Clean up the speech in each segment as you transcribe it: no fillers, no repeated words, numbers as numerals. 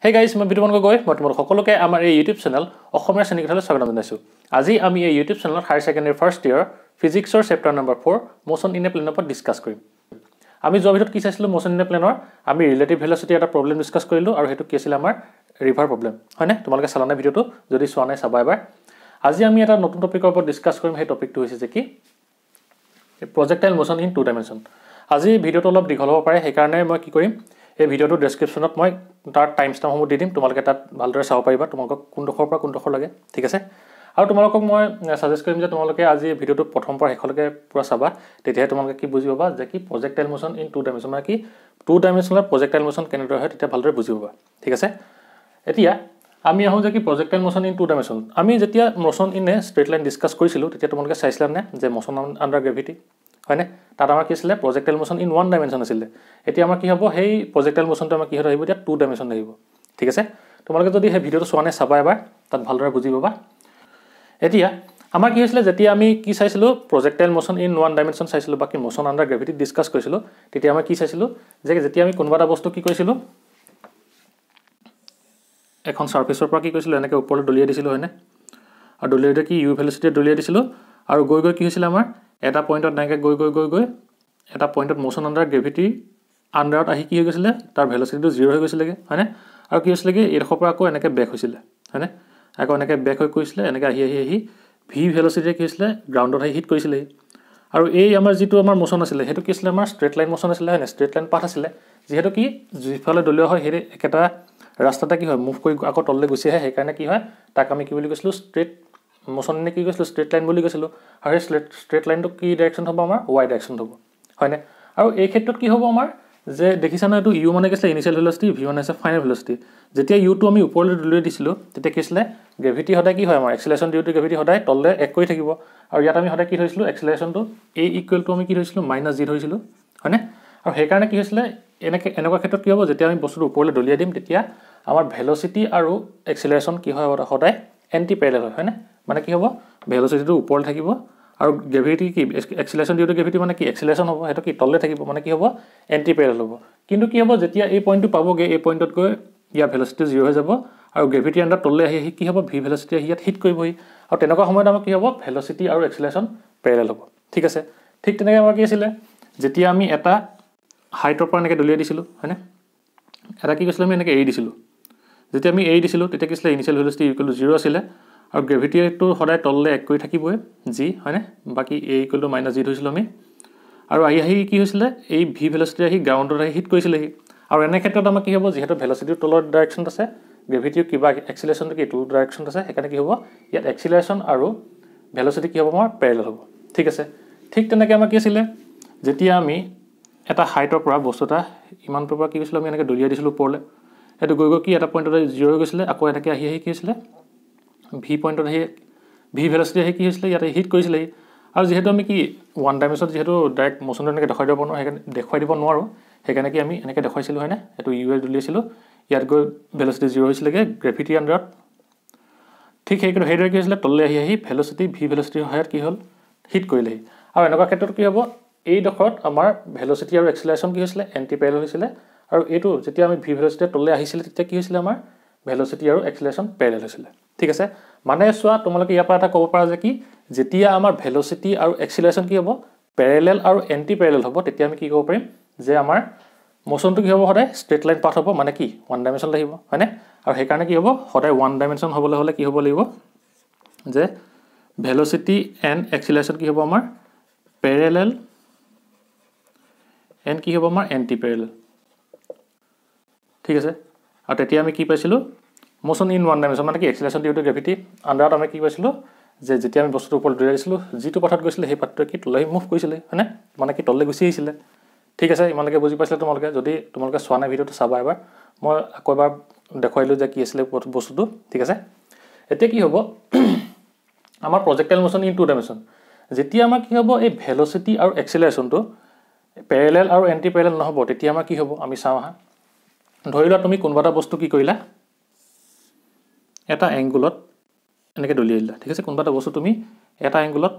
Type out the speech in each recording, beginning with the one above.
Hey guys, মই বিতুপন গগৈ মই তোমালোক সকলোকে আমাৰ এই YouTube চেনেল অসমীয়া শ্ৰেণীকোঠালৈ স্বাগতম জনাইছো। আজি আমি এই YouTube চেনেলত হায়াৰ সেকেন্ডাৰী ফাৰ্ষ্ট ইয়াৰ ফিজিক্সৰ chapter number 4 motion in a প্লেনৰ ওপৰত ডিসকাস কৰিম। আমি যোৱা ভিডিঅ'ত কি চাইছিলো মোশন ইন এ প্লেনৰ আমি ৰিলেটিভ ভেলোচিটি এটা প্ৰবলেম ডিসকাস কৰিলো আৰু হেতু কি আছিল আমাৰ ৰিভাৰ প্ৰবলেম হয়নে তোমালোকে চালানা ভিডিঅ'টো যদি চোৱা নাই চাবা এবাৰ। আজি আমি এটা নতুন টপিকৰ ওপৰত ডিসকাস কৰিম সেই টপিকটো হৈছে যে কি projectile motion in two dimension. আজি ভিডিঅ'টো অলপ দীঘল হ'ব পাৰে সেইকাৰণে মই কি কৰিম এই ভিডিঅ'টো ডেসক্ৰিপচনত মই তাৰ টাইম স্টাম্পসমূহ দি দিম তোমালোকে তাত ভালদৰে চাব পাৰিবা তোমালোকক কোনডোখৰৰ পৰা কোনডোখৰ লাগে ঠিক আছে। আৰু তোমালোকক মই সাজেষ্ট কৰিম যে তোমালোকে আজি ভিডিঅ'টো প্ৰথম পৰা শেষলৈকে পুৰা চাবা তেতিয়া তোমালোকে কি বুজি পাবা যে কি projectile motion in two dimension মানে কি টু ডাইমেনশনৰ প্ৰজেক্টাইল মোশন কেনেদৰে হয় তেতিয়া ভালদৰে বুজি পাবা ঠিক আছে। এতিয়া আমি আহো যে কি projectile motion in two dimension আমি যেতিয়া motion in a straight line discuss কৰিছিলো তেতিয়া তোমালোকে চাইছিলা নে যে মোশন আন্ডাৰ গ্ৰেভিটি হয়নে তাত আমাৰ কি আছিল projectile motion in one dimension আছিল। এতিয়া আমাৰ কি হ'ব সেই প্ৰজেক্টাইল মোশনটো আমাৰ কি হৈ আহিব এতিয়া টু ডাইমেনশন আহিব ঠিক আছে। তোমালোকে যদি সেই ভিডিঅ'টো চোৱা নাই চাবা এবাৰ তাত ভালদৰে বুজি পাবা। এতিয়া আমাৰ কি হৈছিল যেতিয়া আমি কি চাইছিলো projectile motion in one dimension চাইছিলো বাকি মোশন আন্ডাৰ গ্ৰেভিটি ডিসকাস কৰিছিলো তেতিয়া আমি কি চাইছিলো যে যেতিয়া আমি কোনোবা এটা বস্তু কি কৰিছিলো এখন সাৰফেসৰ পৰা কি কৰিছিলো এনেকৈ ওপৰলৈ দলিয়াই দিছিলো হয়নে আৰু দলিয়াই দি কি ইউ ভেলোচিটি দলিয়াই দিছিলো আৰু গৈ গৈ কি হৈছিল আমাৰ এটা পইণ্টত নাইকে গৈ এটা পইণ্টত মোশন আন্ডাৰ গ্ৰেভিটি আন্ডাৰত আহি কি হৈ গৈছিল তাৰ ভেলোচিটিটো 0 হৈ গৈছিল হয়নে আৰু কি হৈছিল এই এডখৰ পৰা আকৌ এনেকৈ বেক হৈছিল হয়নে আকৌ এনেকৈ বেক হৈ গৈছিল এনেকৈ আহি ভি ভেলোচিটি কি হৈছিল গ্ৰাউণ্ডত আহি হিট কৰিছিল আৰু এই আমাৰ যেটো আমাৰ মোশন আছিল হেতু কি আছিল আমাৰ ষ্ট্ৰেইট লাইন মোশন আছিল হয়নে ষ্ট্ৰেইট লাইন পাথ আছিল যেহেতু কি যিফালে দলীয় হয় হেৰে একটা ৰাস্তাটা কি হয় মুভ কৰি আকৌ তললৈ গুচি আহে সেইকাৰণে কি হয় তাক আমি কি বুলি কৈছিলো ষ্ট্ৰেইট মোশন নে কি কৈছিলো ষ্ট্ৰেইট লাইন বুলি কৈছিলো আৰু ষ্ট্ৰেইট লাইনটো কি ডাইৰেকশন হ'ব আমাৰ ওয়াই ডাইৰেকশন হ'ব হয়নে। আৰু এই ক্ষেত্ৰত কি হ'ব আমাৰ যে দেখিছা না এটো ইউ মানে কৈছে ইনিশিয়াল ভেলোচিটি v1 আছে ফাইনাল ভেলোচিটি যেতিয়া ইউ টো আমি ওপৰলৈ দলিয়াই দিছিলো তেতিয়া কি হৈছিল গ্ৰেভিটি সদায় কি হয় আমাৰ এক্সেলাৰেশন ডিউ টু গ্ৰেভিটি সদায় তললৈ এক কৰি থাকিব আৰু ইয়াত আমি সদায় কি ধৰিছিলো এক্সেলাৰেশনটো a ইকুৱেল টু আমি কি ধৰিছিলো -g ধৰিছিলো হয়নে। আৰু সেই কাৰণে কি হৈছিল এনেকুৱা ক্ষেত্ৰত কি হ'ব যেতিয়া আমি বস্তুটো ওপৰলৈ দলিয়াই দিম তেতিয়া আমাৰ ভেলোচিটি আৰু এক্সেলাৰেশন কি হয় সদায় এন্টি প্যাৰেলাল হয় হয়নে মানে কি হ'ব ভেলোচিটিটো ওপৰলৈ থাকিব আৰু গ্ৰেভিটি কি এক্সেলাৰেশন ডিউ টু গ্ৰেভিটি মানে কি এক্সেলাৰেশন হ'ব হেতু কি তললৈ থাকিব মানে কি হ'ব এন্টি প্যাৰেলাল হ'ব। কিন্তু কি হ'ব যেতিয়া এই পইণ্টটো পাবগে এই পইণ্টত গৈ ইয়া ভেলোচিটি 0 হৈ যাব আৰু গ্ৰেভিটি আন্ডাৰ তললৈ আহি কি হ'ব ভি ভেলোচিটি আহি ইয়াত হিট কৰিবহি আৰু তেনেকুৱা সময়ত আমাৰ কি হ'ব ভেলোচিটি আৰু এক্সেলাৰেশন প্যাৰেলাল হ'ব ঠিক আছে। ঠিক তেনেকৈ আমাৰ কি আছিল যেতিয়া আমি এটা হাইটৰ পৰা এনেকৈ দলিয়াই দিছিলো হয়নে এটা কি কৈছিল আমি এনেকৈ এৰি দিছিলো যেতিয়া আমি এৰি দিছিলো তেতিয়া কি আছিল ইনিশিয়াল ভেলোচিটি ইকুৱেল টু 0 আছিল আৰু গ্ৰেভিটিটো সদায় তললৈ এক কৰি থাকিবই জি হয়নে বাকি a ইকুৱেল টু -g ধৰিছিলো আমি আৰু আহি কি হৈছিল এই ভি ভেলোচিটি আহি গ্ৰাউণ্ডত আহি হিট কৰিছিলেহি আৰু এনে ক্ষেত্ৰত আমাৰ কি হ'ব যেহেতু ভেলোচিটিৰ তলৰ ডাইৰেকশনত আছে গ্ৰেভিটিৰ কিবা এক্সেলাৰেশনটো কি টু ডাইৰেকশনত আছে সেইকাৰণে কি হ'ব ইয়াত এক্সেলাৰেশন আৰু ভেলোচিটি কি হ'ব আমাৰ প্যাৰেলাল হ'ব ঠিক আছে। ঠিক তেনেকৈ আমাৰ কি আছিল যেতিয়া আমি এটা হাইটৰ পৰা বস্তু এটা ইমানটোৰ পৰা কি কৰিছিলো আমি এনেকৈ দলিয়াই দিছিলো ওপৰলৈ এটো গৈ কি এটা পইণ্টত 0 হৈ গৈছিল আকৌ এনেকৈ আহি কি হৈছিল ভি পইণ্টত আহি ভি ভেলোচিটি আহি কি হৈছিল ইয়াতে হিট কৰিছিল আৰু যেহেতু আমি কি ওৱান ডাইমেনশনত যেহেতু ডাইৰেক্ট মোশনটো এনেকৈ দেখুৱাই দিব নোৱাৰো সেইকাৰণে কি আমি এনেকৈ দেখুৱাইছিলো হয়নে এটো ইউ এ দলিয়াইছিলো ইয়াত গৈ ভেলোচিটি 0 হৈছিলগে গ্ৰেভিটি আন্ডাৰত ঠিক সেইদৰে কি হৈছিল তললৈ আহি ভেলোচিটি ভি ভেলোচিটিৰ সহায়ত কি হ'ল হিট কৰিলেহি আৰু এনেকুৱা ক্ষেত্ৰত কি হ'ব এই ডখৰত আমাৰ ভেলোচিটি আৰু এক্সেলাৰেশন কি হৈছিল এন্টি প্যাৰেলাল হৈছিল আৰু এটো যেতিয়া আমি ভি ভেলোচিটি তললৈ আহিছিল তেতিয়া কি হৈছিল আমাৰ ভেলোচিটি আৰু এক্সেলাৰেশন প্যাৰেলাল হৈছিল ঠিক আছে। মানে চোৱা তোমালোকে ইয়াৰ পৰা এটা ক'ব পাৰা যে কি যেতিয়া আমাৰ ভেলোচিটি আৰু এক্সেলাৰেশন কি হ'ব প্যাৰেলাল আৰু এন্টি প্যাৰেলাল হ'ব তেতিয়া আমি কি ক'ব পাৰিম যে আমাৰ মোশনটো কি হ'ব সদায় ষ্ট্ৰেইট লাইন পাথ হ'ব মানে কি ওৱান ডাইমেনশন লাগিব হয়নে আৰু সেই কাৰণে কি হ'ব সদায় ওৱান ডাইমেনশন হ'বলৈ হ'লে কি হ'ব লাগিব যে ভেলোচিটি এণ্ড এক্সেলাৰেশন কি হ'ব আমাৰ প্যাৰেলাল এণ্ড কি হ'ব আমাৰ এন্টি প্যাৰেলাল ঠিক আছে। আৰু তেতিয়া আমি কি পাইছিলো মোশন ইন ওৱান ডাইমেনশন মানে কি এক্সেলাৰেশন ডিউ টু গ্ৰেভিটি আন্ডাৰত আমি কি পাইছিলো যে যেতিয়া আমি বস্তুটোৰ ওপৰত দলিয়াই দিছিলো যিটো পাথত গৈছিল সেই পাথটোৱে কি তললৈ মুভ কৰিছিল হয়নে মানে কি তললৈ গুচি আহিছিল ঠিক আছে। ইমানলৈকে বুজি পাইছিলে তোমালোকে যদি তোমালোকে চোৱা নাই ভিডিঅ'টো চাবা এবাৰ মই আকৌ এবাৰ দেখুৱাইলো যে কি আছিল বস্তুটো ঠিক আছে। এতিয়া কি হ'ব আমাৰ projectile motion in two dimension যেতিয়া আমাৰ কি হ'ব এই ভেলোচিটি আৰু এক্সেলাৰেশনটো প্যাৰেলাল আৰু এন্টি প্যাৰেলাল নহ'ব তেতিয়া আমাৰ কি হ'ব আমি চাওঁ হা ধৰি লোৱা তুমি কোনোবা এটা বস্তু কি কৰিলা এটা এংগুলত এনেকৈ দলিয়াই দিলা ঠিক আছে কোনোবা এটা বস্তু তুমি এটা এংগুলত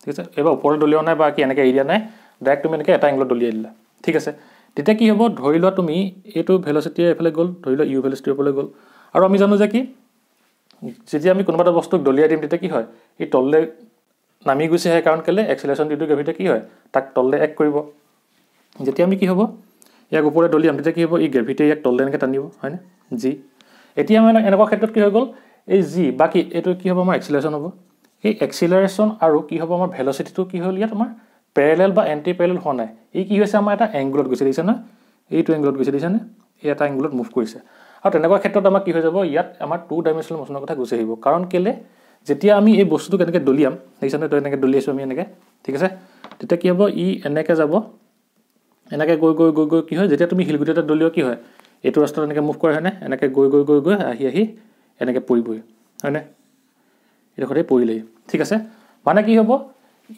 ঠিক আছে এবাৰ ওপৰলৈ দলিওৱা নাই বা কি এনেকৈ এৰি দিয়া নাই ডাইৰেক্ট তুমি এনেকৈ এটা এংগুলত দলিয়াই দিলা ঠিক আছে। তেতিয়া কি হ'ব ধৰি লোৱা তুমি এইটো ভেলোচিটি এফালে গ'ল ধৰি লোৱা ইউ ভেলোচিটি ওপৰলৈ গ'ল আৰু আমি জানো যে কি যেতিয়া আমি কোনোবা এটা বস্তুক দলিয়াই দিম তেতিয়া কি হয় এই তললৈ নামি গুচি আহে কাৰণ কেলে এক্সিলাৰেশ্যন ডিউ টু গ্ৰেভিটি কি হয় তাক তললৈ এক কৰিব যেতিয়া আমি কি হ'ব ইয়াক ওপৰলৈ দলিয়াম তেতিয়া কি হ'ব এই গ্ৰেভিটিয়ে ইয়াক তললৈ এনেকৈ টানিব হয়নে জি এতিয়া মানে এনেকুৱা ক্ষেত্ৰত কি হৈ গ'ল এই জি বাকি এইটো কি হ'ব আমাৰ এক্সিলাৰেশ্যন হ'ব এই এক্সিলাৰেশ্যন আৰু কি হ'ব আমাৰ ভেলোচিটিটো কি হ'ল ইয়াত আমাৰ পেৰেলেল বা এণ্টি পেৰেলেল হোৱা নাই এই কি হৈছে আমাৰ এটা এংগুলত গুচি দিছে না এইটো এংগুলত গুচি দিছে নে এই এটা এংগুলত মুভ কৰিছে আৰু তেনেকুৱা ক্ষেত্ৰত আমাৰ কি হৈ যাব ইয়াত আমাৰ 2 ডাইমেনশ্যনেল মোচনৰ কথা গুচি আহিব কাৰণ কেলে যেতিয়া আমি এই বস্তুটো কেনেকৈ দলিয়াম দেখিছানে তো এনেকৈ দলিয়াইছোঁ আমি এনেকৈ ঠিক আছে তেতিয়া কি হ'ব ই এনেকৈ যাব এনেকৈ গৈ গৈ গৈ গৈ কি হয় যেতিয়া তুমি শিলগুটি এটা দলিওৱা কি হয় এইটো ৰাস্তাত এনেকৈ মুভ কৰে হয়নে এনেকৈ গৈ গৈ গৈ গৈ আহি আহি এনেকৈ পৰিবই হয়নে এইডোখৰতে পৰিলেই ঠিক আছে মানে কি হ'ব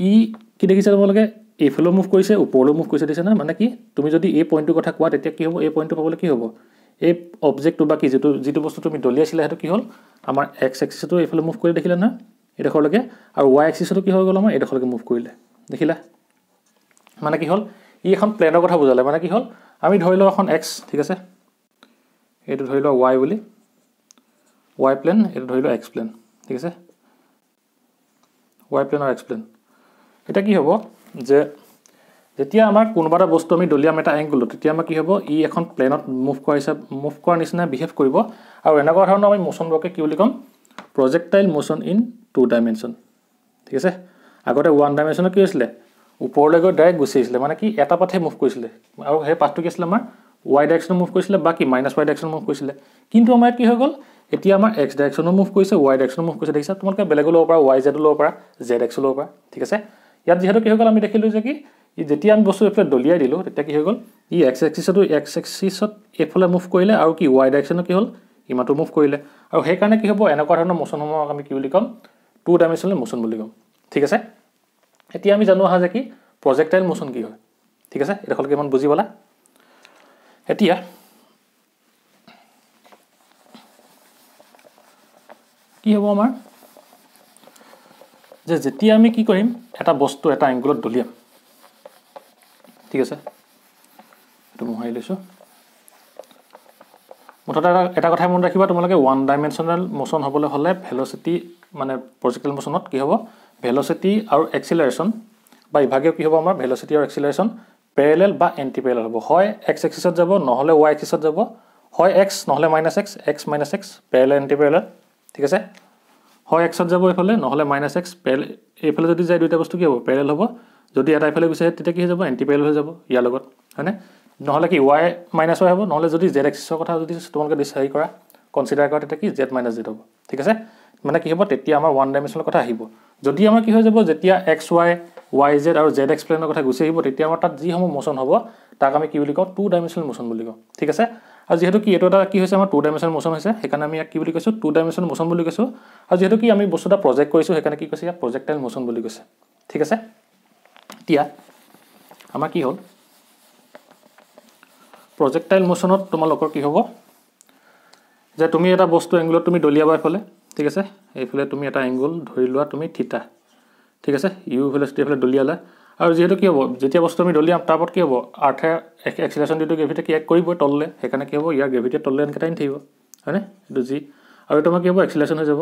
ই কি দেখিছে তোমালোকে এইফালেও মুভ কৰিছে ওপৰলৈও মুভ কৰিছে দিছে না মানে কি তুমি যদি এই পইণ্টটোৰ কথা কোৱা তেতিয়া কি হ'ব এই পইণ্টটো পাবলৈ কি হ'ব এই অবজেক্টটো বা কি যিটো বস্তু তুমি দলিয়াইছিলা সেইটো কি হ'ল আমাৰ এক্স এক্সিছটো এইফালে মুভ কৰি দেখিলা না এইডোখৰলৈকে আৰু ৱাই এক্সিছটো কি হৈ গ'ল আমাৰ এইডোখৰলৈকে মুভ কৰিলে দেখিলা মানে কি হ'ল ই এখন প্লেনৰ কথা বুজালে মানে কি হ'ল আমি ধৰি লওঁ এখন এক্স ঠিক আছে এইটো ধৰি লওঁ ৱাই বুলি ৱাই প্লেন এইটো ধৰি লওঁ এক্স প্লেন ঠিক আছে ৱাই প্লেন আৰু এক্স প্লেন এটা কি হ'ব যে যেতিয়া আমাৰ কোনোবা এটা বস্তু আমি দলিয়াম এটা এংগুলত তেতিয়া আমাৰ কি হ'ব ই এখন প্লেনত মুভ কৰাৰ নিচিনা বিহেভ কৰিব আৰু এনেকুৱা ধৰণৰ আমি মোচনবোৰকে কি বুলি ক'ম প্ৰজেক্টাইল মোচন ইন 2 ডাইমেনশ্যন ঠিক আছে আগতে 1 ডাইমেনশ্যনত কি হৈছিলে ওপৰলৈ গৈ ডাইৰেক্ট গুচি আহিছিলে মানে কি এটা পাথে মুভ কৰিছিলে আৰু সেই পাথটো কি আছিলে আমাৰ ৱাই ডাইৰেকশ্যনত মুভ কৰিছিলে বাকি মাইনাছ ৱাই ডাইৰেকশ্যনত মুভ কৰিছিলে কিন্তু আমাৰ কি হৈ গ'ল এতিয়া আমাৰ এক্স ডাইৰেকশ্যনত মুভ কৰিছে ৱাই ডাইৰেকশ্যনত মুভ কৰিছে দেখিছা তোমালোকে বেলেগো ল'ব পাৰা ৱাই জেডো ল'ব পাৰা জেড এক্সো ল'ব পাৰা ঠিক আছে ইয়াত যিহেতু কি হৈ গ'ল আমি দেখিলোঁ যে কি ই যেতিয়া আমি বস্তু এইফালে দলিয়াই দিলোঁ তেতিয়া কি হৈ গ'ল ই এক্স এক্সিছত এইফালে মুভ কৰিলে আৰু কি ৱাই ডাইৰেকশ্যনত কি হ'ল ইমানটো মুভ কৰিলে আৰু সেইকাৰণে কি হ'ব এনেকুৱা ধৰণৰ মোচনসমূহক আমি কি বুলি ক'ম 2 ডাইমেনশ্যনেল মোচন বুলি ক'ম ঠিক আছে এতিয়া আমি জানো আহা যে কি প্ৰজেক্টাইল মোচন কি হয় ঠিক আছে এইডোখৰলৈকে ইমান বুজি পালা এতিয়া কি হ'ব আমাৰ যে যেতিয়া আমি কি কৰিম এটা বস্তু এটা এংগুলত দলিয়াম ঠিক আছে এইটো মোহাৰি লৈছোঁ মুঠতে এটা কথাই মনত ৰাখিবা তোমালোকে 1 ডাইমেনশ্যনেল মোচন হ'বলৈ হ'লে ভেলোচিটি মানে প্ৰজেক্টাইল মোচনত কি হ'ব ভেলোচিটি আৰু এক্সিলাৰেশ্যন বা ইভাগেও কি হ'ব আমাৰ ভেলোচিটি আৰু এক্সিলাৰেশ্যন পেৰেলেল বা এণ্টি পেৰেলেল হ'ব হয় এক্স এক্সিছত যাব নহ'লে ৱাই এক্সিছত যাব হয় এক্স নহ'লে minus x minus x parallel anti parallel ঠিক আছে হয় এক্সত যাব এইফালে নহ'লে মাইনাছ এক্স এইফালে যদি যায় দুইটা বস্তু কি হ'ব পেৰেলেল হ'ব যদি এটা এইফালে গুচি আহে তেতিয়া কি হৈ যাব এণ্টি পেৰেলেল হৈ যাব ইয়াৰ লগত হয়নে নহ'লে কি ৱাই মাইনাছ ৱাই হ'ব নহ'লে যদি জেড এক্সিছৰ কথা যদি তোমালোকে হেৰি কৰা কনচিডাৰ কৰা তেতিয়া কি জেড মাইনাছ জেড হ'ব ঠিক আছে মানে কি হ'ব তেতিয়া আমাৰ 1 ডাইমেনশ্যনেল কথা আহিব যদি আমাৰ কি হৈ যাব যেতিয়া এক্স ৱাই জেড আৰু জেড এক্স প্লেনৰ কথা গুচি আহিব তেতিয়া আমাৰ তাত যিসমূহ মোচন হ'ব তাক আমি কি বুলি কওঁ 2 ডাইমেনশ্যনেল মোচন বুলি কওঁ ঠিক আছে আৰু যিহেতু কি এইটো এটা কি হৈছে আমাৰ 2 ডাইমেনশ্যনেল মোচন হৈছে সেইকাৰণে আমি ইয়াক কি বুলি কৈছোঁ 2 ডাইমেনশ্যনেল মোচন বুলি কৈছোঁ আৰু যিহেতু কি আমি বস্তু এটা প্ৰজেক্ট কৰিছোঁ সেইকাৰণে কি কৈছে ইয়াক প্ৰজেক্টাইল মোচন বুলি কৈছে ঠিক আছে এতিয়া আমাৰ কি হ'ল প্ৰজেক্টাইল মোচনত তোমালোকৰ কি হ'ব যে তুমি এটা বস্তু এংগুলত তুমি দলিয়াবা এইফালে ঠিক আছে এইফালে তুমি এটা এংগুল ধৰি লোৱা তুমি থিটা ঠিক আছে ইউ ভেলোচিটি এইফালে দলিয়ালা আৰু যিহেতু কি হ'ব যেতিয়া বস্তু আমি দলিয়াম তাৰ ওপৰত কি হ'ব আৰ্থে এক্সিলাৰেশ্যন ডিউ টু গ্ৰেভিটি কি এক কৰিবই তললৈ সেইকাৰণে কি হ'ব ইয়াৰ গ্ৰেভিটিয়ে তললৈ এনেকৈ টানি থাকিব হয়নে এইটো জি আৰু এইটো আমাৰ কি হ'ব এক্সিলাৰেশ্যন হৈ যাব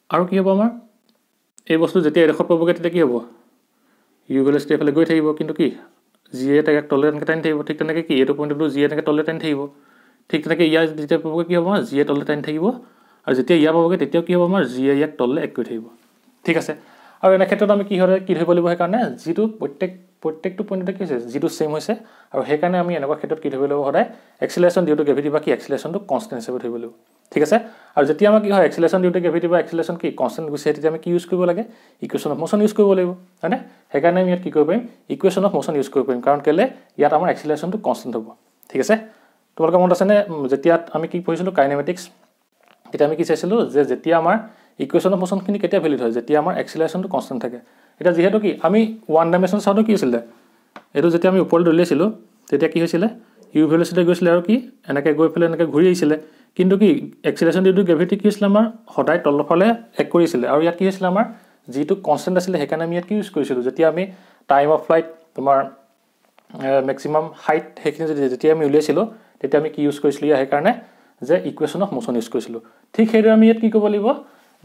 আৰু কি হ'ব আমাৰ এই বস্তু যেতিয়া এডোখৰত পাবগৈ তেতিয়া কি হ'ব ইউ ভেলোচিটি এইফালে গৈ থাকিব কিন্তু কি জিয়ে তাক তললৈ এনেকৈ টানি থাকিব ঠিক তেনেকৈ কি এইটো পইণ্টটো জিয়ে এনেকৈ তললৈ টানি থাকিব ঠিক তেনেকৈ ইয়াৰ যেতিয়া পাবগৈ কি হ'ব আমাৰ জিয়ে তললৈ টানি থাকিব আৰু যেতিয়া ইয়াৰ পাবগৈ তেতিয়াও কি হ'ব আমাৰ জিয়ে ইয়াক তললৈ এক কৰি থাকিব ঠিক আছে আৰু এনে ক্ষেত্ৰত আমি কি ধৰিব লাগিব সেইকাৰণে যিটো প্ৰত্যেকটো পইণ্টতে কি হৈছে যিটো ছেইম হৈছে আৰু সেইকাৰণে আমি এনেকুৱা ক্ষেত্ৰত কি ধৰিব লাগিব সদায় এক্সিলাৰেশ্যন ডিউ টু গ্ৰেভিটি বা কি এক্সিলাৰেশ্যনটো কনষ্টেণ্ট হিচাপে ধৰিব লাগিব ঠিক আছে আৰু যেতিয়া আমাৰ কি হয় এক্সিলাৰেশ্যন ডিউ টু গ্ৰেভিটি বা এক্সিলাৰেশ্যন কি কনষ্টেণ্ট গুচি আহে তেতিয়া আমি কি ইউজ কৰিব লাগে ইকুৱেশ্যন অফ মোচন ইউজ কৰিব লাগিব হয়নে সেইকাৰণে আমি ইয়াত কি কৰিব পাৰিম ইকুৱেশ্যন অফ মোচন ইউজ কৰিব পাৰিম কাৰণ কেলে ইয়াত আমাৰ এক্সিলাৰেশ্যনটো কনষ্টেণ্ট হ'ব ঠিক আছে তোমালোকৰ মনত আছেনে যেতিয়া আমি কি পঢ়িছিলোঁ কাইনেমেটিক্স তেতিয়া আমি কি চাইছিলোঁ যে যেতিয়া আমাৰ ইকুৱেশ্যন অফ মোচনখিনি কেতিয়া ভেলিড হয় যেতিয়া আমাৰ এক্সিলাৰেশ্যনটো কনষ্টেণ্ট থাকে এতিয়া যিহেতু কি আমি 1 ডাইমেনশ্যন চাওঁতে কি হৈছিলে এইটো যেতিয়া আমি ওপৰলৈ দলিয়াইছিলোঁ তেতিয়া কি হৈছিলে ইউ ভেলোচিটি গৈছিলে আৰু কি এনেকৈ গৈ পেলাই এনেকৈ ঘূৰি আহিছিলে কিন্তু কি এক্সিলাৰেশ্যন ডিউ টু গ্ৰেভিটি কি হৈছিলে আমাৰ সদায় তলৰ ফালে এক কৰিছিলে আৰু ইয়াত কি হৈছিলে আমাৰ যিটো কনষ্টেণ্ট আছিলে সেইকাৰণে আমি ইয়াত কি ইউজ কৰিছিলোঁ যেতিয়া আমি টাইম অফ ফ্লাইট তোমাৰ মেক্সিমাম হাইট সেইখিনি যেতিয়া আমি উলিয়াইছিলোঁ তেতিয়া আমি কি ইউজ কৰিছিলোঁ ইয়াৰ সেইকাৰণে যে ইকুৱেশ্যন অফ মোশ্যন ইউজ কৰিছিলোঁ ঠিক সেইদৰে আমি ইয়াত কি কৰিব লাগিব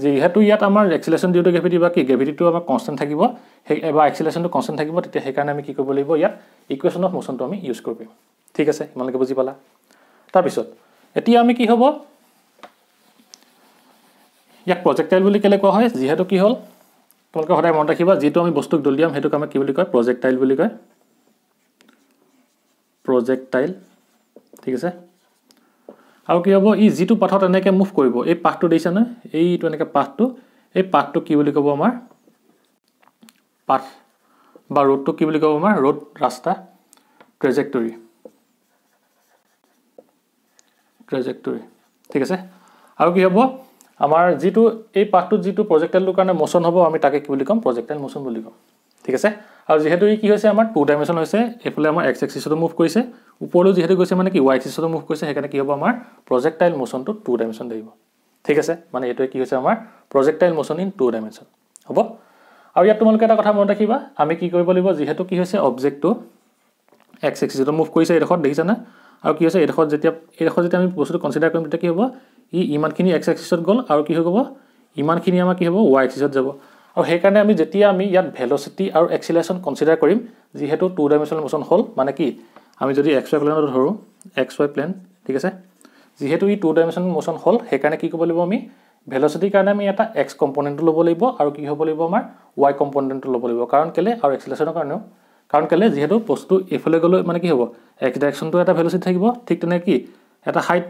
যিহেতু ইয়াত আমাৰ এক্সিলেশ্যন ডিউ টু গ্ৰেভিটি বা কি গ্ৰেভিটিটো আমাৰ কনষ্টেণ্ট থাকিব সেই বা এক্সিলেশ্যনটো কনষ্টেণ্ট থাকিব তেতিয়া সেইকাৰণে আমি কি কৰিব লাগিব ইয়াত ইকুৱেশ্যন অফ মোশ্যনটো আমি ইউজ কৰিব পাৰিম ঠিক আছে ইমানলৈকে বুজি পালা তাৰপিছত এতিয়া আমি কি হ'ব ইয়াক প্ৰজেক্টাইল বুলি কেলে কোৱা হয় যিহেতু কি হ'ল তোমালোকে সদায় মনত ৰাখিবা যিটো আমি বস্তুক দলিয়াম সেইটোক আমি কি বুলি কয় প্ৰজেক্টাইল বুলি কয় প্ৰজেক্টাইল ঠিক আছে আৰু কি হ'ব ই যিটো পাথত এনেকৈ মুভ কৰিব এই পাথটো দিছে ন এইটো এনেকৈ পাথটো এই পাথটো কি বুলি ক'ব আমাৰ পাথ বা ৰোডটো কি বুলি ক'ব আমাৰ ৰোড ৰাস্তা ট্ৰেজেক্টৰী ঠিক আছে আৰু কি হ'ব আমাৰ যিটো এই পাথটোত যিটো প্ৰজেক্টাইলটোৰ কাৰণে মোশ্যন হ'ব আমি তাকে কি বুলি ক'ম প্ৰজেক্টাইল মোশ্যন বুলি ক'ম ঠিক আছে আৰু যিহেতু ই কি হৈছে আমাৰ 2 ডাইমেনশ্যন হৈছে এফালে আমাৰ এক্স এক্সিছতো মুভ কৰিছে ওপৰলৈ যিহেতু গৈছে মানে কি ৱাই এক্সিছতো মুভ কৰিছে সেইকাৰণে কি হ'ব আমাৰ প্ৰজেক্টাইল মোশ্যনটো 2 ডাইমেনশ্যন থাকিব ঠিক আছে মানে এইটোৱে কি হৈছে আমাৰ প্ৰজেক্টাইল মোশ্যন ইন 2 ডাইমেনশ্যন হ'ব আৰু ইয়াত তোমালোকে এটা কথা মনত ৰাখিবা আমি কি কৰিব লাগিব যিহেতু কি হৈছে অবজেক্টটো এক্স এক্সিছতো মুভ কৰিছে এইডোখৰত দেখিছা না আৰু কি হৈছে এইডোখৰত যেতিয়া আমি বস্তুটো কনচিডাৰ কৰিম তেতিয়া কি হ'ব ই ইমানখিনি এক্স এক্সিছত গ'ল আৰু কি হৈ গ'ব ইমানখিনি আমাৰ কি হ'ব ৱাই এক্সিছত যাব আৰু সেইকাৰণে আমি যেতিয়া আমি ইয়াত ভেলচিটি আৰু এক্সিলেশ্যন কনচিডাৰ কৰিম যিহেতু 2 ডাইমেনশ্যনেল মোশ্যন হ'ল মানে কি আমি যদি এক্স ৱাই প্লেনত ধৰোঁ এক্স ৱাই প্লেন ঠিক আছে যিহেতু ই 2 ডাইমেনশ্যনেল মোশ্যন হ'ল সেইকাৰণে কি কৰিব লাগিব আমি ভেলচিটিৰ কাৰণে আমি এটা এক্স কম্পনেণ্টটো ল'ব লাগিব আৰু কি হ'ব লাগিব আমাৰ ৱাই কম্পনেণ্টটো ল'ব লাগিব কাৰণ কেলে আৰু এক্সিলেশ্যনৰ কাৰণেও কাৰণ কেলে যিহেতু বস্তু এইফালে গ'লে মানে কি হ'ব এক্স ডাইৰেকশ্যনটো এটা ভেলচিটি থাকিব ঠিক তেনেকৈ কি এটা হাইট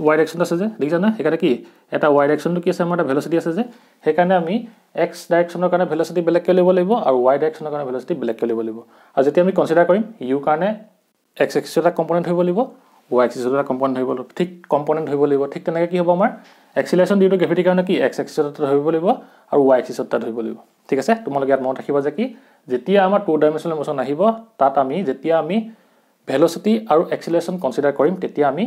ৱাই ডাইৰেকশ্যন আছে যে দেখিছা না সেইকাৰণে কি এটা ৱাই ডাইৰেকশ্যনটো কি আছে আমাৰ এটা ভেলচিটি আছে যে সেইকাৰণে আমি এক্স ডাইৰেকশ্যনৰ কাৰণে ভেলচিটি বেলেগকৈ ল'ব লাগিব আৰু ৱাই ডাইৰেকশ্যনৰ কাৰণে ভেলচিটি বেলেগকৈ ল'ব লাগিব আৰু যেতিয়া আমি কনচিডাৰ কৰিম ইউ কাৰণে এক্স এক্সিছৰ এটা কম্পনেণ্ট হ'ব লাগিব ৱাই এক্সিছৰ এটা কম্পনেণ্ট হ'ব লাগিব ঠিক তেনেকৈ কি হ'ব আমাৰ এক্সিলেশ্যন ডিউ টু গ্ৰেভিটিৰ কাৰণে কি এক্স এক্সিছৰ এটা ধৰিব লাগিব আৰু ৱাই এক্সিছৰ এটা ধৰিব লাগিব ঠিক আছে তোমালোকে ইয়াত মনত ৰাখিবা যে কি যেতিয়া আমাৰ 2 ডাইমেনশ্যনেল মোশ্যন আহিব তাত আমি যেতিয়া আমি ভেলচিটি আৰু এক্সিলেশ্যন কনচিডাৰ কৰিম তেতিয়া আমি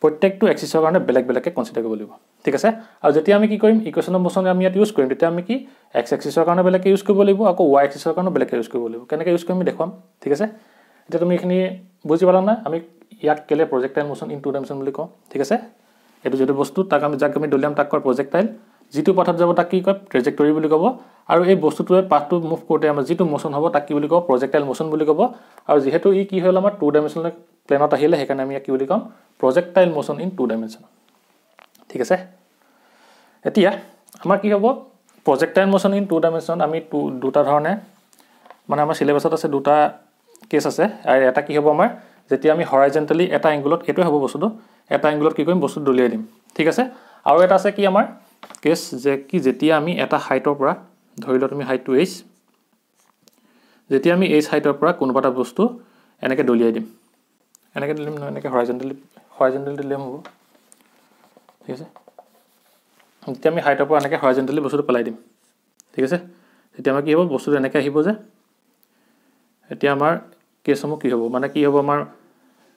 প্ৰত্যেকটো এক্সিছৰ কাৰণে বেলেগ বেলেগকৈ কনচিডাৰ কৰিব লাগিব ঠিক আছে আৰু যেতিয়া আমি কি কৰিম ইকুৱেশ্যন অফ মোশ্যন আমি ইয়াত ইউজ কৰিম তেতিয়া আমি কি এক্স এক্সিছৰ কাৰণে বেলেগকৈ ইউজ কৰিব লাগিব আকৌ ৱাই এক্সিছৰ কাৰণে বেলেগকৈ ইউজ কৰিব লাগিব কেনেকৈ ইউজ কৰিম আমি দেখুৱাম ঠিক আছে এতিয়া তুমি এইখিনি বুজি পালা নাই আমি ইয়াক কেলে প্ৰজেক্টাইল মোশ্যন ইন 2 ডাইমেনশ্যন বুলি কওঁ ঠিক আছে এইটো যিটো বস্তু তাক আমি যাক আমি দলিয়াম তাক কয় প্ৰজেক্টাইল যিটো পাথত যাব তাক কি কয় ট্ৰেজেক্টৰী বুলি ক'ব আৰু এই বস্তুটোৱে পাথটো মুভ কৰোঁতে আমাৰ যিটো মোশ্যন হ'ব তাক কি বুলি ক'ব প্ৰজেক্টাইল মোশ্যন বুলি ক'ব আৰু যিহেতু ই কি হ'ল আমাৰ 2 ডাইমেনশ্যনেল প্লেনত আহিলে সেইকাৰণে আমি ইয়াক কি বুলি ক'ম প্ৰজেক্টাইল মোশ্যন ইন 2 ডাইমেনশ্যন ঠিক আছে এতিয়া আমাৰ কি হ'ব প্ৰজেক্টাইল মোশ্যন ইন 2 ডাইমেনশ্যন আমি দুটা ধৰণে মানে আমাৰ সিলেবাছত আছে দুটা কেছ আছে আৰু এটা কি হ'ব আমাৰ যেতিয়া আমি হৰাইজেণ্টেলি এটা এংগুলত এইটোৱে হ'ব বস্তুটো এটা এংগুলত কি কৰিম বস্তু দলিয়াই দিম ঠিক আছে আৰু এটা আছে কি আমাৰ কেছ যে কি যেতিয়া আমি এটা হাইটৰ পৰা ধৰি লওঁ তুমি হাইটটো এইচ যেতিয়া আমি এইচ হাইটৰ পৰা কোনোবা এটা বস্তু এনেকৈ দলিয়াই দিম এনেকৈ দিম নহয় এনেকৈ হৰাইজেণ্টেলি দিলেও হ'ব ঠিক আছে যেতিয়া আমি হাইটৰ পৰা এনেকৈ হৰাইজেণ্টেলি বস্তুটো পেলাই দিম ঠিক আছে তেতিয়া আমাৰ কি হ'ব বস্তুটো এনেকৈ আহিব যে এতিয়া আমাৰ কেছসমূহ কি হ'ব মানে কি হ'ব আমাৰ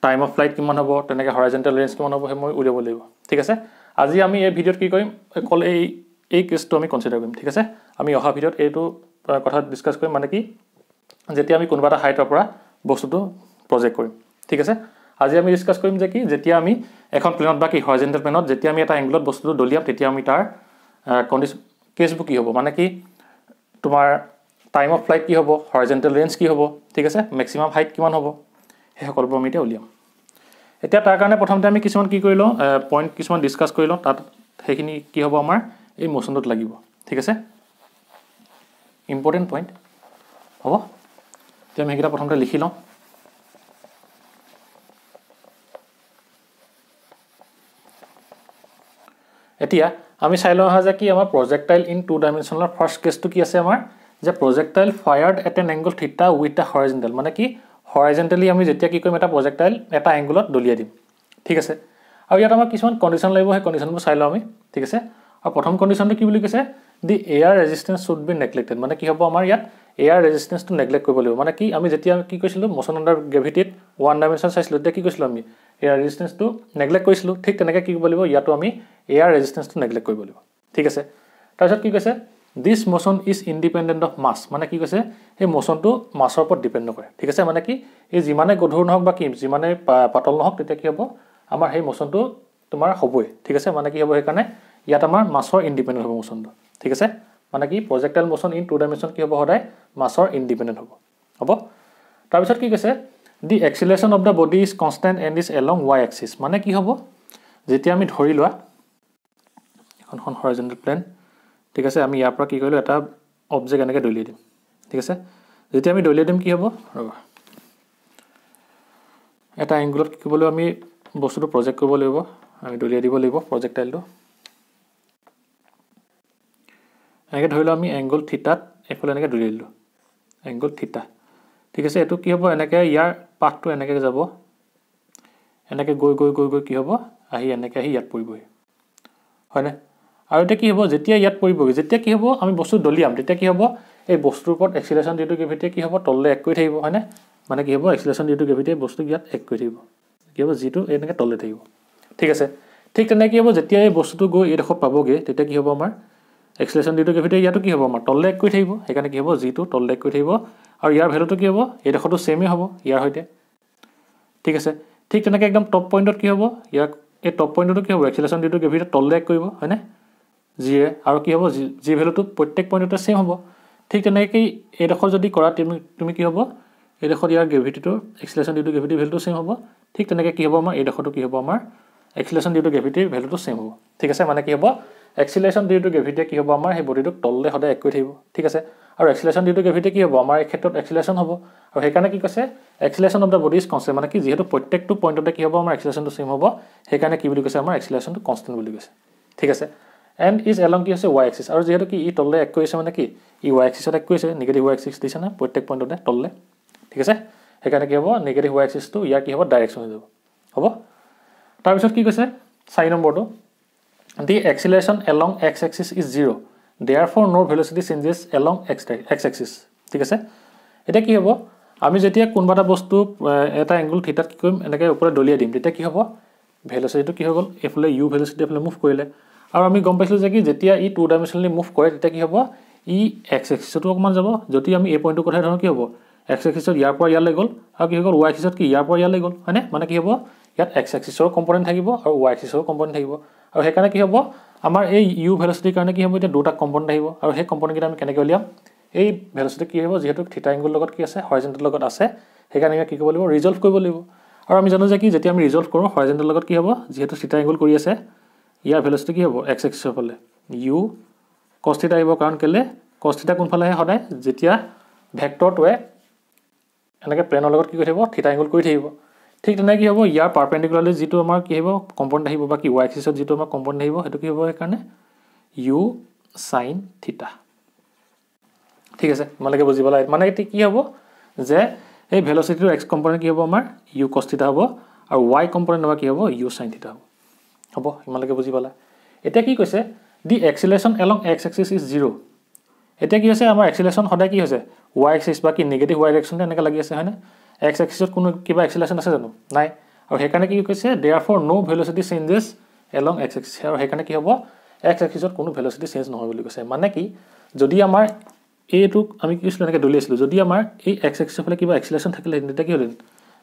টাইম অফ ফ্লাইট কিমান হ'ব তেনেকৈ হৰাইজেণ্টেল ৰেঞ্জ কিমান হ'ব সেই মই উলিয়াব লাগিব ঠিক আছে আজি আমি এই ভিডিঅ'ত কি কৰিম অকল এই কেছটো আমি কনচিডাৰ কৰিম ঠিক আছে আমি অহা ভিডিঅ'ত এইটো কথা ডিছকাছ কৰিম মানে কি যেতিয়া আমি কোনোবা এটা হাইটৰ পৰা বস্তুটো প্ৰজেক্ট কৰিম ঠিক আছে আজি আমি ডিছকাছ কৰিম যে কি যেতিয়া আমি এখন প্লেনত বা কি হৰাইজেণ্টেল প্লেনত যেতিয়া আমি এটা এংগুলত বস্তুটো দলিয়াম তেতিয়া আমি তাৰ কেছবোৰ কি হ'ব মানে কি তোমাৰ টাইম অফ ফ্লাইট কি হ'ব হৰাইজেণ্টেল ৰেঞ্জ কি হ'ব ঠিক আছে মেক্সিমাম হাইট কিমান হ'ব সেই সকলোবোৰ আমি এতিয়া উলিয়াম এতিয়া তাৰ কাৰণে প্ৰথমতে আমি কিছুমান কি কৰি লওঁ পইণ্ট কিছুমান ডিছকাছ কৰি লওঁ তাত সেইখিনি কি হ'ব আমাৰ এই মোশ্যনটোত লাগিব ঠিক আছে ইম্পৰ্টেণ্ট পইণ্ট হ'ব এতিয়া আমি সেইকেইটা প্ৰথমতে লিখি লওঁ এতিয়া আমি চাই লওঁ যে কি আমাৰ প্ৰজেক্টাইল ইন 2 ডাইমেনশ্যনেলৰ ফাৰ্ষ্ট কেছটো কি আছে আমাৰ যে প্ৰজেক্টাইল ফায়াৰ্ড এট এন এংগল থিটা উইথ দ্য হৰাইজেণ্টেল মানে কি হৰাইজেণ্টেলি আমি যেতিয়া কি কৰিম এটা প্ৰজেক্টাইল এটা এংগুলত দলিয়াই দিম ঠিক আছে আৰু ইয়াত আমাৰ কিছুমান কণ্ডিশ্যন লাগিব সেই কণ্ডিশ্যনবোৰ চাই লওঁ আমি ঠিক আছে আৰু প্ৰথম কণ্ডিশ্যনটো কি বুলি কৈছে the air resistance should be neglected মানে কি হ'ব আমাৰ ইয়াত এয়াৰ ৰেজিষ্টেঞ্চটো নেগলেক্ট কৰিব লাগিব মানে কি আমি যেতিয়া কি কৈছিলোঁ মোশ্যন আণ্ডাৰ গ্ৰেভিটিত 1 ডাইমেনশ্যন চাইছিলোঁ তেতিয়া কি কৈছিলোঁ আমি এয়াৰ ৰেজিষ্টেঞ্চটো নেগলেক্ট কৰিছিলোঁ ঠিক তেনেকৈ কি কৰিব লাগিব ইয়াতো আমি এয়াৰ ৰেজিষ্টেঞ্চটো নেগলেক্ট কৰিব লাগিব ঠিক আছে তাৰপিছত কি কৈছে দিছ motion is independent of mass মানে কি কৈছে সেই মোশ্যনটো মাছৰ ওপৰত ডিপেণ্ড নকৰে ঠিক আছে মানে কি এই যিমানে গধুৰ নহওক বা কি যিমানে পাতল নহওক তেতিয়া কি হ'ব আমাৰ সেই মোশ্যনটো তোমাৰ হ'বই ঠিক আছে মানে কি হ'ব সেইকাৰণে ইয়াত আমাৰ মাছৰ ইণ্ডিপেণ্ডেণ্ট হ'ব মোশ্যনটো ঠিক আছে মানে কি প্ৰজেক্টাইল মোশ্যন ইন 2 ডাইমেনশ্যন কি হ'ব সদায় মাছৰ ইণ্ডিপেণ্ডেণ্ট হ'ব তাৰপিছত কি কৈছে the acceleration of the body is constant and is along y axis মানে কি হ'ব যেতিয়া আমি ধৰি লোৱা এখন হৰাইজণ্টেল প্লেন ঠিক আছে আমি ইয়াৰ পৰা কি কৰিলোঁ এটা অবজেক্ট এনেকৈ দলিয়াই দিম ঠিক আছে যেতিয়া আমি দলিয়াই দিম কি হ'ব ৰ'বা এটা এংগুলত কি ক'বলৈ আমি বস্তুটো প্ৰজেক্ট কৰিব লাগিব আমি দলিয়াই দিব লাগিব প্ৰজেক্টাইলটো এনেকৈ ধৰি লওঁ আমি এংগুল থিটাত এইফালে এনেকৈ দলিয়াই দিলোঁ এংগুল থিটা ঠিক আছে এইটো কি হ'ব এনেকৈ ইয়াৰ পাথটো এনেকৈ যাব এনেকৈ গৈ গৈ গৈ গৈ কি হ'ব আহি এনেকৈ আহি ইয়াত পৰিবহি হয়নে আৰু এতিয়া কি হ'ব যেতিয়া ইয়াত পৰিবগৈ যেতিয়া কি হ'ব আমি বস্তু দলিয়াম তেতিয়া কি হ'ব এই বস্তুৰ ওপৰত এক্সিলেৰেশ্যন ডিউ টু গ্ৰেভিটিয়ে কি হ'ব তললৈ এক কৰি থাকিব হয়নে মানে কি হ'ব এক্সিলেৰেশ্যন ডিউ টু গ্ৰেভিটিয়ে বস্তু ইয়াত এক কৰি থাকিব কি হ'ব যিটো এনেকৈ তললৈ থাকিব ঠিক আছে ঠিক তেনেকৈ কি হ'ব যেতিয়া এই বস্তুটো গৈ এইডোখৰত পাবগৈ তেতিয়া কি হ'ব আমাৰ এক্সিলেৰেশ্যন ডিউ টু গ্ৰেভিটিয়ে ইয়াতো কি হ'ব আমাৰ তললৈ এক কৰি থাকিব সেইকাৰণে কি হ'ব যিটো তললৈ এক কৰি থাকিব আৰু ইয়াৰ ভেলুটো কি হ'ব এইডোখৰটো ছেমেই হ'ব ইয়াৰ সৈতে ঠিক আছে ঠিক তেনেকৈ একদম টপ পইণ্টত কি হ'ব ইয়াক এই টপ পইণ্টটো কি হ'ব এক্সিলেৰেশ্যন ডিউ টু গ্ৰেভিটিয়ে তললৈ এক কৰিব হয়নে যিয়ে আৰু কি হ'ব যি ভেলুটো প্ৰত্যেক পইণ্টতে ছেম হ'ব ঠিক তেনেকৈ এইডোখৰ যদি কৰা তুমি কি হ'ব এইডোখৰত ইয়াৰ গ্ৰেভিটিটো এক্সিলেৰেশ্যন ডিউ টু গ্ৰেভিটিৰ ভেলুটো ছেম হ'ব ঠিক তেনেকৈ কি হ'ব আমাৰ এইডোখৰটো কি হ'ব আমাৰ এক্সিলেৰেশ্যন ডিউ টু গ্ৰেভিটিৰ ভেলুটো ছেম হ'ব ঠিক আছে মানে কি হ'ব এক্সিলেৰেশ্যন ডিউ টু গ্ৰেভিটিয়ে কি হ'ব আমাৰ সেই বডিটোক তললৈ সদায় এক কৰি থাকিব ঠিক আছে আৰু এক্সিলেৰেশ্যন ডিউ টু গ্ৰেভিটিয়ে কি হ'ব আমাৰ এই ক্ষেত্ৰত এক্সিলেৰেশ্যন হ'ব আৰু সেইকাৰণে কি কৈছে acceleration of the body is constant মানে কি যিহেতু প্ৰত্যেকটো পইণ্টতে কি হ'ব আমাৰ এক্সিলেৰেশ্যনটো ছেম হ'ব সেইকাৰণে কি বুলি কৈছে আমাৰ এক্সিলেৰেশ্যনটো কনষ্টেণ্ট বুলি কৈছে ঠিক আছে এণ্ড ইজ এলং কি হৈছে y এক্সিছ আৰু যিহেতু কি ই তললৈ এক কৰিছে মানে কি ই y এক্সিছত এক কৰিছে নিগেটিভ y এক্সিছ দিছে না প্ৰত্যেক পইণ্টতে তললৈ ঠিক আছে সেইকাৰণে কি হ'ব নিগেটিভ y এক্সিছটো ইয়াৰ কি হ'ব ডাইৰেকশ্যন হৈ যাব হ'ব তাৰপিছত কি কৈছে 4 নম্বৰটো the acceleration along x axis is 0 therefore no velocity changes along x axis ঠিক আছে এতিয়া কি হ'ব আমি যেতিয়া কোনোবা এটা বস্তু এটা এংগুল থিটাত কি কৰিম এনেকৈ ওপৰত দলিয়াই দিম তেতিয়া কি হ'ব ভেলচিটিটো কি হৈ গ'ল এইফালে u ভেলচিটি এইফালে মুভ কৰিলে আৰু আমি গম পাইছিলোঁ যে কি যেতিয়া ই 2 ডাইমেনশ্যনেলি মুভ কৰে তেতিয়া কি হ'ব ই x এক্সিছতো অকণমান যাব যদি আমি এই পইণ্টটোৰ কথা ধৰোঁ কি হ'ব x এক্সিছত ইয়াৰ পৰা ইয়ালৈ গ'ল আৰু কি হৈ গ'ল y এক্সিছত কি ইয়াৰ পৰা ইয়ালৈ গ'ল হয়নে মানে কি হ'ব ইয়াত x এক্সিছৰ কম্পনেণ্ট থাকিব আৰু y এক্সিছৰ কম্পনেণ্ট থাকিব আৰু সেইকাৰণে কি হ'ব আমাৰ এই u ভেলচিটিৰ কাৰণে কি হ'ব এতিয়া দুটা কম্পনেণ্ট আহিব আৰু সেই কম্পনেণ্টকেইটা আমি কেনেকৈ উলিয়াম এই ভেলচিটি কি হ'ব যিহেতু থিটা এংগুলৰ লগত কি আছে হৰাইজণ্টেল লগত আছে সেইকাৰণে আমি কি কৰিব লাগিব ৰিজল্ভ কৰিব লাগিব আৰু আমি জানো যে কি যেতিয়া আমি ৰিজল্ভ কৰোঁ হৰাইজণ্টেল লগত কি হ'ব যিহেতু থিটা এংগুল কৰি আছে ইয়াৰ ভেলচিটি কি হ'ব x এক্সিছৰ ফালে u cos থিটা আহিব কাৰণ কেলে cos থিটা কোনফালে আহে সদায় যেতিয়া ভেক্টৰটোৱে এনেকৈ প্লেনৰ লগত কি কৰি থাকিব থিটা এংগুল কৰি থাকিব ঠিক তেনেকৈ কি হ'ব ইয়াৰ পাৰপেণ্ডিকুলাৰলি যিটো আমাৰ কি আহিব কম্পনেণ্ট আহিব বা কি y এক্সিছত যিটো আমাৰ কম্পনেণ্ট আহিব সেইটো কি হ'ব সেইকাৰণে u sin থিটা ঠিক আছে তোমালোকে বুজিব লাগে মানে এতিয়া কি হ'ব যে এই ভেলচিটিৰ x কম্পনেণ্ট কি হ'ব আমাৰ u cos থিটা হ'ব আৰু y কম্পনেণ্ট আমাৰ কি হ'ব u sin থিটা হ'ব তোমালোকে বুজি পালা এতিয়া কি কৈছে the acceleration along x axis is 0 এতিয়া কি হৈছে আমাৰ এক্সিলেৰেশ্যন সদায় কি হৈছে y এক্সিছ বা কি নিগেটিভ y ডাইৰেকশ্যনতে এনেকৈ লাগি আছে হয়নে x এক্সিছত কোনো কিবা এক্সিলেৰেশ্যন আছে জানো নাই আৰু সেইকাৰণে কি কৈছে therefore no velocity changes along x axis আৰু সেইকাৰণে কি হ'ব x এক্সিছত কোনো ভেলচিটি চেঞ্জ নহয় বুলি কৈছে মানে কি যদি আমাৰ এইটো আমি কি কৈছিলোঁ এনেকৈ দলিয়াইছিলোঁ যদি আমাৰ এই x এক্সিছৰ ফালে কিবা এক্সিলেৰেশ্যন থাকিলে তেতিয়া কি হ'লহেঁতেন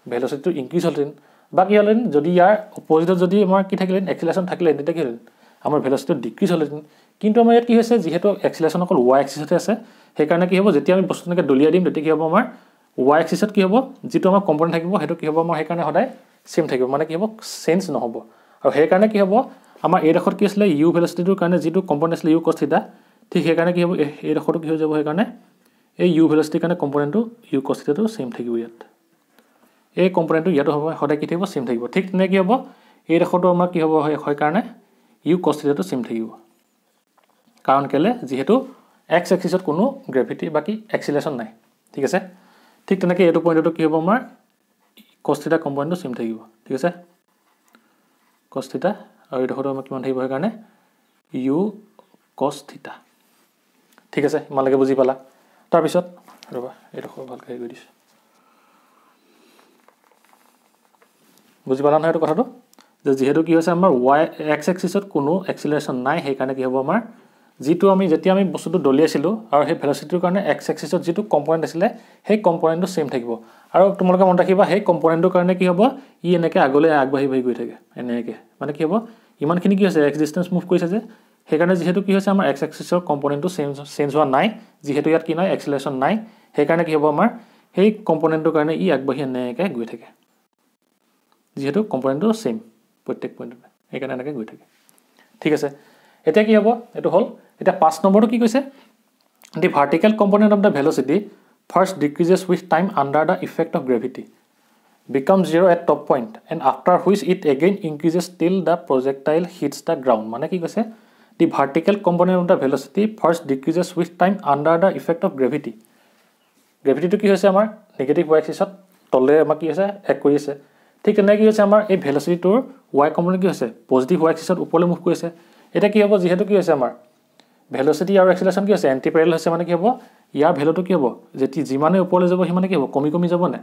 ভেলচিটিটো ইনক্ৰিজ হ'লহেঁতেন বা কি হ'লহেঁতেন যদি ইয়াৰ অপজিটত যদি আমাৰ কি থাকিলেহেঁতেন এক্সিলেৰেশ্যন থাকিলে তেতিয়া কি হ'লহেঁতেন আমাৰ ভেলচিটিটো ডিক্ৰিজ হ'লহেঁতেন কিন্তু আমাৰ ইয়াত কি হৈছে যিহেতু এক্সিলেৰেশ্যন অকল y এক্সিছতে আছে সেইকাৰণে কি হ'ব যেতিয়া আমি বস্তু এনেকৈ দলিয়াই দিম তেতিয়া কি হ'ব আমাৰ y এক্সিছত কি হ'ব যিটো আমাৰ কম্পনেণ্ট থাকিব সেইটো কি হ'ব আমাৰ সেইকাৰণে সদায় ছেম থাকিব মানে কি হ'ব চেঞ্জ নহ'ব আৰু সেইকাৰণে কি হ'ব আমাৰ এইডোখৰত কি আছিলে u ভেলচিটিটোৰ কাৰণে যিটো কম্পনেণ্ট আছিলে u cos থিটা ঠিক সেইকাৰণে কি হ'ব এইডোখৰটো কি হৈ যাব সেইকাৰণে এই u ভেলচিটিৰ কাৰণে কম্পনেণ্টটো u cos থিটাটো ছেম থাকিব ইয়াত এই কম্পনেণ্টটো ইয়াতো হ'ব সদায় কি থাকিব ছেম থাকিব ঠিক তেনে কি হ'ব এইডোখৰটো আমাৰ কি হ'ব হয় কাৰণে u cos থিটাটো ছেম থাকিব কাৰণ কেলে যিহেতু x এক্সিছত কোনো গ্ৰেভিটি বাকি এক্সিলেৰেশ্যন নাই ঠিক আছে ঠিক তেনেকৈ এইটো পইণ্টটো কি হ'ব আমাৰ cos থিটা কম্পনেণ্টটো ছেম থাকিব ঠিক আছে cos থিটা আৰু এইডোখৰটো আমাৰ কিমান থাকিব সেইকাৰণে u cos থিটা ঠিক আছে ইমানলৈকে বুজি পালা তাৰপিছত ৰ'বা এইডোখৰ ভালকৈ হেৰি কৰি দিছোঁ বুজি পালা নহয় এইটো কথাটো যে যিহেতু কি হৈছে আমাৰ y x এক্সিছত কোনো এক্সিলেৰেশ্যন নাই সেইকাৰণে কি হ'ব আমাৰ যিটো আমি যেতিয়া আমি বস্তুটো দলিয়াইছিলোঁ আৰু সেই ভেলচিটিৰ কাৰণে এক্স এক্সিছত যিটো কম্পনেণ্ট আছিলে সেই কম্পনেণ্টটো সেম থাকিব আৰু তোমালোকে মনত ৰাখিবা সেই কম্পনেণ্টটোৰ কাৰণে কি হ'ব ই এনেকৈ আগলৈ আগবাঢ়ি গৈ থাকে এনেকৈ মানে কি হ'ব ইমানখিনি কি হৈছে এক্স ডিষ্টেঞ্চ মুভ কৰিছে যে সেইকাৰণে যিহেতু কি হৈছে আমাৰ এক্স এক্সিছৰ কম্পনেণ্টটো চেঞ্জ হোৱা নাই যিহেতু ইয়াত কি নাই এক্সিলেৰেশ্যন নাই সেইকাৰণে কি হ'ব আমাৰ সেই কম্পনেণ্টটোৰ কাৰণে ই আগবাঢ়ি এনেকৈ গৈ থাকে যিহেতু কম্পনেণ্টটো সেম প্ৰত্যেক পইণ্টতে সেইকাৰণে এনেকৈ গৈ থাকে ঠিক আছে এতিয়া কি হ'ব এইটো হ'ল এতিয়া 5 নম্বৰটো কি কৈছে the vertical component of the velocity first decreases with time under the effect of gravity becomes 0 at top point and after which it again increases till the projectile hits the ground মানে কি কৈছে the vertical component of the velocity first decreases with time under the effect of gravity gravity to কি হৈছে আমাৰ negative y axis ত তলে আমাৰ কি হৈছে এক কৰি আছে ঠিক তেনে কি হৈছে আমাৰ এই velocity টোৰ y component কি হৈছে পজিটিভ y axis ত ওপৰলৈ মুভ কৰিছে এটা কি হ'ব যেহেতু কি হৈছে আমাৰ velocity আৰু acceleration কি হৈছে এন্টি প্যাৰেলাল হৈছে মানে কি হ'ব ইয়াৰ ভ্যালুটো কি হ'ব যেতি যিমানে ওপৰলৈ যাব সিমানে কি হ'ব কমি যাব না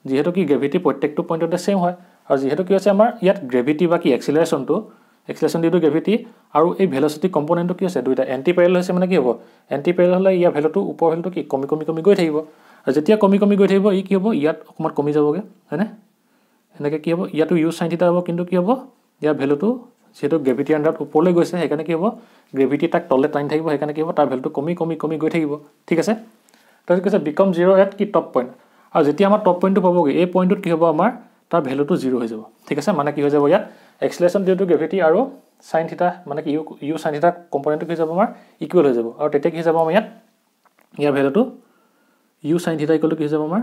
যেহেতু কি গ্ৰেভিটি প্ৰত্যেকটো পইণ্টতে সেম হয় আৰু যেহেতু কি হৈছে আমাৰ ইয়াত গ্ৰেভিটি বা কি এক্সিলাৰেশ্যন ডিউ টু গ্ৰেভিটি আৰু এই ভেলচিটি কম্পনেণ্টটো কি আছে দুইটা এন্টি প্যাৰেলাল হৈছে মানে কি হ'ব এন্টি প্যাৰেলাল হ'লে ইয়াৰ ভ্যালুটো ওপৰ ভ্যালুটো কি কমি গৈ থাকিব আৰু যেতিয়া কমি গৈ থাকিব ই কি হ'ব ইয়াত অকমান কমি যাবগে হয়নে এনেকৈ কি হ'ব ইয়াতো ইউ sin থিটা হ'ব কিন্তু কি হ'ব ইয়াৰ ভ্যালুটো যেহেতু গ্ৰেভিটি আণ্ডাৰত ওপৰলৈ গৈছে সেইকাৰণে কি হ'ব গ্ৰেভিটি তাক তললৈ টানি থাকিব সেইকাৰণে কি হ'ব তাৰ ভ্যালুটো কমি গৈ থাকিব ঠিক আছে তাৰপিছত কৈছে বিকম 0 এট কি টপ পইণ্ট আৰু যেতিয়া আমাৰ টপ পইণ্টটো পাবগে এই পইণ্টত কি হ'ব আমাৰ তাৰ ভ্যালুটো 0 হৈ যাব ঠিক আছে মানে কি হৈ যাব ইয়াত এক্সিলাৰেশ্যন ডিউ টু গ্ৰেভিটি আৰু sin থিটা মানে কি ইউ sin থিটা কম্পনেণ্টটো কি যাব আমাৰ ইকুৱেল হৈ যাব আৰু তেতিয়া কি যাব আমাৰ ইয়াৰ ভ্যালুটো ইউ sin থিটা ইকুৱেল টু কি যাব আমাৰ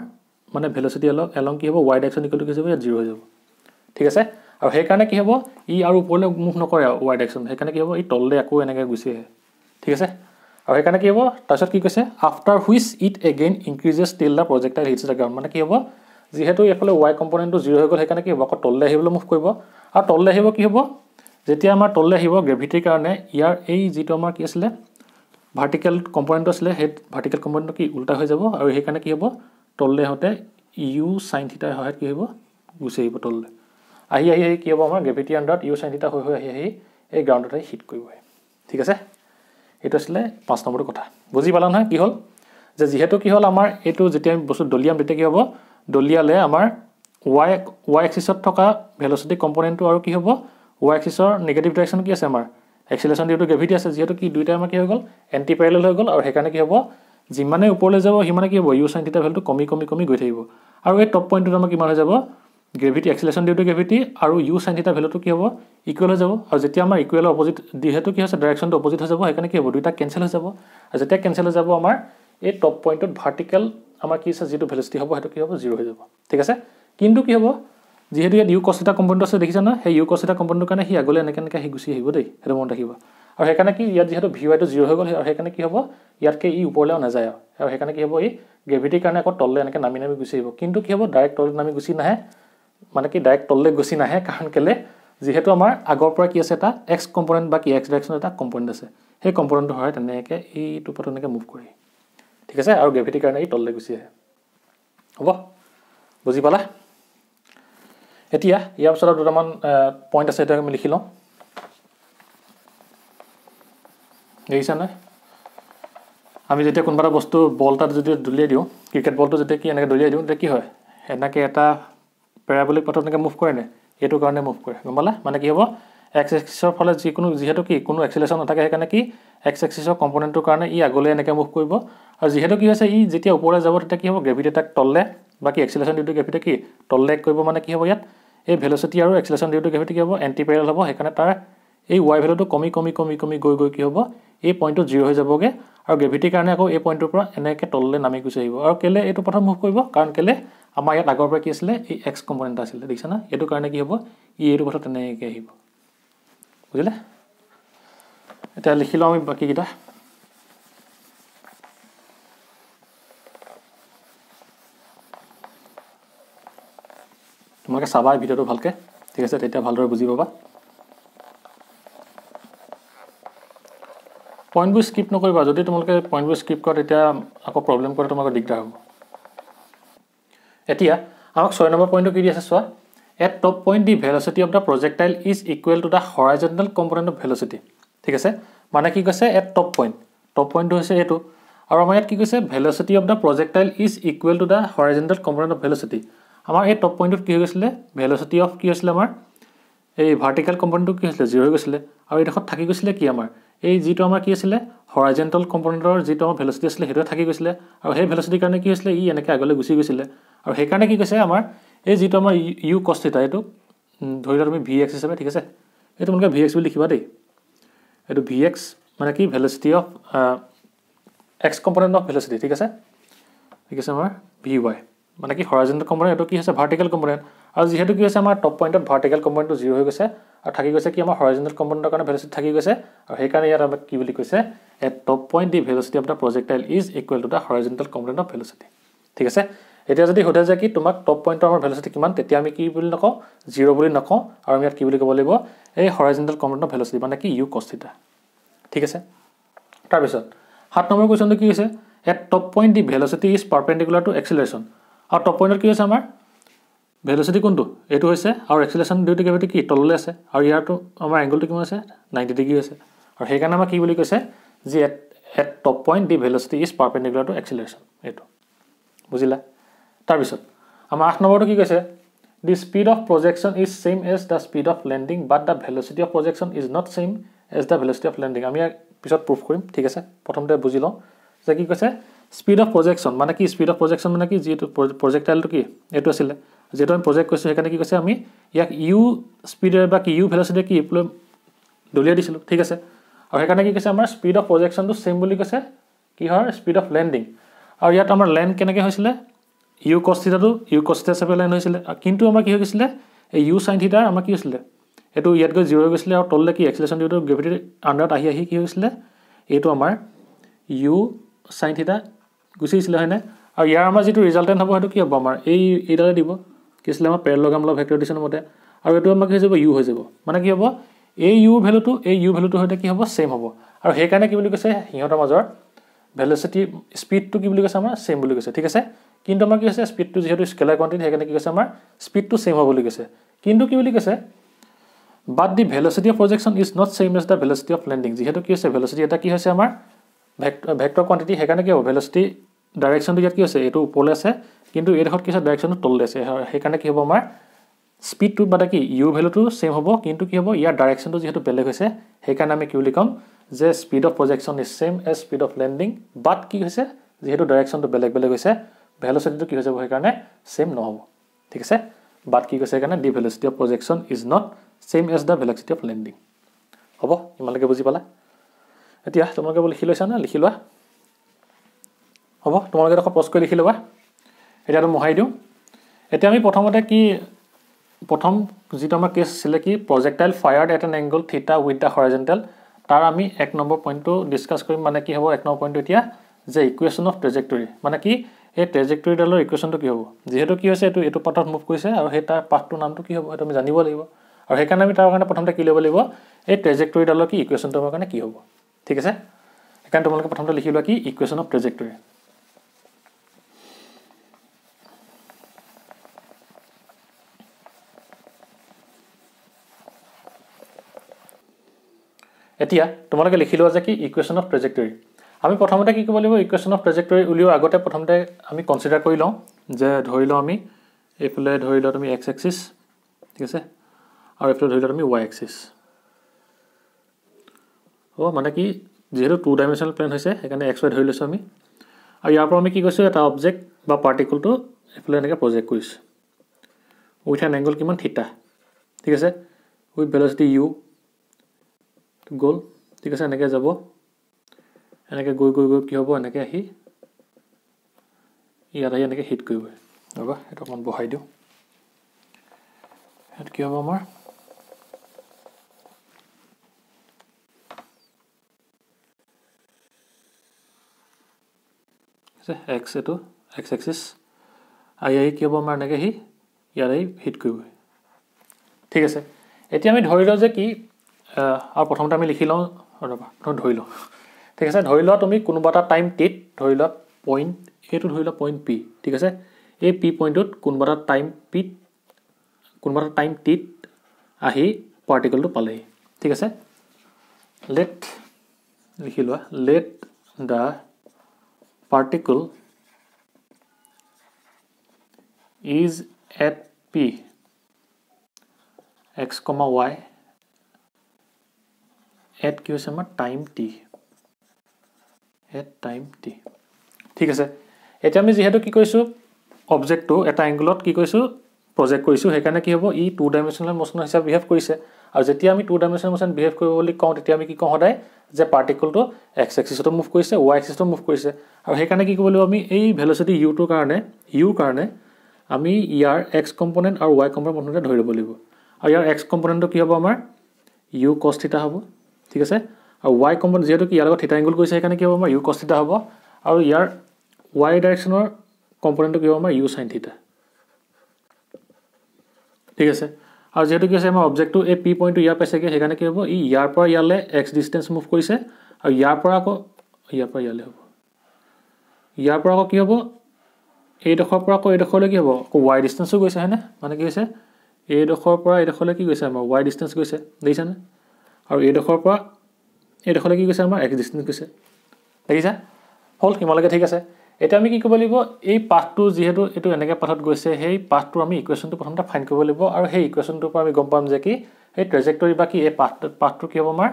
মানে ভেলচিটি along কি হ'ব y ডাইৰেকশ্যন ইকুৱেল টু কি যাব ইয়াত 0 হৈ যাব ঠিক আছে আৰু সেই কাৰণে কি হ'ব ই আৰু ওপৰলৈ মুভ নকৰে y ডাইৰেকশ্যন সেইকাৰণে কি হ'ব ই তললৈ আকৌ এনেকৈ গুচি আহে ঠিক আছে আৰু সেইকাৰণে কি হ'ব তাৰপিছত কি কৈছে after which it again increases till the projectile hits the ground মানে কি হ'ব যেহেতু এফালে y কম্পনেণ্টটো 0 হৈ গ'ল সেইকাৰণে কি হ'ব আকৌ তললৈ আহিবলৈ মুভ কৰিব আৰু তললৈ আহিব কি হ'ব যেতিয়া আমাৰ তললৈ আহিব গ্ৰেভিটিৰ কাৰণে ইয়াৰ এই যিটো আমাৰ কি আছিলে ভাৰ্টিকেল কম্পনেণ্টটো আছিলে সেই ভাৰ্টিকেল কম্পনেণ্টটো কি উল্টা হৈ যাব আৰু সেইকাৰণে কি হ'ব তললৈ হতে ইউ sin থিটাৰ সহায়ত কি হ'ব গুচি আহিব তললৈ আহি কি হ'ব আমাৰ গ্ৰেভিটি আণ্ডাৰত ইউ sin থিটা হৈ আহি এই গ্ৰাউণ্ডতে হিট কৰিব ঠিক আছে এটা আসলে 5 নম্বৰৰ কথা বুজি পালা নহয় কি হল যে যেহেতু কি হল আমাৰ এটো যেতিয়া আমি বস্তু দলিয়াম তেতিয়া কি হ'ব দলিয়ালে আমাৰ y এক্সিছত থকা ভেলচিটি কম্পনেণ্টটো আৰু কি হ'ব y এক্সিছৰ নেগেটিভ ডাইৰেকশ্যন কি আছে আমাৰ এক্সিলাৰেশ্যন ডিউ টু গ্ৰেভিটি আছে যেহেতু কি দুইটা আমাৰ কি হৈ গ'ল এন্টি প্যাৰেলাল হৈ গ'ল আৰু সেইকাৰণে কি হ'ব যিমানে ওপৰলৈ যাব সিমানে কি হ'ব ইউ sin থিটা ভ্যালুটো কমি গৈ থাকিব আৰু এই টপ পইণ্টটো আমাৰ কিমান হৈ যাব গ্ৰেভিটি এক্সিলাৰেশ্যন ডিউ টু গ্ৰেভিটি আৰু ইউ sin থিটা ভ্যালুটো কি হ'ব ইকুৱেল হৈ যাব আৰু যেতিয়া আমাৰ ইকুৱেলৰ অপজিট দিহেতু কি হৈছে ডাইৰেকশ্যনটো অপজিট হৈ যাব সেইকাৰণে কি হ'ব দুইটা কেনসেল হৈ যাব আৰু যেতিয়া কেনসেল হৈ যাব আমাৰ এই টপ পইণ্টত ভাৰ্টিকেল আমাৰ কি আছে যেটো ভেলোচিটি হ'ব হেতু কি হ'ব 0 হৈ যাব ঠিক আছে কিন্তু কি হ'ব যেহেতু ইয়াত ইউ cos থিটা কম্পনেণ্ট আছে দেখিছা না সেই ইউ cos থিটা কম্পনেণ্টৰ কাৰণে হি আগলৈ এনেকৈ হি গুচি আহিব দেই হেতু মনত ৰাখিবা আৰু সেইকাৰণে কি ইয়াত যেহেতু vy টো 0 হৈ গ'ল আৰু সেইকাৰণে কি হ'ব ইয়াতকে ই ওপৰলৈ নাযায় আৰু সেইকাৰণে কি হ'ব এই গ্ৰেভিটিৰ কাৰণে আকৌ তললৈ এনেকৈ নামি গুচি আহিব কিন্তু কি হ'ব ডাইৰেক্ট তললৈ নামি গুচি নাহে মানে কি ডাইৰেক্ট তললৈ গুচি নাহে কাৰণ কেলে যেহেতু আমাৰ আগৰ পৰা কি আছে এটা x কম্পনেণ্ট বা কি x ডাইৰেকশ্যন এটা কম্পনেণ্ট আছে সেই কম্পনেণ্টটো হয় তেনেকৈ এইটো পথত এনেকৈ মুভ কৰি ঠিক আছে আৰু গ্ৰেভিটিৰ কাৰণে ই তললৈ গুচি আহে হ'ব বুজি পালা এতিয়া ইয়াৰ পিছত দুটামান পইণ্ট আছে এটা আমি লিখি লওঁ দেখিছা নাই আমি যেতিয়া কোনবা বস্তু বলটা যদি দলিয়াই দিওঁ ক্ৰিকেট বলটো যেতিয়া কি এনেকৈ দলিয়াই দিওঁ তেতিয়া কি হয় এনেকৈ এটা প্যাৰাবলিক পথত এনেকৈ মুভ কৰে নে এইটো কাৰণে মুভ কৰে গম পালা মানে কি হ'ব x এক্সিছৰ ফালে যিকোনো যেহেতু কি কোনো এক্সিলাৰেশ্যন নাথাকে সেইকাৰণে কি x এক্সিছৰ কম্পনেণ্টৰ কাৰণে ই আগলৈ এনেকৈ মুভ কৰিব আৰু যেহেতু কি হৈছে ই যেতিয়া ওপৰলৈ যাব তেতিয়া কি হ'ব গ্ৰেভিটি তাক তললে বাকি এক্সিলাৰেশ্যন ডিউ টু গ্ৰেভিটি কি তললে কৰিব মানে কি হ'ব ইয়াত এই ভেলোচিটি আৰু এক্সিলাৰেশ্যন ডিউ টু গ্ৰেভিটি কি হ'ব এন্টি প্যাৰেলাল হ'ব সেইকাৰণে তাৰ এই y ভ্যালুটো কমি গৈ কি হ'ব এই পইণ্টটো 0 হৈ যাবগে আৰু গ্ৰেভিটিৰ কাৰণে আকৌ এই পইণ্টৰ পৰা এনেকৈ তললৈ নামি গুচি আহিব আৰু কেলে এইটো পথত মুভ কৰিব কাৰণ কেলে আমাৰ ইয়াত আগৰ পৰা কি আছিল এই x কম্পনেণ্ট আছিল দেখিছা না এটো কাৰণে কি হ'ব ই এইটো পথত এনেকৈ আহিব বুজিলে এটা লিখি লওঁ আমি বাকি কিটা তোমালোকে চাবা ভিডিওটো ভালকে ঠিক আছে তেতিয়া ভালদৰে বুজি পাবা পইণ্টবোৰ স্কিপ নকৰিবা যদি তোমালোকে পইণ্টবোৰ স্কিপ কৰা তেতিয়া আকৌ প্ৰবলেম কৰে তোমালোকৰ দিগদাৰ হ'ব এতিয়া আমাক 6 নম্বৰ পইণ্টটো কি দি আছে চোৱা at top point the velocity of the projectile is equal to the horizontal component of velocity ঠিক আছে মানে কি কৈছে এট টপ পইণ্টটো হৈছে এইটো আৰু আমাৰ ইয়াত কি কৈছে velocity of the projectile is equal to the horizontal component of velocity আমাৰ এই টপ পইণ্টত কি হৈ গৈছিলে ভেলোচিটি অফ কি হৈছিলে আমাৰ এই ভাৰ্টিকেল কম্পনেণ্টটো কি হৈছিলে 0 হৈ গৈছিলে আৰু এইডোখৰত থাকি গৈছিলে কি আমাৰ এই যিটো আমাৰ কি আছিলে হৰাইজেণ্টেল কম্পনেণ্টৰ যিটো আমাৰ ভেলোচিটি আছিলে সেইটো থাকি গৈছিলে আৰু সেই ভেলোচিটিৰ কাৰণে কি হৈছিলে ই এনেকৈ আগলৈ গুচি গৈছিলে আৰু সেইকাৰণে কি কৈছে আমাৰ এই যিটো আমাৰ ইউ কছ থিটা এইটো ধৰি লোৱা তুমি vx হিচাপে ঠিক আছে এইটো তোমালোকে vx বুলি লিখিবা দেই এইটো vx মানে কি velocity of x component of velocity ঠিক আছে আমাৰ vy মানে কি হৰাইজেণ্টেল কম্পনেণ্ট এইটো কি হৈছে ভাৰ্টিকেল কম্পনেণ্ট আৰু যেহেতু কি হৈছে আমাৰ টপ পইণ্টত ভাৰ্টিকেল কম্পনেণ্টটো 0 হৈ গৈছে আৰু থাকি গৈছে কি আমাৰ হৰাইজেণ্টেল কম্পনেণ্টৰ কাৰণে ভেলোচিটি থাকি গৈছে আৰু সেইকাৰণে ইয়াত আমাক কি বুলি কৈছে at top point the velocity of the projectile is equal to the horizontal component of velocity ঠিক আছে এতিয়া যদি সোধে যে কি তোমাক টপ পইণ্টৰ আমাৰ ভেলোচিটি কিমান তেতিয়া আমি কি বুলি নকওঁ 0 বুলি নকওঁ আৰু আমি ইয়াত কি বুলি ক'ব লাগিব এই হৰাইজেণ্টেল কম্পনেণ্ট অফ ভেলোচিটি মানে কি ইউ কছ থিটা ঠিক আছে তাৰপিছত 7 নম্বৰ কোৱেশ্চনটো কি হৈছে at top point the velocity is perpendicular to acceleration আৰু টপ পইণ্টত কি হৈছে আমাৰ ভেলোচিটি কোনটো এইটো হৈছে আৰু এক্সিলাৰেশ্যন দুইটা গ্ৰেভিটি কি তললৈ আছে আৰু ইয়াৰটো আমাৰ এংগলটো কিমান আছে 90 ডিগ্ৰী আছে আৰু সেইকাৰণে আমাৰ কি বুলি কৈছে যে at top point the velocity is perpendicular to acceleration এইটো বুজিলা তাৰপিছত আমাৰ 8 নম্বৰটো কি কৈছে the speed of projection is same as the speed of landing but the velocity of projection is not same as the velocity of landing আমি পিছত proof কৰিম ঠিক আছে প্ৰথমতে বুজি লওঁ যে কি কৈছে স্পীড অফ প্ৰজেকশ্যন মানে কি স্পীড অফ প্ৰজেকশ্যন মানে কি যিটো প্ৰজেক্টাইলটো কি এইটো আছিলে যেটো আমি প্ৰজেক্ট কৰিছোঁ সেইকাৰণে কি কৈছে আমি ইয়াক ইউ স্পীডেৰে বা কি ইউ ভেলোচিটিৰে কি দলিয়াই দিছিলোঁ ঠিক আছে আৰু সেইকাৰণে কি কৈছে আমাৰ স্পীড অফ প্ৰজেকশ্যনটো সেম বুলি কৈছে কি হয় স্পীড অফ লেণ্ডিং আৰু ইয়াত আমাৰ লেণ্ড কেনেকৈ হৈছিলে ইউ কছ থিটাটো ইউ কছ থিটা হিচাপে লেণ্ড হৈছিলে কিন্তু আমাৰ কি হৈ গৈছিলে এই ইউ চাইন থিটাৰ আমাৰ কি হৈছিলে এইটো ইয়াত গৈ 0 হৈ গৈছিলে আৰু তললৈ কি এক্সিলাৰেশ্যন ডিউটো গ্ৰেভিটিৰ আণ্ডাৰত আহি কি হৈছিলে এইটো আমাৰ ইউ চাইন থিটা গুচি গৈছিলে হয়নে আৰু ইয়াৰ আমাৰ যিটো ৰিজাল্টেণ্ট হ'ব সেইটো কি হ'ব আমাৰ এইডালে দিব কি আছিলে আমাৰ পেৰেলগ্ৰাম ল ভেক্টৰ ডিশ্যনৰ মতে আৰু এইটো আমাৰ কি হৈ যাব ইউ হৈ যাব মানে কি হ'ব এই ইউ ভেলুটোৰ সৈতে কি হ'ব ছেম হ'ব আৰু সেইকাৰণে কি বুলি কৈছে সিহঁতৰ মাজৰ ভেলোচিটি স্পীডটো কি বুলি কৈছে আমাৰ ছেম বুলি কৈছে ঠিক আছে কিন্তু আমাৰ কি হৈছে স্পীডটো যিহেতু স্কেলাৰ কোৱান্টিটি সেইকাৰণে কি কৈছে আমাৰ স্পীডটো ছেম হ'ব বুলি কৈছে কিন্তু কি বুলি কৈছে but the velocity of projection is not same as the velocity of landing যিহেতু কি হৈছে ভেলোচিটি এটা কি হৈছে আমাৰ ভেক্টৰ কোৱান্টিটি সেইকাৰণে কি হ'ব ভেলোচিটি ডাইৰেকশ্যনটো ইয়াত কি হৈছে এইটো ওপৰলৈ আছে কিন্তু এইডোখৰত কি হৈছে ডাইৰেকশ্যনটো তললৈ আছে সেইকাৰণে কি হ'ব আমাৰ স্পীডটো মানে কি ইউ ভেলুটো ছেম হ'ব কিন্তু কি হ'ব ইয়াৰ ডাইৰেকশ্যনটো যিহেতু বেলেগ হৈছে সেইকাৰণে আমি কি বুলি ক'ম যে speed of projection is same as speed of landing but কি হৈছে যিহেতু ডাইৰেকশ্যনটো বেলেগ হৈছে ভেলোচিটিটো কি হৈ যাব সেইকাৰণে ছেম নহ'ব ঠিক আছে বাট কি কৈছে সেইকাৰণে the velocity of projection is not same as the velocity of landing হ'ব ইমানলৈকে বুজি পালা এতিয়া তোমালোকে লিখি লৈছা না লিখি লোৱা হ'ব তোমালোকে দেখোন পষ্ট কৰি লিখি ল'বা এতিয়াতো মোহাৰি দিওঁ এতিয়া আমি প্ৰথমতে কি প্ৰথম যিটো আমাৰ কেছ আছিলে কি প্ৰজেক্টাইল ফায়াৰ্ড এট এন এংগল থিটা উইথ দ্য হৰাইজেণ্টেল তাৰ আমি 1 নম্বৰ পইণ্টটো ডিছকাছ কৰিম মানে কি হ'ব 1 নম্বৰ পইণ্টটো এতিয়া যে ইকুৱেশ্যন অফ ট্ৰেজেক্টৰী মানে কি এই ট্ৰেজেক্টৰীডালৰ ইকুৱেশ্যনটো কি হ'ব যিহেতু কি হৈছে এইটো পাথত মুভ কৰিছে আৰু সেই তাৰ পাথটোৰ নামটো কি হ'ব সেইটো আমি জানিব লাগিব আৰু সেইকাৰণে আমি তাৰ কাৰণে প্ৰথমতে কি ল'ব লাগিব এই ট্ৰেজেক্টৰীডালৰ কি ইকুৱেশ্যনটো আমাৰ কাৰণে কি হ'ব ঠিক আছে সেইকাৰণে তোমালোকে প্ৰথমতে লিখি লোৱা কি ইকুৱেশ্যন অফ ট্ৰেজেক্টৰী এতিয়া তোমালোকে লিখি লোৱা যে কি ইকুৱেশ্যন অফ ট্ৰেজেক্টৰী আমি প্ৰথমতে কি কৰিব লাগিব ইকুৱেশ্যন অফ ট্ৰেজেক্টৰী উলিওৱাৰ আগতে প্ৰথমতে আমি কনচিডাৰ কৰি লওঁ যে ধৰি লওঁ আমি এইফালে ধৰি লোৱা তুমি এক্স এক্সিছ ঠিক আছে আৰু এইফালে ধৰি লোৱা তুমি ৱাই এক্সিছ হ'ব মানে কি যিহেতু 2 ডাইমেনশ্যনেল প্লেন হৈছে সেইকাৰণে এক্স ৱাই ধৰি লৈছোঁ আমি আৰু ইয়াৰ পৰা আমি কি কৈছোঁ এটা অবজেক্ট বা পাৰ্টিকলটো এইফালে এনেকৈ প্ৰজেক্ট কৰিছোঁ উইথ এন এংগল কিমান থিটা ঠিক আছে উইথ ভেলোচিটি ইউ গ'ল ঠিক আছে এনেকৈ যাব এনেকৈ গৈ কি হ'ব এনেকৈ আহি ইয়াত আহি এনেকৈ হিট কৰিব ৰ'বা সেইটো অকণমান বহাই দিওঁ ইয়াত কি হ'ব আমাৰ এক্স এইটো এক্স এক্সিছ আহি কি হ'ব আমাৰ এনেকৈ আহি ইয়াত আহি হিট কৰিব ঠিক আছে এতিয়া আমি ধৰি লওঁ যে কি আৰু প্ৰথমতে আমি লিখি লওঁ ৰ'বা ধৰি লওঁ ঠিক আছে ধৰি লোৱা তুমি কোনোবা এটা টাইম টিত ধৰি লোৱা পইণ্ট এইটো ধৰি লোৱা পইণ্ট পি ঠিক আছে এই পি পইণ্টটোত কোনোবা এটা টাইম টিত আহি পাৰ্টিকলটো পালেহি ঠিক আছে লেট লিখি লোৱা let the particle is at p x, y at কি হৈছে আমাৰ time t at time t ঠিক আছে এটা আমি যেহেতু কি কৈছো অবজেক্টটো এটা অ্যাঙ্গলত কি কৈছো প্ৰজেক্ট কৰিছো হেকাৰণে কি হ'ব ই টু ডাইমেনশনাল মোশন হিচাপে বিহেভ কৰিছে আৰু যেতিয়া আমি টু ডাইমেনশনাল মোশন বিহেভ কৰিব বুলি কওঁ তেতিয়া আমি কি কওঁ সদায় যে পাৰ্টিকলটো এক্স এক্সিসটো মুভ কৰিছে ওয়াই এক্সিসটো মুভ কৰিছে আৰু হেকাৰণে কি কৰিব লাগিব আমি এই ভেলোচিটি u টোৰ কাৰণে আমি ইয়াৰ x কম্পোনেন্ট আৰু y কম্পোনেন্ট মনতে ধৰি ল'ব লাগিব আৰু ইয়াৰ x কম্পোনেন্টটো কি হ'ব আমাৰ u cos θ হ'ব ঠিক আছে আৰু y কম্পোনেন্ট যেহেতু কি ইয়াৰ লগত থিটা এংগল কৰিছে হেকাৰণে কি হ'ব আমাৰ u cos θ হ'ব আৰু ইয়াৰ y ডাইৰেকশনৰ কম্পোনেন্টটো কি হ'ব আমাৰ u sin θ ঠিক আছে আৰু যেহেতু কি আছে আমাৰ অবজেক্টটো এই p পইণ্টটো ইয়াৰ পাইছেগে হেকাৰণে কি হ'ব ই ইয়াৰ পৰা ইয়ালে x ডিসটেন্স মুভ কৰিছে আৰু ইয়াৰ পৰা ইয়ালে হ'ব ইয়াৰ পৰা কি হ'ব এই ডখৰ পৰা এই ডখৰলৈ কি হ'ব y ডিসটেন্সও গৈছে হয়নে মানে কি হৈছে এই ডখৰ পৰা এই ডখৰলৈ কি গৈছে আমাৰ y ডিসটেন্স গৈছে দেখিছানে আৰু এই ডখৰ পৰা এই ডখৰলৈ কি গৈছে আমাৰ x ডিসটেন্স গৈছে দেখিছা হল কিমানলৈকে ঠিক আছে এটা আমি কি কৰিব লাগিব এই পাথটো যেহেতু এটো এনেকে পাথত গৈছে সেই পাথটো আমি ইকুৱেচনটো প্ৰথমতে ফাইন কৰিব লাগিব আৰু সেই ইকুৱেচনটোৰ পৰা আমি গম পাম যে কি এই ট্ৰেজেক্টৰী বা কি এই পাথটো কি হ'ব আমাৰ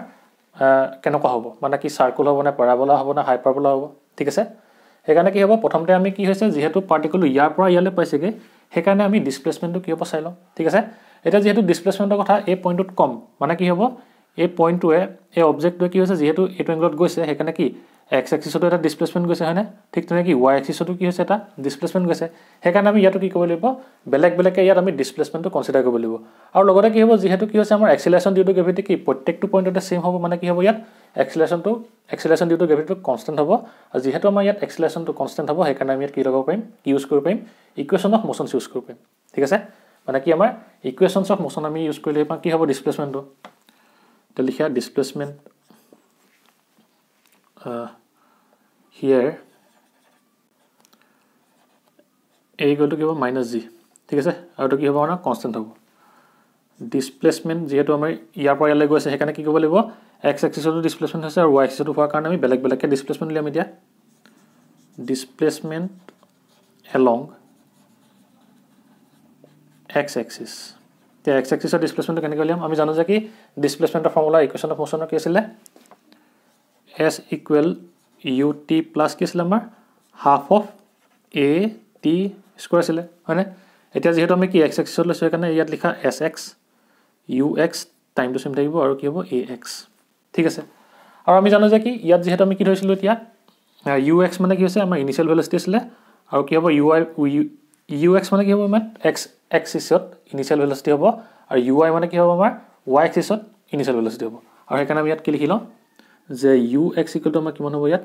কেনেকুৱা হ'ব মানে কি সাৰ্কুল হ'ব না প্যাৰাবোলা হ'ব না হাইপাৰবোলা হ'ব ঠিক আছে হেকাৰণে কি হ'ব প্ৰথমতে আমি কি হৈছে যেহেতু পাৰ্টিকল ইয়াৰ পৰা ইয়ালে পাইছেগে হেকাৰণে আমি ডিসপ্লেসমেন্টটো কি হ'ব চাই লওঁ ঠিক আছে এটা যেহেতু ডিসপ্লেসমেন্টৰ কথা এই পইণ্টত কম মানে কি হ'ব এই পইণ্টটোৱে এই অবজেক্টটোৱে কি হৈছে যেহেতু এটো এংগলত গৈছে হেকাৰণে কি x এক্সিসটো এটা ডিসপ্লেসমেন্ট গৈছে হয়নে ঠিক তেনে কি y এক্সিসটো কি হৈছে এটা ডিসপ্লেসমেন্ট গৈছে হেকাৰণে আমি ইয়াটো কি কৰিব লাগিব বেলেগ বেলেগকে ইয়াত আমি ডিসপ্লেসমেন্টটো কনসিডাৰ কৰিব লাগিব আৰু লগতে কি হ'ব যেহেতু কি হৈছে আমাৰ এক্সেলাৰেশন ডিউ টু গ্ৰেভিটি কি প্ৰত্যেকটো পইণ্টতে সেম হ'ব মানে কি হ'ব ইয়াত এক্সেলাৰেশন ডিউ টু গ্ৰেভিটিটো কনস্ট্যান্ট হ'ব আৰু যেহেতু আমাৰ ইয়াত এক্সেলাৰেশনটো কনস্ট্যান্ট হ'ব হেকাৰণে আমি ইয়াত কি লগাব পাৰিম ইউজ কৰিব পাৰিম ইকুৱেচন অফ মোশন ইউজ কৰিব পাৰিম ঠিক আছে মানে কি আমাৰ ইকুৱেচনছ অফ মোশন আমি ইউজ কৰিলে কি হ'ব ডিসপ্লেসমেন্টটো তে লিখা displacement here a equal to কি হ'ব minus g ঠিক আছে আৰু তো কি হ'ব না কনস্ট্যান্ট হ'ব ডিসপ্লেসমেন্ট যেহেতু আমাৰ ইয়াৰ পৰা ইয়ালৈ গৈছে হেকাৰণে কি কৰিব লাগিব x এক্সিসটো ডিসপ্লেসমেন্ট হৈছে আৰু y এক্সিসটো হোৱাৰ কাৰণে আমি বেলেগ বেলেগকে ডিসপ্লেসমেন্ট লিয়াম এতিয়া ডিসপ্লেসমেন্ট along x axis তে x axisৰ ডিসপ্লেসমেন্ট কেনেকৈ লিয়াম আমি জানো যে কি ডিসপ্লেসমেন্টৰ ফৰ্মুলা ইকুৱেচন অফ মোশনৰ কি আছিল s equal ut plus কি আছিল আমাৰ half of a t square আছিল হয়নে এতিয়া যেহেতু আমি কি x axis লৈছো কাৰণে ইয়াত লিখা sx ux টাইমটো সেম থাকিব আৰু কি হ'ব ax ঠিক আছে আৰু আমি জানো যে কি ইয়াত যেহেতু আমি কি ধৰিছিলো এতিয়া ux মানে কি হৈছে আমাৰ ইনিশিয়াল ভেলোচিটি আছিল আৰু কি হ'ব ux মানে কি হ'ব আমাৰ x axisত ইনিশিয়াল ভেলোচিটি হ'ব আৰু uy মানে কি হ'ব আমাৰ y axisত ইনিশিয়াল ভেলোচিটি হ'ব আৰু হেকাৰণে আমি ইয়াত কি লিখিলো যে ux ইকুৱেল টু আমাৰ কিমান হ'ব ইয়াত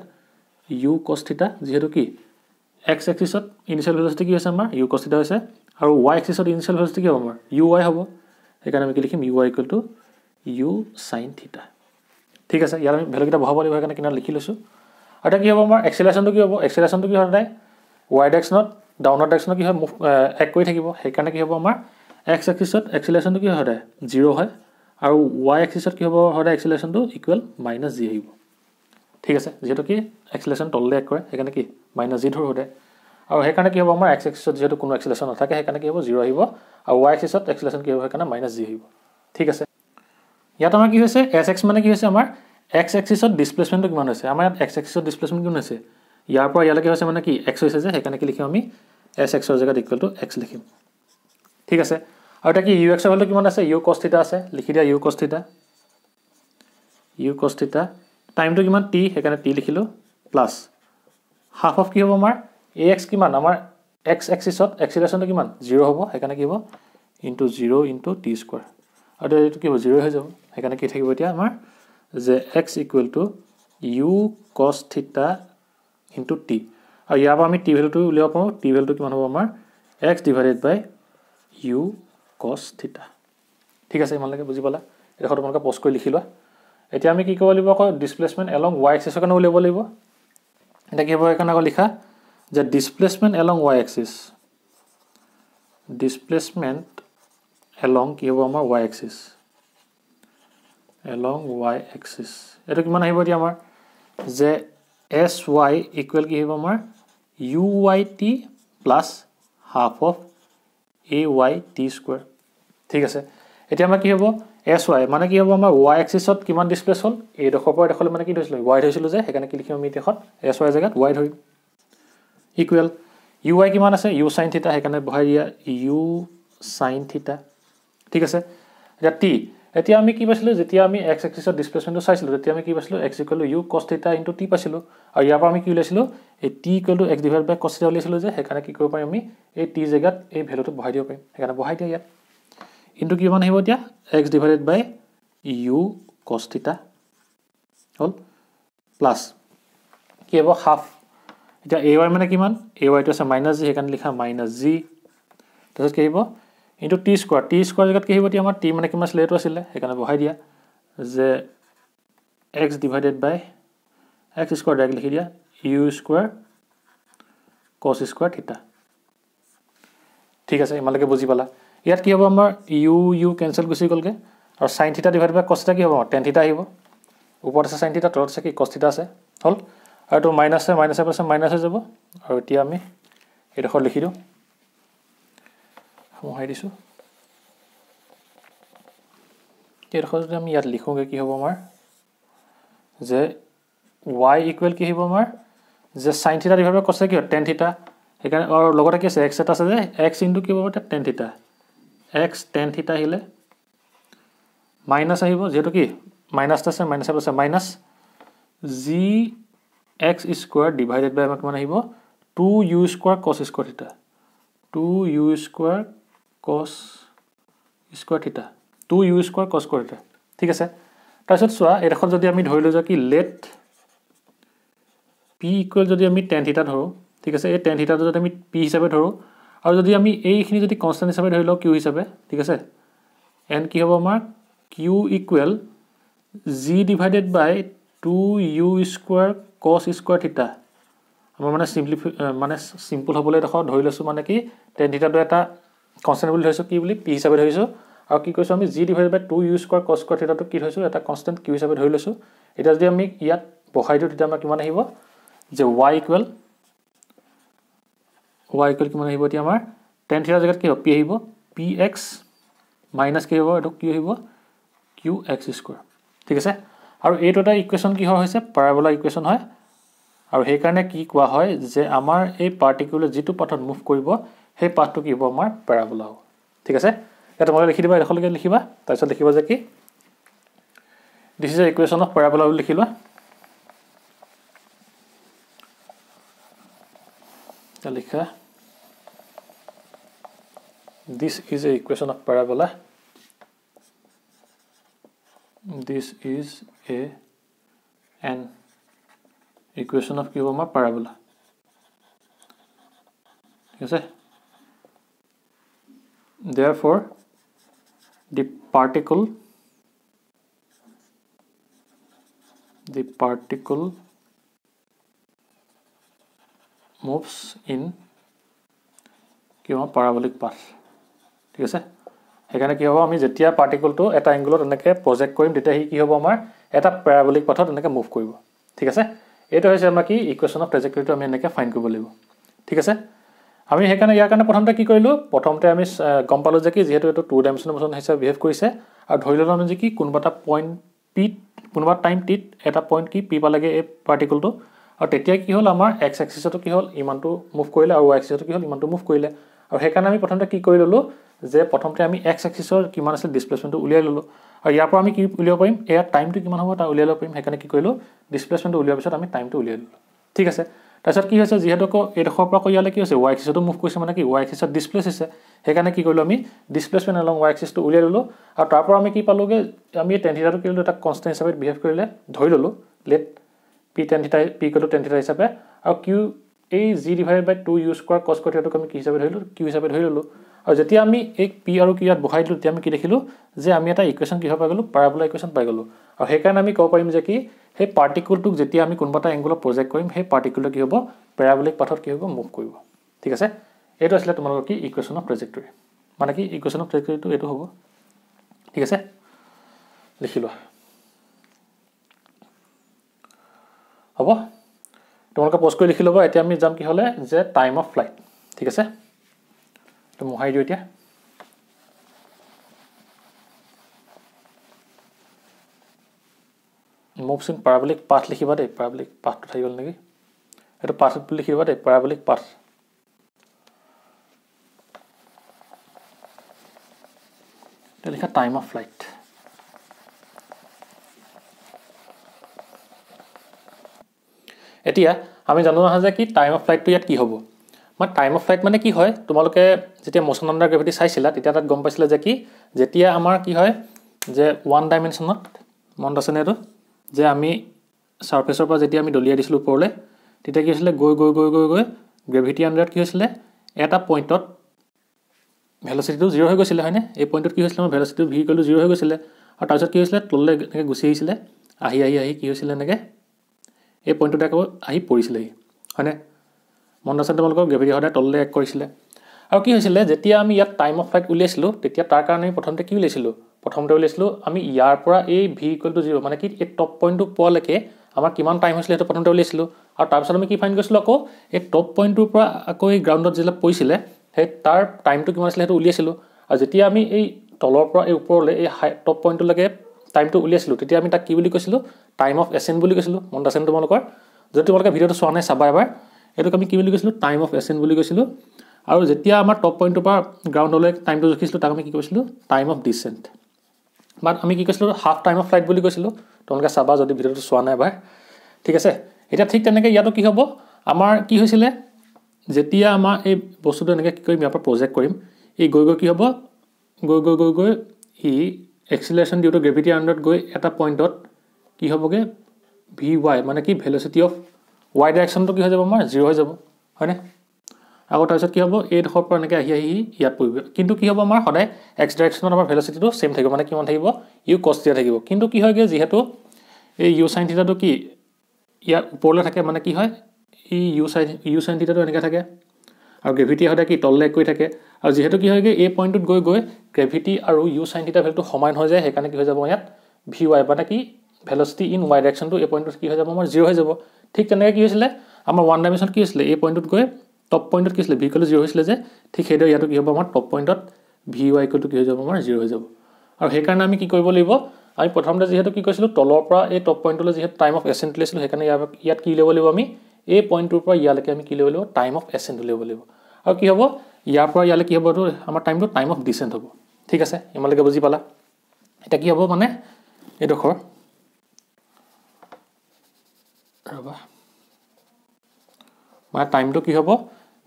u cos θ যেহেতু কি x এক্সিসত ইনিশিয়াল ভেলোচিটি কি হৈছে আমাৰ u cos θ হৈছে আৰু y এক্সিসত ইনিশিয়াল ভেলোচিটি কি হ'ব আমাৰ uy হ'ব হেকাৰণে আমি কি লিখিম uy equal to u sin θ ঠিক আছে ইয়াৰ আমি ভ্যালু কিটা বহাব লাগিব হেকাৰণে কিনা লিখি লৈছো আৰু কি হ'ব আমাৰ এক্সেলাৰেশনটো কি হ'ব এক্সেলাৰেশনটো কি হয় y ডাইৰেকশনত ডাউনৱাৰ্ড ডাইৰেকশনত কি হয় মুভ এক কৰি থাকিব হেকাৰণে কি হ'ব আমাৰ x এক্সিসত এক্সেলাৰেশনটো কি হয় 0 হয় আৰু y এক্সিসত কি হ'ব সদায় এক্সেলাৰেশনটো ইকুৱেল -g আহিব ঠিক আছে যেহেতু কি এক্সেলাৰেশন তললে এক কৰে হেকাৰণে কি -g ধৰ হতে আৰু হেকাৰণে কি হ'ব আমাৰ x এক্সিসত যেহেতু কোনো এক্সেলাৰেশন নাথাকে হেকাৰণে কি হ'ব 0 আহিব আৰু y এক্সিসত এক্সেলাৰেশন কি হ'ব হেকাৰণে -g আহিব ঠিক আছে ইয়াত আমাৰ কি হৈছে sx মানে কি হৈছে আমাৰ x এক্সিসত ডিসপ্লেসমেন্টটো কিমান হৈছে আমাৰ x এক্সিসত ডিসপ্লেসমেন্ট কিমান হৈছে ইয়াৰ পৰা ইয়ালৈকে হৈছে মানে কি x হৈছে যে হেকাৰণে কি লিখিম আমি sx ৰ জায়গাত ইকুৱেল টু x লিখিম ঠিক আছে আৰু এটা কি ux ৰ ভ্যালু কিমান আছে u cos θ আছে লিখি দিয়া u cos θ টাইমটো কিমান t হেকাৰণে t লিখিলো প্লাস হাফ অফ কি হ'ব আমাৰ ax কিমান আমাৰ x এক্সিসত এক্সেলাৰেশনটো কিমান 0 হ'ব হেকাৰণে কি হ'ব ইনটু 0 ইনটু t স্কয়াৰ আৰু এটো কি হ'ব 0 হৈ যাব হেকাৰণে কি থাকিব এতিয়া আমাৰ যে x equal to u cos θ into t আৰু ইয়াৰ পৰা আমি t ভ্যালুটো উলিয়াব পাৰো t ভ্যালুটো কিমান হ'ব আমাৰ x ডিভাইডেড বাই u cos θ ঠিক আছে ইমানলৈকে বুজি পালা এটা তোমালোকে পোষ্ট কৰি লিখি লোৱা এতিয়া আমি কি কৰিব লাগিব আকৌ ডিসপ্লেসমেন্ট along y axis কাৰণে উলিয়াব লাগিব এটা কি হ'ব এখানে আকৌ লিখা যে displacement along y axis displacement along কি হ'ব আমাৰ y axis along y axis এটা কিমান আহিব এতিয়া আমাৰ যে এছ ৱাই ইকুৱেল কি হ'ব আমাৰ u y t plus half of a y t square ঠিক আছে এতিয়া আমাৰ কি হ'ব এছ ৱাই মানে কি হ'ব আমাৰ ৱাই এক্সিছত কিমান ডিছপ্লেচ হ'ল এইডোখৰ পৰা এডোখৰলৈ মানে কি ধৰিছিলোঁ ৱাই ধৰিছিলোঁ যে সেইকাৰণে কি লিখিম আমি এডোখৰত এছ ৱাই জেগাত ৱাই ধৰিম ইকুৱেল ইউ ৱাই কিমান আছে ইউ চাইন থিটা সেইকাৰণে বহাই দিয়া ইউ চাইন থিটা ঠিক আছে এতিয়া টি এতিয়া আমি কি পাইছিলোঁ যেতিয়া আমি এক্স এক্সিছত ডিছপ্লেচমেণ্টটো চাইছিলোঁ তেতিয়া আমি কি পাইছিলোঁ x equal to you cos থিটা ইনটু টি পাইছিলোঁ আৰু ইয়াৰ পৰা আমি কি উলিয়াইছিলোঁ এই T equal to x divide by cos theta উলিয়াইছিলোঁ যে সেইকাৰণে কি কৰিব পাৰিম আমি এই টি জেগাত এই ভেলুটো বহাই দিব পাৰিম সেইকাৰণে বহাই দিয়া ইয়াত ইনটু কিমান আহিব এতিয়া এক্স ডিভাইডেড বাই ইউ কছ থিটা হ'ল প্লাছ কি হ'ব হাফ এতিয়া এ ৱাই মানে কিমান এ ৱাইটো আছে মাইনাছ জি সেইকাৰণে লিখা মাইনাছ জি তাৰপিছত কি আহিব ইনটু টি স্কোৱাৰ জেগাত কি আহিব এতিয়া আমাৰ টি মানে কিমান আছিলে এইটো আছিলে সেইকাৰণে বহাই দিয়া যে এক্স ডিভাইডেড বাই এক্স স্কোৱাৰ ডাইৰেক্ট লিখি দিয়া U square cos square theta ঠিক আছে ইমানলৈকে বুজি পালা ইয়াত কি হ'ব আমাৰ ইউ ইউ কেঞ্চেল গুচি গ'লগৈ আৰু চাইন থিটা ডিভাইড বাই কছ থিটা কি হ'ব আমাৰ টেন থিটা আহিব ওপৰত আছে চাইন থিটা তলত আছে কি কছ থিটা আছে হ'ল আৰু এইটো মাইনাছে পাছে মাইনাছ হৈ যাব আৰু এতিয়া আমি এইডোখৰ লিখি দিওঁ মোহাই দিছোঁ এইডোখৰ যদি আমি ইয়াত লিখোঁগৈ কি হ'ব আমাৰ যে ৱাই ইকুৱেল কি আহিব আমাৰ যে চাইন থিটা ডিভাইড বাই কছ কি হয় টেন থিটা সেইকাৰণে আৰু লগতে কি আছে এক্স এটা আছে যে এক্স ইনটু কি হ'ব এতিয়া tan theta x tan theta আহিলে মাইনাছ আহিব যিহেতু কি মাইনাছ আছে মাইনাছ আছে minus g x square divided by আমাক কিমান আহিব two u square cos square theta two u square cos square theta two u square cos square theta ঠিক আছে তাৰপিছত চোৱা এইডোখৰত যদি আমি ধৰি লৈ যাওঁ কি লেট পি ইকুৱেল যদি আমি টেন থিটা ধৰোঁ ঠিক আছে এই টেন থিটাটো যদি আমি পি হিচাপে ধৰোঁ আৰু যদি আমি এইখিনি যদি কনষ্টেণ্ট হিচাপে ধৰি লওঁ কিউ হিচাপে ঠিক আছে এন কি হ'ব আমাৰ Q equal G divided by two u square cos square থিটা আমাৰ মানে চিম্পল হ'বলৈ এডোখৰ ধৰি লৈছোঁ মানে কি টেন থিটাটো এটা কনষ্টেণ্ট বুলি ধৰিছোঁ কি বুলি পি হিচাপে ধৰিছোঁ আৰু কি কৈছোঁ আমি G divided by two u square cos square থিটাটো কি ধৰিছোঁ এটা কনষ্টেণ্ট কিউ হিচাপে ধৰি লৈছোঁ এতিয়া যদি আমি ইয়াত বহাই দিওঁ তেতিয়া আমাৰ কিমান আহিব যে ৱাই ইকুৱেল কিমান আহিব এতিয়া আমাৰ টেন থিটাৰ জেগাত কি হ'ব পি আহিব পি এক্স মাইনাছ কি হ'ব এইটো কি আহিব কিউ এক্স স্কোৱাৰ ঠিক আছে আৰু এইটো এটা ইকুৱেশ্যন কিহৰ হৈছে পেৰাবোলা ইকুৱেশ্যন হয় আৰু সেইকাৰণে কি কোৱা হয় যে আমাৰ এই পাৰ্টিকুলাৰ যিটো পাথত মুভ কৰিব সেই পাথটো কি হ'ব আমাৰ পেৰাবোলা হ'ব ঠিক আছে এতিয়া তোমালোকে লিখি দিবা এডোখৰলৈকে লিখিবা তাৰপিছত লিখিবা যে কি this is a equation of parabola বুলি লিখি লোৱা লিখা this is a equation of parabola this is an equation of কি হ'ব আমাৰ parabola ঠিক আছে therefore the particle moves in কি হ'ব parabolic path ঠিক আছে সেইকাৰণে কি হ'ব আমি যেতিয়া পাৰ্টিকলটো এটা এংগুলত এনেকৈ প্ৰজেক্ট কৰিম তেতিয়া সি কি হ'ব আমাৰ এটা পেৰাবলিক পথত এনেকৈ মুভ কৰিব ঠিক আছে এইটো হৈছে আমাৰ কি ইকুৱেশ্যন অফ ট্ৰেজেক্টৰীটো আমি এনেকৈ ফাইণ্ড কৰিব লাগিব ঠিক আছে আমি সেইকাৰণে ইয়াৰ কাৰণে প্ৰথমতে কি কৰিলোঁ প্ৰথমতে আমি গম পালোঁ যে কি যিহেতু এইটো টু ডাইমেনশ্যনেল মোশ্যন হিচাপে বিহেভ কৰিছে আৰু ধৰি ল'লোঁ আমি যে কি কোনোবা এটা পইণ্ট পিত কোনোবা টাইম টিত এটা পইণ্ট কি পি পালেগৈ এই পাৰ্টিকলটো আৰু তেতিয়া কি হ'ল আমাৰ এক্স এক্সিছতো কি হ'ল ইমানটো মুভ কৰিলে আৰু ৱাই এক্সিছতো কি হ'ল ইমানটো মুভ কৰিলে আৰু সেইকাৰণে আমি প্ৰথমতে কি কৰি ল'লোঁ যে প্ৰথমতে আমি এক্স এক্সিছৰ কিমান আছিল ডিছপ্লেচমেণ্টটো উলিয়াই ল'লোঁ আৰু ইয়াৰ পৰা আমি কি উলিয়াব পাৰিম ইয়াৰ টাইমটো কিমান হ'ব তাৰ উলিয়াই ল'ব পাৰিম সেইকাৰণে কি কৰিলোঁ ডিছপ্লেচমেণ্টটো উলিওৱাৰ পিছত আমি টাইমটো উলিয়াই ল'লোঁ ঠিক আছে তাৰপিছত কি হৈছে যিহেতু এইডোখৰ পৰা ইয়ালৈ কি হৈছে ৱাই এক্সিছতো মুভ কৰিছে মানে কি ৱাই এক্সিছত ডিছপ্লেচ হৈছে সেইকাৰণে কি কৰিলোঁ আমি ডিছপ্লেচমেণ্ট অলং ৱাই এক্সিছটো উলিয়াই ল'লোঁ আৰু তাৰ পৰা আমি কি পালোঁগৈ আমি টেন থিটাটো কি ল'লোঁ এটা কনষ্টেণ্ট হিচাপে বিহেভ কৰিলে ধৰি ল'লোঁ let p tan theta p কৰিলোঁ টেন থিটা হিচাপে আৰু কিউ এই g divided by two u square cos square থিটাটোক আমি কি হিচাপে ধৰিলোঁ কিউ হিচাপে ধৰি ল'লোঁ আৰু যেতিয়া আমি এই পি আৰু কিউ ইয়াত বহাই দিলোঁ তেতিয়া আমি কি দেখিলোঁ যে আমি এটা ইকুৱেশ্যন কিহৰ পাই গ'লোঁ পেৰাবোলা ইকুৱেশ্যন পাই গ'লোঁ আৰু সেইকাৰণে আমি ক'ব পাৰিম যে কি সেই পাৰ্টিকুলটোক যেতিয়া আমি কোনোবা এটা এংগুলত প্ৰজেক্ট কৰিম সেই পাৰ্টিকুলটো কি হ'ব পেৰাবলিক পাথত কি হ'ব মুভ কৰিব ঠিক আছে এইটো আছিলে তোমালোকৰ কি ইকুৱেশ্যন অফ ট্ৰেজেক্টৰী মানে কি ইকুৱেশ্যন অফ ট্ৰেজেক্টৰীটো এইটো হ'ব ঠিক আছে লিখি লোৱা হ'ব তোমালোকে পজ কৰি লিখি ল'বা এতিয়া আমি যাম কি হ'লে যে টাইম অফ ফ্লাইট ঠিক আছে তো মোহাৰি দিওঁ এতিয়া moves in parabolic path লিখিবা দেই parabolic path থাকি গ'ল নেকি এটা path বুলি লিখিবা দেই parabolic path এটা লিখা time of flight এতিয়া আমি জানো না যে কি টাইম অফ ফ্লাইট টো ইয়াত কি হ'ব মানে টাইম অফ ফ্লাইট মানে কি হয় তোমালোকে যেতিয়া মোশন আন্ডাৰ গ্ৰেভিটি চাইছিলা তেতিয়া তাত গম পাইছিলা যে কি যেতিয়া আমাৰ কি হয় যে ওৱান ডাইমেনশনত মন আছে নে এটো যে আমি সাৰফেসৰ পৰা যেতিয়া আমি দলিয়াই দিছিলো ওপৰলে তেতিয়া কি হৈছিলে গৈ গৈ গৈ গৈ গৈ গ্ৰেভিটি আন্ডাৰত কি হৈছিলে এটা পইণ্টত ভেলোচিটিটো 0 হৈ গৈছিলে হয়নে এই পইণ্টত কি হৈছিলে আমাৰ ভেলোচিটি v ইকুৱেল টু 0 হৈ গৈছিলে আৰু তাৰপিছত কি হৈছিলে তললে এনেকৈ গুচি আহিছিলে আহি আহি আহি কি হৈছিলে এনেকৈ এই পইণ্টত আকৌ আহি পৰিছিলে হয়নে মন আছে তোমালোকৰ গ্ৰেভিটি সদায় তললে এক কৰিছিলে আৰু কি হৈছিলে যেতিয়া আমি ইয়াত টাইম অফ ফ্লাইট উলিয়াইছিলো তেতিয়া তাৰ কাৰণে প্ৰথমতে কি উলিয়াইছিলো প্ৰথমতে উলিয়াইছিলো আমি ইয়াৰ পৰা এই v ইকুৱেল টু 0 মানে কি এই টপ পইণ্টটো পোৱালৈকে আমাৰ কিমান টাইম হৈছিলে সেইটো প্ৰথমতে উলিয়াইছিলো আৰু তাৰপিছত আমি কি ফাইন্ড কৰিছিলো আকৌ এই টপ পইণ্টটোৰ পৰা আকৌ এই গ্ৰাউণ্ডত যেতিয়া পৰিছিলে সেই তাৰ টাইমটো কিমান আছিল সেইটো উলিয়াইছিলো আৰু যেতিয়া আমি এই তলৰ পৰা এই ওপৰলৈ এই টপ পইণ্টলৈকে টাইমটো উলিয়াইছিলো তেতিয়া আমি তাক কি বুলি কৈছিলো টাইম অফ এসেন্ট বুলি কৈছিলো মন আছে তোমালোকৰ যদি তোমালোকে ভিডিওটো চোৱা নাই চাবা এবাৰ এটোক আমি কি বুলি কৈছিলো টাইম অফ এসেন্ট বুলি কৈছিলো আৰু যেতিয়া আমাৰ টপ পইণ্টৰ পৰা গ্ৰাউণ্ডলৈ টাইমটো জুখিছিলো তাক আমি কি কৈছিলো টাইম অফ ডিসেন্ট বাট আমি কি কৈছিলো হাফ টাইম অফ ফ্লাইট বুলি কৈছিলো তোমালোকে চাবা যদি ভিডিওটো চোৱা নাই এবাৰ ঠিক আছে এটা ঠিক তেনেকৈ ইয়াতো কি হ'ব আমাৰ কি হৈছিলে যেতিয়া আমাৰ এই বস্তুটো এনেকৈ কি কৰিম ইয়াৰ পৰা প্ৰজেক্ট কৰিম এই গৈ গৈ কি হ'ব গৈ গৈ গৈ গৈ ই এক্সিলাৰেশ্যন ডিউ টু গ্ৰেভিটি আন্ডাৰত গৈ এটা পইণ্টত কি হ'বগে ভি ৱাই মানে কি ভেলোচিটি অফ ৱাই ডাইৰেকশ্যনটো কি হৈ যাব আমাৰ 0 হৈ যাব হয়নে আকৌ তাৰপিছত কি হ'ব এই ডখৰ পৰা এনেকৈ আহি আহি ইয়াত পৰিব কিন্তু কি হ'ব আমাৰ সদায় এক্স ডাইৰেকশ্যনত আমাৰ ভেলোচিটিটো সেম থাকিব মানে কিমান থাকিব ইউ কস থিটা থাকিব কিন্তু কি হয়গে যেহেতু এই ইউ সাইন থিটাটো কি ইয়াৰ ওপৰলৈ থাকে মানে কি হয় এই ইউ সাইন থিটাটো এনেকৈ থাকে আৰু গ্ৰেভিটি সদায় কি তললে কৰি থাকে আৰু যেহেতু কি হয়গে এই পইণ্টত গৈ গৈ গ্ৰেভিটি আৰু ইউ সাইন থিটা ভেলুটো সমান হৈ যায় সেইকাৰণে কি হৈ যাব ইয়াত ভি ৱাই মানে কি ভেলোচিটি ইন ৱাই ডাইৰেকশ্যনটো এই পইণ্টত কি হৈ যাব আমাৰ 0 হৈ যাব ঠিক তেনেকৈ কি হৈছিলে আমাৰ ওৱান ডাইমেনশ্যনত কি হৈছিলে এই পইণ্টত গৈ টপ পইণ্টত কি হৈছিলে ভি ইকুৱেল টু 0 হৈছিলে যে ঠিক সেইদৰে ইয়াতো কি হ'ব আমাৰ টপ পইণ্টত ভি ৱাই ইকুৱেল টু কি হৈ যাব আমাৰ 0 হৈ যাব আৰু সেইকাৰণে আমি কি কৰিব লাগিব আমি প্ৰথমতে যেহেতু কি কৈছিলো তলৰ পৰা এই টপ পইণ্টলৈ যেহেতু টাইম অফ এসেন্ট লৈছিলো সেইকাৰণে ইয়াত কি ল'ব লাগিব আমি এই পইণ্টটোৰ পৰা ইয়ালৈকে আমি কি ল'ব লাগিব টাইম অফ এসেন্ট ল'ব লাগিব আৰু কি হ'ব ইয়াৰ পৰা ইয়ালৈ কি হ'ব এইটো আমাৰ টাইমটো টাইম অফ ডিসেন্ট হ'ব ঠিক আছে ইমানলৈকে বুজি পালা এটা কি হ'ব মানে এইডোখৰ ৰবা মানে টাইমটো কি হ'ব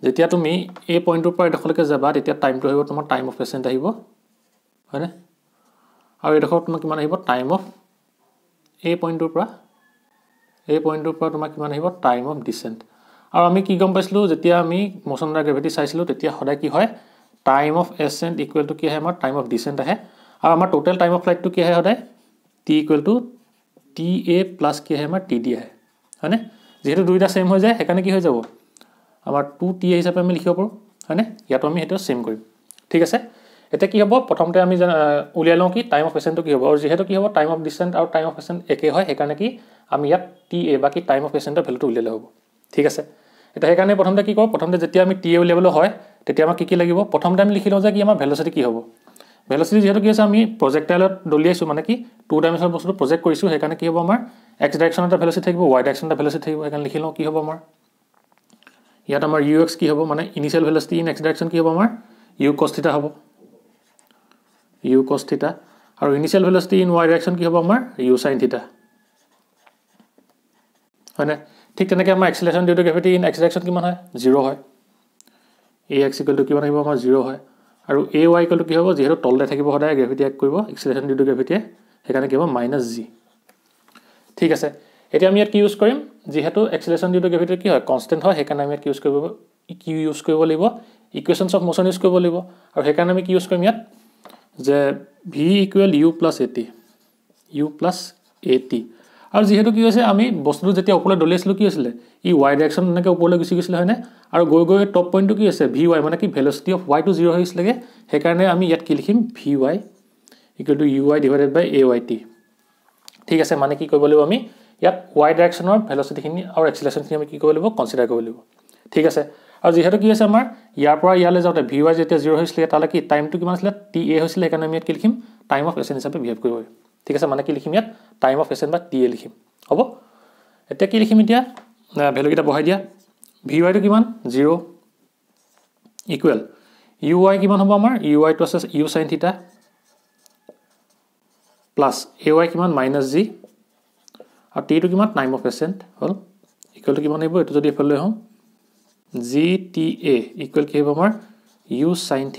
যেতিয়া তুমি এই পইণ্টটোৰ পৰা এইডোখৰলৈকে যাবা তেতিয়া টাইমটো আহিব তোমাৰ টাইম অফ এসেন্ট আহিব হয়নে আৰু এইডোখৰ তোমাৰ কিমান আহিব টাইম অফ এই পইণ্টটোৰ পৰা তোমাৰ কিমান আহিব টাইম অফ ডিসেন্ট আৰু আমি কি গম পাইছিলো যেতিয়া আমি মোশন আন্ডাৰ গ্ৰেভিটি চাইছিলো তেতিয়া সদায় কি হয় টাইম অফ এসেন্ট ইকুৱেল টু কি আহে আমাৰ টাইম অফ ডিসেন্ট আহে আৰু আমাৰ টোটাল টাইম অফ ফ্লাইটটো কি আহে সদায় T equal two T A plus কি আহে আমাৰ টি ডি আহে হয়নে যেহেতু দুইটা সেম হৈ যায় সেইকাৰণে কি হৈ যাব আমাৰ 2t হিচাপে আমি লিখিব পাৰো হয়নে ইয়াতো আমি হেটো সেম কৰিম ঠিক আছে এটা কি হ'ব প্ৰথমতে আমি উলিয়াই লওঁ কি টাইম অফ এসেন্টটো কি হ'ব আৰু যেহেতু কি হ'ব টাইম অফ ডিসেন্ট আৰু টাইম অফ এসেন্ট একে হয় সেইকাৰণে কি আমি ইয়াত টি এ বাকি টাইম অফ এসেন্টৰ ভ্যালুটো উলিয়ালে হ'ব ঠিক আছে এটা সেইকাৰণে প্ৰথমতে কি কৰোঁ প্ৰথমতে যেতিয়া আমি টি এ উলিয়াবলৈ হয় তেতিয়া আমাক কি লাগিব প্ৰথমতে আমি লিখি লওঁ যে কি আমাৰ ভেলোচিটি কি হ'ব ভেলোচিটি যেহেতু কি আছে আমি প্ৰজেক্টাইলত দলিয়াইছো মানে কি 2 ডাইমেনশ্যনেল বস্তুটো প্ৰজেক্ট কৰিছো সেইকাৰণে কি হ'ব আমাৰ এক্স ডাইৰেকশ্যনত এটা ভেলোচিটি থাকিব ৱাই ডাইৰেকশ্যনত এটা ভেলোচিটি থাকিব সেইকাৰণে লিখি লওঁ কি হ'ব আমাৰ ইয়াত আমাৰ ইউ এক্স কি হ'ব মানে ইনিশিয়েল ভেলোচিটি ইন এক্স ডাইৰেকশ্যন কি হ'ব আমাৰ ইউ কস থিটা হ'ব ইউ কস থিটা আৰু ইনিশিয়েল ভেলোচিটি ইন ৱাই ডাইৰেকশ্যন কি হ'ব আমাৰ ইউ সাইন থিটা হয়নে ঠিক তেনেকৈ আমাৰ acceleration due to gravity in x direction কিমান হয় 0 হয় এ এক্স ইকুৱেল টু কিমান আহিব আমাৰ 0 হয় আৰু এ ৱাই ইকুৱেল টু কি হ'ব যেহেতু তলতে থাকিব সদায় গ্ৰেভিটি এক কৰিব এক্সিলাৰেশ্যন ডিউ টু গ্ৰেভিটিয়ে সেইকাৰণে কি হ'ব -g ঠিক আছে এতিয়া আমি ইয়াত কি ইউজ কৰিম যেহেতু এক্সিলাৰেশ্যন ডিউ টু গ্ৰেভিটি কি হয় কনষ্টেন্ট হয় সেইকাৰণে আমি ইয়াত কি ইউজ কৰিব লাগিব ইকুৱেশ্যনছ অফ মোশন ইউজ কৰিব লাগিব আৰু সেইকাৰণে আমি কি ইউজ কৰিম ইয়াত যে v equal u plus at আৰু যেহেতু কি হৈছে আমি বস্তুটো যেতিয়া ওপৰলৈ দলিয়াইছিলো কি হৈছিলে ই y ডাইৰেকশ্যন এনেকৈ ওপৰলৈ গুচি গৈছিলে হয়নে আৰু গৈ গৈ টপ পইণ্টটো কি আছে vy মানে কি ভেলোচিটি অফ y টু 0 হৈছিলেগে সেইকাৰণে আমি ইয়াত কি লিখিম vy equal to uy divided by ayt ঠিক আছে মানে কি কৰিব লাগিব আমি ইয়াত y ডাইৰেকশ্যনৰ ভেলোচিটিখিনি আৰু এক্সিলাৰেশ্যনখিনি আমি কি কৰিব লাগিব কনসিডাৰ কৰিব লাগিব ঠিক আছে আৰু যেহেতু কি আছে আমাৰ ইয়াৰ পৰা ইয়ালৈ যাওঁতে vy যেতিয়া 0 হৈছিল তালে কি টাইমটো কিমান আছিল ta হৈছিল সেইকাৰণে আমি ইয়াত কি লিখিম টাইম অফ এছএন হিচাপে বিহেভ কৰিব ঠিক আছে মানে কি লিখিম ইয়াত টাইম অফ এছএন বা ta লিখিম হ'ব এতিয়া কি লিখিম এতিয়া ভ্যালু কিটা বহাই দিয়া vy টো কিমান 0 ইকুৱেল uy কিমান হ'ব আমাৰ uy টো আছে u sin θ প্লাস ay কিমান -g আৰু t টো কিমান time of SN hall equal to কিমান আহিব এটো যদি এফালে হম gta ইকুৱেল কি হ'ব আমাৰ u sin θ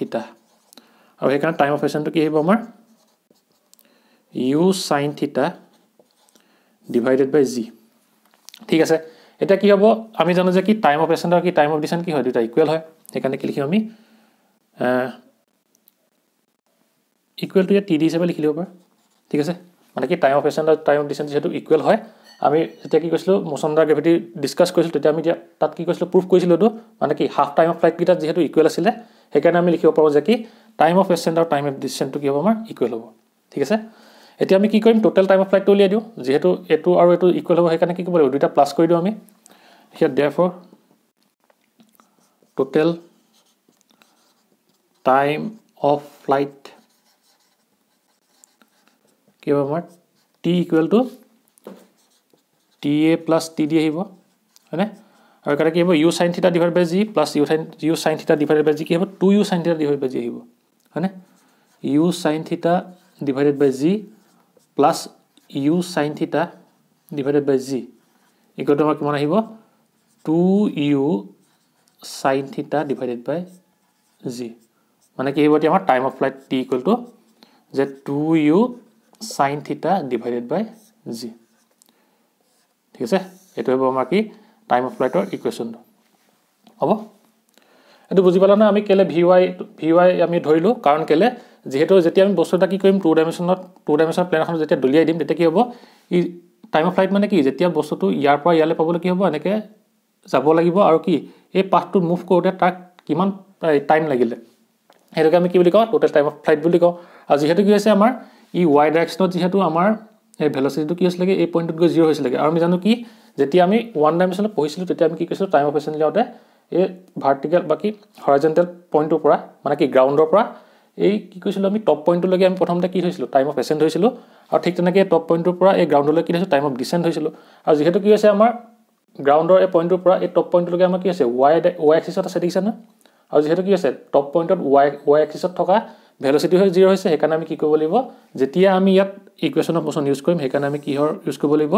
আৰু সেইকাৰণে টাইম অফ এছএন টো কি আহিব আমাৰ u sin θ divided by g ঠিক আছে এটা কি হ'ব আমি জানো যে কি টাইম অফ এছএন আৰু কি টাইম অফ ডিসেন্ট কি হয় দুটা ইকুৱেল হয় সেইকাৰণে কি লিখিম আমি ইকুৱেল টু td হিচাপে লিখি লিব পাৰ ঠিক আছে মানে কি টাইম অফ এছএন আৰু টাইম অফ ডিসেন্ট যেটো ইকুৱেল হয় আমি যেতিয়া কি কৈছিলো মোশন আন্ডাৰ গ্ৰেভিটি ডিসকাস কৰিছিল তেতিয়া আমি তাত কি কৈছিলো প্ৰুফ কৰিছিলো তো মানে কি হাফ টাইম অফ ফ্লাইট কিটা যেটো ইকুৱেল আছিল সেইকাৰণে আমি লিখিব পাৰো যে কি টাইম অফ এছএন আৰু টাইম অফ ডিসেন্ট টো কি হ'ব আমাৰ ইকুৱেল হ'ব ঠিক আছে এতিয়া আমি কি কৰিম টোটাল টাইম অফ ফ্লাইট টো উলিয়াই দিও যেহেতু এটো আৰু এটো ইকুৱেল হ'ব সেইকাৰণে কি কৰিব লাগিব দুটা প্লাস কৰি দিও আমি here therefore total time of flight কি হ'ব আমাৰ t equal to ta plus td আহিব হয়নে আৰু কাৰে কি হ'ব u sin θ divided by g plus u sin θ divided by g কি হ'ব 2u sin θ divided by g আহিব হয়নে u sin θ divided by g plus u sin θ divided by g equal to আমাৰ কিমান আহিব 2u sin θ divided by g মানে কি হ'ব আমাৰ time of flight t equal to যে 2u sin θ divided by g ঠিক আছে এটো হ'ব আমাৰ কি টাইম অফ ফ্লাইটৰ ইকুৱেশ্যন হ'ব এটো বুজি পালা না আমি কেলে vy আমি ধৰিলো কাৰণ কেলে যেহেতু যেতিয়া আমি বস্তুটা কি কৰিম 2 ডাইমেনশনাল প্লেন এখন যেতিয়া দলিয়াই দিম তেতিয়া কি হ'ব ই টাইম অফ ফ্লাইট মানে কি যেতিয়া বস্তুটো ইয়াৰ পৰা ইয়ালে পাবলৈ কি হ'ব এনেকে যাব লাগিব আৰু কি এই পাথটো মুভ কৰোতে তাক কিমান টাইম লাগিলে হেৰকে আমি কি বুলি কওঁ টোটাল টাইম অফ ফ্লাইট বুলি কওঁ আৰু যেহেতু কি হৈছে আমাৰ ই y ডাইৰেকশ্যনত যেহেতু আমাৰ এই ভেলোচিটিটো কি হৈছিল এই পইণ্টত গৈ 0 হৈছিল আৰু আমি জানো কি যেতিয়া আমি 1 ডাইমেনশনত পঢ়িছিলো তেতিয়া আমি কি কৈছিলো টাইম অফ এছএন লিয়াওতে এই ভাৰ্টিকেল বাকি হৰাইজন্টেল পইণ্টৰ পৰা মানে কি গ্ৰাউণ্ডৰ পৰা এই কি কৈছিলো আমি টপ পইণ্টলৈকে আমি প্ৰথমতে কি হৈছিল টাইম অফ এছএন হৈছিল আৰু ঠিক তেনেকৈ টপ পইণ্টৰ পৰা এই গ্ৰাউণ্ডলৈ কি হৈছিল টাইম অফ ডিসেন্ট হৈছিল আৰু যেহেতু কি হৈছে আমাৰ গ্ৰাউণ্ডৰ এই পইণ্টৰ পৰা এই টপ পইণ্টলৈকে আমাৰ কি আছে y এক্সিছত আছে দেখিছা না আৰু যেহেতু কি আছে টপ পইণ্টত y এক্সিছত থকা ভেলোচিটি হৈ 0 হৈছে সেইকাৰণে আমি কি কৰিব লাগিব যেতিয়া আমি ইয়াত ইকুৱেশ্যন অফ মোশন ইউজ কৰিম সেইকাৰণে আমি কিহৰ ইউজ কৰিব লাগিব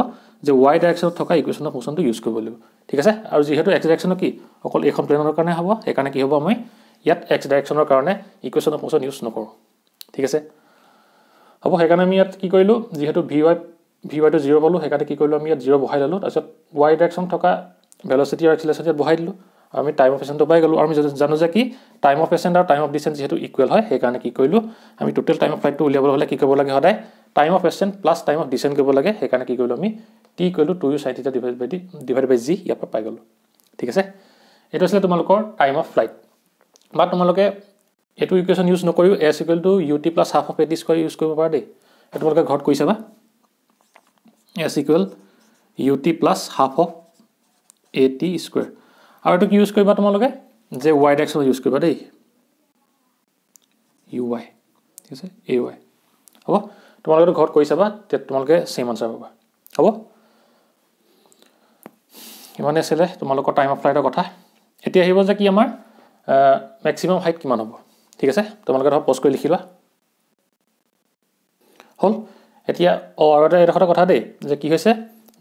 যে y ডাইৰেকশ্যনত থকা ইকুৱেশ্যন অফ মোশনটো ইউজ কৰিব লাগিব ঠিক আছে আৰু যেহেতু x ডাইৰেকশ্যনৰ কি অকল এখন প্লেনৰ কাৰণে হ'ব সেইকাৰণে কি হ'ব আমি ইয়াত x ডাইৰেকশ্যনৰ কাৰণে ইকুৱেশ্যন অফ মোশন ইউজ নকৰো ঠিক আছে হ'ব সেইকাৰণে আমি ইয়াত কি কৰিলো যেহেতু vy টো 0 পালো সেইকাৰণে কি কৰিলো আমি ইয়াত 0 বহাই ললো তাৰপিছত y ডাইৰেকশ্যন থকা ভেলোচিটি আৰু এক্সিলাৰেশ্যন বহাই দিলো আমি টাইম অফ এছএন টো পাই গলো আৰু আমি জানো যে কি টাইম অফ এছএন আৰু টাইম অফ ডিসেন্ট যেহেতু ইকুৱেল হয় সেইকাৰণে কি কৰিলো আমি টোটাল টাইম অফ ফ্লাইট টো উলিয়াবলৈ হলে কি কৰিব লাগে সদায় time of ascent plus time of descent কৰিব লাগে সেইকাৰণে কি কৰিলো আমি t equal to 2u sin θ divided by g ইয়াৰ পৰা পাই গলো ঠিক আছে এটো আছিল তোমালোকৰ টাইম অফ ফ্লাইট বা তোমালোকে এটো ইকুৱেশ্যন ইউজ নকৰিও s equal to ut plus half of at square use কৰিব পাৰা দেই এটো তোমালোকে ঘৰত কৰি চাবা s equal ut plus half of at square আৰু এটো কি ইউজ কৰিবা তোমালোকে যে y ডাইৰেকশ্যন ইউজ কৰিবা দেই uy ঠিক আছে ay হ'ব তোমালোকে ঘৰত কৰি চাবা তে তোমালোকে সেম আনসাৰ পাবা হ'ব ইমানে আছিল তোমালোকৰ টাইম অফ ফ্লাইটৰ কথা এতিয়া আহিব যে কি আমাৰ ম্যাক্সিমাম হাইট কিমান হ'ব ঠিক আছে তোমালোকে ধৰ পজ কৰি লিখি লোৱা হল এতিয়া আৰু এটা কথা দেই যে কি হৈছে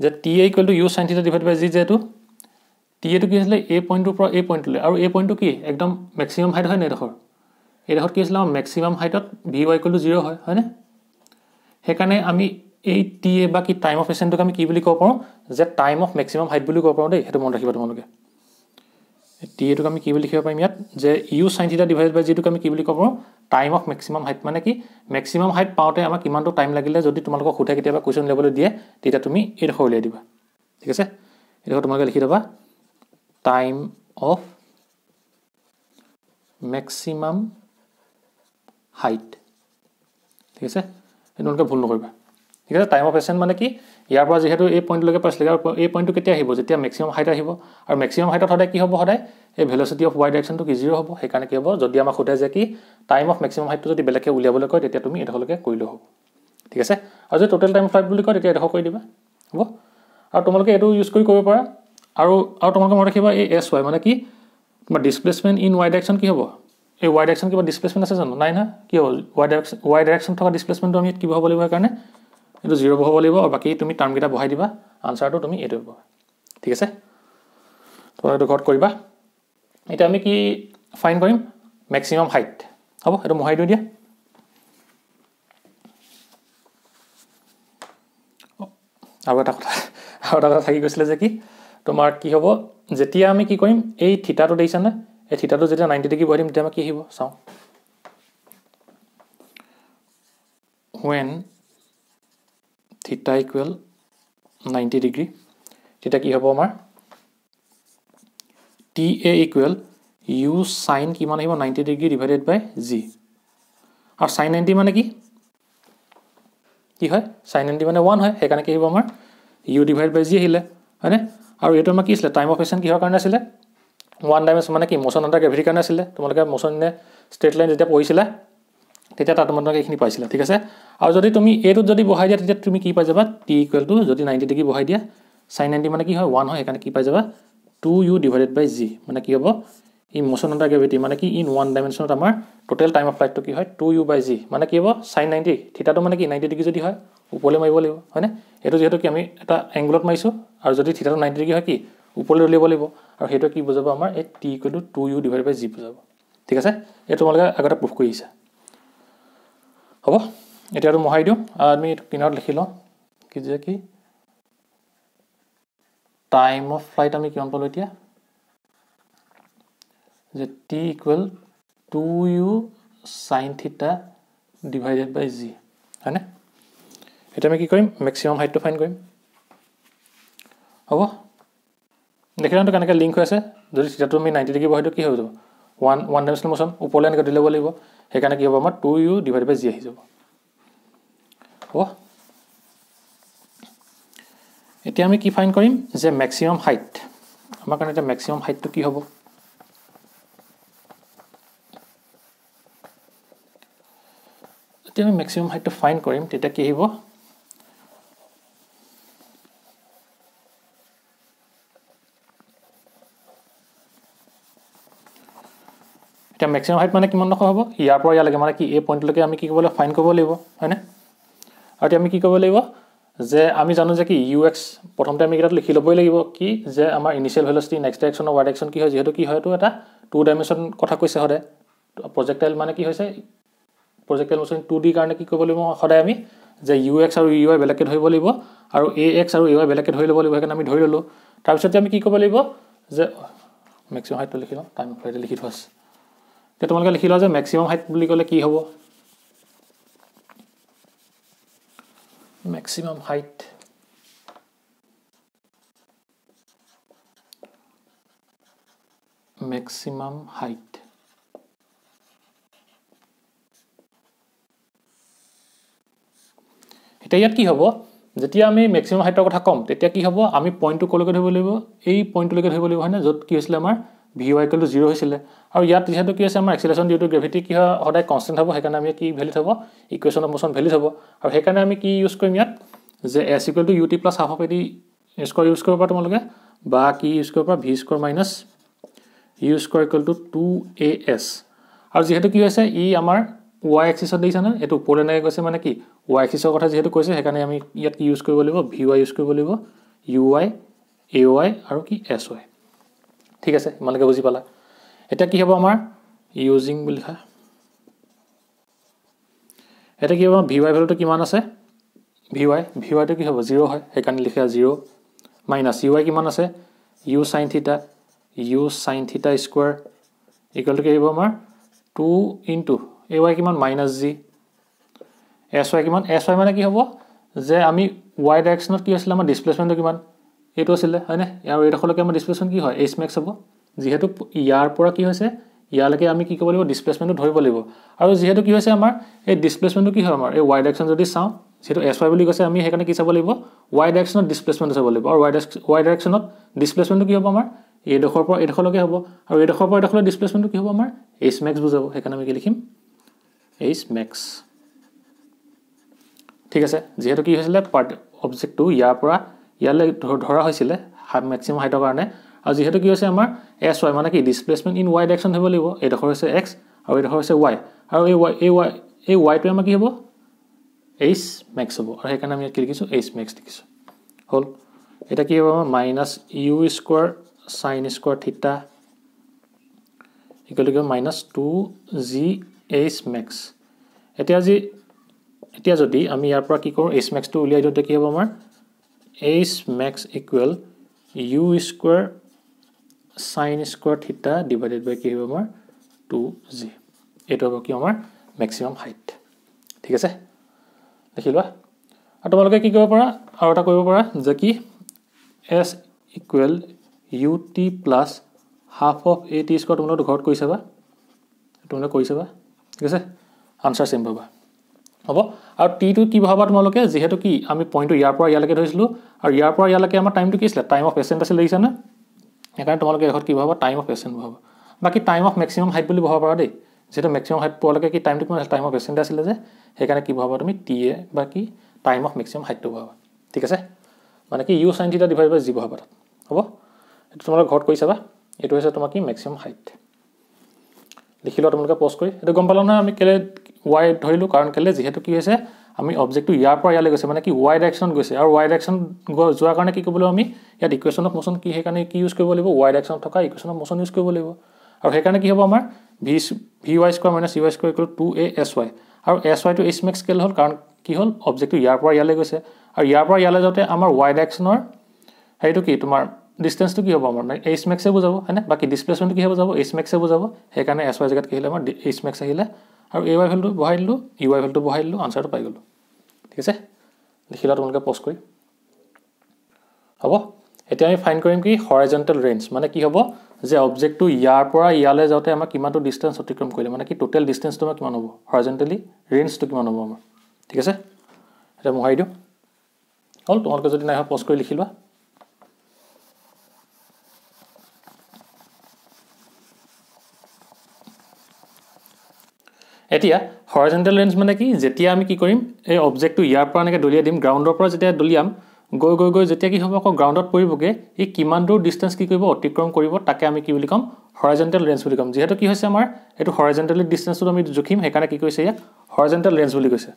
যে ta equal to u sin θ divided by g যেটো ta টো কি আছিল a পইণ্টৰ পৰা a পইণ্টলৈ আৰু a পইণ্টটো কি একদম ম্যাক্সিমাম হাইট হয় নেদেখৰ এডখৰ কি আছিল ম্যাক্সিমাম হাইটত vy ইকুৱেল টু 0 হয় হয়নে সেইকাৰণে আমি এই ta বা কি টাইম অফ এছএন টোক আমি কি বুলি ক'ব পাৰো যে টাইম অফ ম্যাক্সিমাম হাইট বুলি ক'ব পাৰো দেই হেতু মনত ৰাখিবা তোমালোকে ta টোক আমি কি বুলি লিখিব পাৰিম ইয়াত যে u sin θ divided by g টোক আমি কি বুলি ক'ব পাৰো টাইম অফ ম্যাক্সিমাম হাইট মানে কি ম্যাক্সিমাম হাইট পাওঁতে আমাক কিমানটো টাইম লাগিলে যদি তোমালোকক খুঁটে কেতিয়াবা কোৱেশ্চন লেভেলত দিয়ে তেতিয়া তুমি এডখৰ উলিয়াই দিবা ঠিক আছে এডখৰ তোমালোকে লিখি দিবা টাইম অফ ম্যাক্সিমাম হাইট ঠিক আছে তোমালোকে ভুল নকৰিবা ঠিক আছে টাইম অফ এসেন্ট মানে কি ইয়াৰ পৰা যেহেতু এই পইণ্টলৈকে পাইছিলে আৰু এই পইণ্টটো কেতিয়া আহিব যেতিয়া মেক্সিমাম হাইট আহিব আৰু মেক্সিমাম হাইটত সদায় কি হ'ব সদায় এই ভেলোচিটি অফ y ডাইৰেকশ্যনটো কি 0 হ'ব সেইকাৰণে কি হ'ব যদি আমাক সোধে যে কি টাইম অফ মেক্সিমাম হাইটটো যদি বেলেগকৈ উলিয়াবলৈ কয় তেতিয়া তুমি এডোখৰলৈকে কৰিলেও হ'ব ঠিক আছে আৰু যদি টোটেল টাইম অফ ফ্লাইট বুলি কয় তেতিয়া এডোখৰ কৰি দিবা হ'ব আৰু তোমালোকে এইটো ইউজ কৰিব পাৰা আৰু তোমালোকে মনত ৰাখিবা এই sy মানে কি তোমাৰ ডিসপ্লেসমেন্ট ইন y ডাইৰেকশ্যন কি হ'ব এই y ডাইৰেকশ্যন কিবা ডিসপ্লেসমেন্ট আছে জানো নাই না কি হ'ব y ডাইৰেকশ্যন থকা ডিসপ্লেসমেন্টটো আমি কি হ'ব লাগিব কাৰণে এটো 0 হ'ব লাগিব আৰু বাকি তুমি টাৰ্ম কেটা বহাই দিবা আনসাৰটো তুমি এটো হ'ব ঠিক আছে তোমৰা এটো ঘৰত কৰিবা এটা আমি কি ফাইন কৰিম ম্যাক্সিমাম হাইট হ'ব এটো মহাই দিও দিয়া আৰু এটা কথা থাকি গৈছিল যে কি তোমাৰ কি হ'ব যেতিয়া আমি কি কৰিম এই থিটাটো দেইছা না এই থিটাটো যেতিয়া 90 ডিগ্ৰী বহাই দিম তেতিয়া কি আহিব চাও when theta equal 90 degree theta কি হ'ব আমাৰ ta equal u sin কি মান আহিব 90 degree divided by g আৰু sin 90 মানে কি হয় sin 90 মানে 1 হয় সেইকাৰণে কি আহিব আমাৰ u divided by g আহিলে হয়নে আৰু এটো আমাৰ কি আছিল টাইম অফ এসেন্ট কিহৰ কাৰণে আছিল 1 ডাইমেনশন মানে কি মোশন আন্ডাৰ গ্ৰেভিটি কাৰণে আছিল তোমালোকে মোশন নে স্ট্ৰেট লাইন যেতিয়া পঢ়িছিলা তেতিয়া তাত তোমালোকে এইখিনি পাইছিলা ঠিক আছে আৰু যদি তুমি এটোত যদি বহাই দিয়া তেতিয়া তুমি কি পাই যাবা t equal to যদি 90 ডিগ্ৰী বহাই দিয়া sin 90 মানে কি হয় 1 হয় সেইকাৰণে কি পাই যাবা 2u divided by g মানে কি হ'ব ই মোশন আন্ডাৰ গ্ৰেভিটি মানে কি ইন 1 ডাইমেনশনত আমাৰ টোটাল টাইম অফ ফ্লাইটটো কি হয় 2u by g মানে কি হ'ব sin 90 থিটাটো মানে কি 90 ডিগ্ৰী যদি হয় ওপৰলৈ মাৰিব লাগিব হয়নে এটো যেহেতু কি আমি এটা এংগলত মাৰিছো আৰু যদি থিটাটো 90 ডিগ্ৰী হয় কি ওপৰলৈ উলিয়াব লাগিব আৰু হেটো কি বুজাব আমাৰ এই t equal to 2u divided by g বুজাব ঠিক আছে এটো তোমালোকে আগতে প্ৰুফ কৰিছা হ'ব এটা আৰু মহাই দিও আমি কিনাৰত লিখি লওঁ কি যে কি টাইম অফ ফ্লাইট আমি কিমান পালো এতিয়া যে t equal 2u sin theta divided by g হয়নে এটা আমি কি কৰিম ম্যাক্সিমাম হাইটটো ফাইন কৰিম হ'ব দেখিলাটো কেনেকৈ লিংক হৈ আছে যদি থিটাটো আমি 90 ডিগ্ৰী বহাইটো কি হৈ যাব 1 ডাইমেনশনাল মোশন ওপৰলৈ এনেকৈ দিলে লাগিব সেইকাৰণে কি হ'ব আমাৰ 2u divided by g আহি যাব হ'ব এতিয়া আমি কি ফাইন কৰিম যে ম্যাক্সিমাম হাইট আমাৰ কাৰণে এটা ম্যাক্সিমাম হাইটটো কি হ'ব এতিয়া আমি ম্যাক্সিমাম হাইটটো ফাইন কৰিম তেতিয়া কি আহিব এটা ম্যাক্সিমাম হাইট মানে কিমান নখ হ'ব ইয়াৰ পৰা ইয়ালৈকে মানে কি এই পইণ্টলৈকে আমি কি কৰিব ফাইন কৰিব লাগিব হয়নে আৰু এতিয়া আমি কি কৰিব লাগিব যে আমি জানো যে কি ux প্ৰথমতে আমি এটাত লিখি ল'বই লাগিব কি যে আমাৰ initial velocity next direction of y direction কি হয় যেহেতু কি হয় তো এটা 2 ডাইমেনশন কথা কৈছে হৰে প্ৰজেক্টাইল মানে কি হৈছে প্ৰজেক্টাইল মোশন 2D কাৰণে কি কৰিব লাগিব হৰে আমি যে ux আৰু uy বেলেগকৈ ধৰিব লাগিব আৰু ax আৰু ay বেলেগকৈ ধৰি ল'ব লাগিব সেইকাৰণে আমি ধৰি ললো তাৰ পিছত আমি কি কৰিব লাগিব যে ম্যাক্সিমাম হাইটটো লিখি লওঁ টাইম ফ্লাইট লিখি থোৱা আছে তে তোমালোকে লিখি লওঁ যে ম্যাক্সিমাম হাইট বুলি ক'লে কি হ'ব maximum height এটা ইয়াত কি হ'ব যেতিয়া আমি ম্যাক্সিমাম হাইটৰ কথা কম তেতিয়া কি হ'ব আমি পইণ্টটো কলৈকে ধৰিব লাগিব এই পইণ্টলৈকে ধৰিব লাগিব হয়নে যত কি হৈছিল আমাৰ vy = 0 হৈছিল আৰু ইয়াত যেহেতু কি আছে আমাৰ এক্সেলাৰেশন ডিউ টু গ্ৰেভিটি কি হয় সদায় কনস্ট্যান্ট হ'ব সেইকাৰণে আমি কি ভ্যালু থব ইকুৱেশ্যন অফ মোশন ভ্যালু থব আৰু সেইকাৰণে আমি কি ইউজ কৰিম ইয়াত যে s = ut + half of ad square use কৰিব পাৰা তোমালোকে বা কি ইউজ কৰিব পাৰা v² - u² = 2as আৰু যেহেতু কি হৈছে ই আমাৰ y এক্সিছত দিছে না এটো ওপৰলৈ নাই গৈছে মানে কি y এক্সিছৰ কথা যেহেতু কৈছে সেইকাৰণে আমি ইয়াত কি ইউজ কৰিব লাগিব vy ইউজ কৰিব লাগিব uy ay আৰু কি sy ঠিক আছে মালকে বুজি পালা এটা কি হ'ব আমাৰ ইউজিং বুলি লিখা এটা কি হ'ব vy ভ্যালুটো কিমান আছে vy টো কি হ'ব 0 হয় সেইকাৰণে লিখা 0 মাইনাস uy কিমান আছে u sin theta square equal to কি হ'ব আমাৰ 2 into ay কিমান minus g sy কিমান sy মানে কি হ'ব যে আমি y ডাইৰেকশ্যনত কি আছিল আমাৰ ডিসপ্লেসমেন্টটো কিমান এটো আছিল হয়নে আৰু এডখৰলৈকে আমাৰ ডিসপ্লেসমেন্ট কি হয় h max হ'ব যেহেতু ইয়াৰ পৰা কি হৈছে ইয়ালৈকে আমি কি কৰিব লাগিব ডিসপ্লেসমেন্টটো ধৰিব লাগিব আৰু যেহেতু কি হৈছে আমাৰ এই ডিসপ্লেসমেন্টটো কি হয় আমাৰ এই y ডাইৰেকশ্যন যদি চাও যেহেতু sy বুলি কৈছে আমি সেইকাৰণে কি চাব লাগিব y ডাইৰেকশ্যনত ডিসপ্লেসমেন্ট চাব লাগিব আৰু y ডাইৰেকশ্যনত ডিসপ্লেসমেন্টটো কি হ'ব আমাৰ এই ডখৰ পৰা এই ডখৰলৈকে হ'ব আৰু এই ডখৰ পৰা এই ডখৰলৈ ডিসপ্লেসমেন্টটো কি হ'ব আমাৰ h max বুজাব সেইকাৰণে আমি কি লিখিম h max ঠিক আছে যেহেতু কি হৈছিল পাৰ্ট অবজেক্টটো ইয়াৰ পৰা ইয়ালৈ ধৰা হৈছিল ম্যাক্সিমাম হাইটৰ কাৰণে আৰু যেহেতু কি হৈছে আমাৰ sy মানে কি ডিসপ্লেসমেন্ট ইন y ডাইৰেকশ্যন হ'ব লাগিব এই ডখৰ হৈছে x আৰু এই ডখৰ হৈছে y আৰু এই y টো আমাৰ কি হ'ব h max হ'ব আৰু সেইকাৰণে আমি কি লিখিছো h max লিখিছো হল এটা কি হ'ব আমাৰ -u স্কয়াৰ sin স্কয়াৰ থিটা equal to -2g h max এতিয়া যদি আমি ইয়াৰ পৰা কি কৰো h max টো উলিয়াই দিওতে কি হ'ব আমাৰ h max equal u square sin square থিটা ডিভাইডেড বাই কি হ'ব আমাৰ 2g এটা হ'ব কি আমাৰ ম্যাক্সিমাম হাইট ঠিক আছে দেখিলোৱা আৰু তোমালোকে কি কৰিব পাৰা আৰু এটা কৰিব পাৰা যে কি s equal ut plus half of at square তোমালোকে ঘৰত কৰিছাবা ঠিক আছে আনসাৰ সেম পাবা হ'ব আৰু t টো কি ভাবা তোমালোকে যেহেতু কি আমি পইণ্টটো ইয়াৰ পৰা ইয়ালৈকে ধৰিছিলো আৰু ইয়াৰ পৰা ইয়ালৈকে আমাৰ টাইমটো কি আছিল টাইম অফ এসেন্ট আছিল লাগিছে না একাৰণে তোমালোকে এখন কি ভাবা টাইম অফ এসেন্ট ভাবা বাকি টাইম অফ ম্যাক্সিমাম হাইট বুলি ভাবা পাৰা দেই যেটা ম্যাক্সিমাম হাইট পোৱালৈকে কি টাইমটো কিমান টাইম অফ এসেন্ট আছিল যে সেইকাৰণে কি ভাবা তুমি t এ বাকি টাইম অফ ম্যাক্সিমাম হাইটটো ভাবা ঠিক আছে মানে কি u sin থিটা ডিভাইড বাই g ভাবা হ'ব এটো তোমালোকে ঘৰত কৰিছাবা এটো হৈছে তোমাৰ কি ম্যাক্সিমাম হাইট লিখিলো তোমালোকে পজ কৰি এটো গম পালা না আমি কেলে y ধৰিলো কাৰণ কেলে যেহেতু কি হৈছে আমি অবজেক্টটো ইয়াৰ পৰা ইয়ালৈ গৈছে মানে কি y ডাইৰেকশ্যন গৈছে আৰু y ডাইৰেকশ্যন যোৱাৰ কাৰণে কি কৰিব আমি ইয়াত ইকুৱেশ্যন অফ মোচন কি সেইকাৰণে কি ইউজ কৰিব লাগিব y ডাইৰেকশ্যন থকা ইকুৱেশ্যন অফ মোচন ইউজ কৰিব লাগিব আৰু সেইকাৰণে কি হ'ব আমাৰ vy square - cy square 2asy আৰু sy টো h max স্কেল হ'ল কাৰণ কি হ'ল অবজেক্টটো ইয়াৰ পৰা ইয়ালৈ গৈছে আৰু ইয়াৰ পৰা ইয়ালৈ যাওঁতে আমাৰ y ডাইৰেকশ্যনৰ হেইটো কি তোমাৰ ডিসটেন্সটো কি হ'ব আমাৰ h max এ বুজাব হয়নে বাকি ডিসপ্লেসমেন্টটো কি হ'ব যাব h max এ বুজাব সেইকাৰণে sy জাগাত কি হ'ল আমাৰ h max আহিলে আৰু ay ভ্যালুটো বহাই দিলো ey ভ্যালুটো বহাই দিলো আনসাৰটো পাই গলো ঠিক আছে লিখিলা তোমালোকে পজ কৰি হ'ব এতিয়া আমি ফাইন্ড কৰিম কি হৰাইজন্টাল ৰেঞ্জ মানে কি হ'ব যে অবজেক্টটো ইয়াৰ পৰা ইয়ালৈ যাওঁতে আমাৰ কিমানটো ডিসটেন্স অতিক্ৰম কৰিলে মানে কি টোটাল ডিসটেন্সটো আমাৰ কিমান হ'ব হৰাইজন্টালি ৰেঞ্জটো কিমান হ'ব আমাৰ ঠিক আছে এটা মোহাই দিও হল তোমালোকে যদি নাই পজ কৰি লিখিলা এতিয়া হৰাইজন্টাল ৰেঞ্জ মানে কি যেতিয়া আমি কি কৰিম এই অবজেক্টটো ইয়াৰ পৰা এনেকৈ দলিয়াই দিম গ্ৰাউণ্ডৰ পৰা যেতিয়া দলিয়াম গৈ যেতিয়া কি হ'ব আকৌ গ্ৰাউণ্ডত পৰিবগে এই কিমান দূৰ ডিসটেন্স কি কৰিব অতিক্ৰম কৰিব তাকে আমি কি বুলি কম হৰাইজন্টাল ৰেঞ্জ বুলি কম যেহেতু কি হৈছে আমাৰ এটো হৰাইজন্টালি ডিসটেন্সটো আমি জুখিম সেইকাৰণে কি কৈছে ইয়াক হৰাইজন্টাল ৰেঞ্জ বুলি কৈছে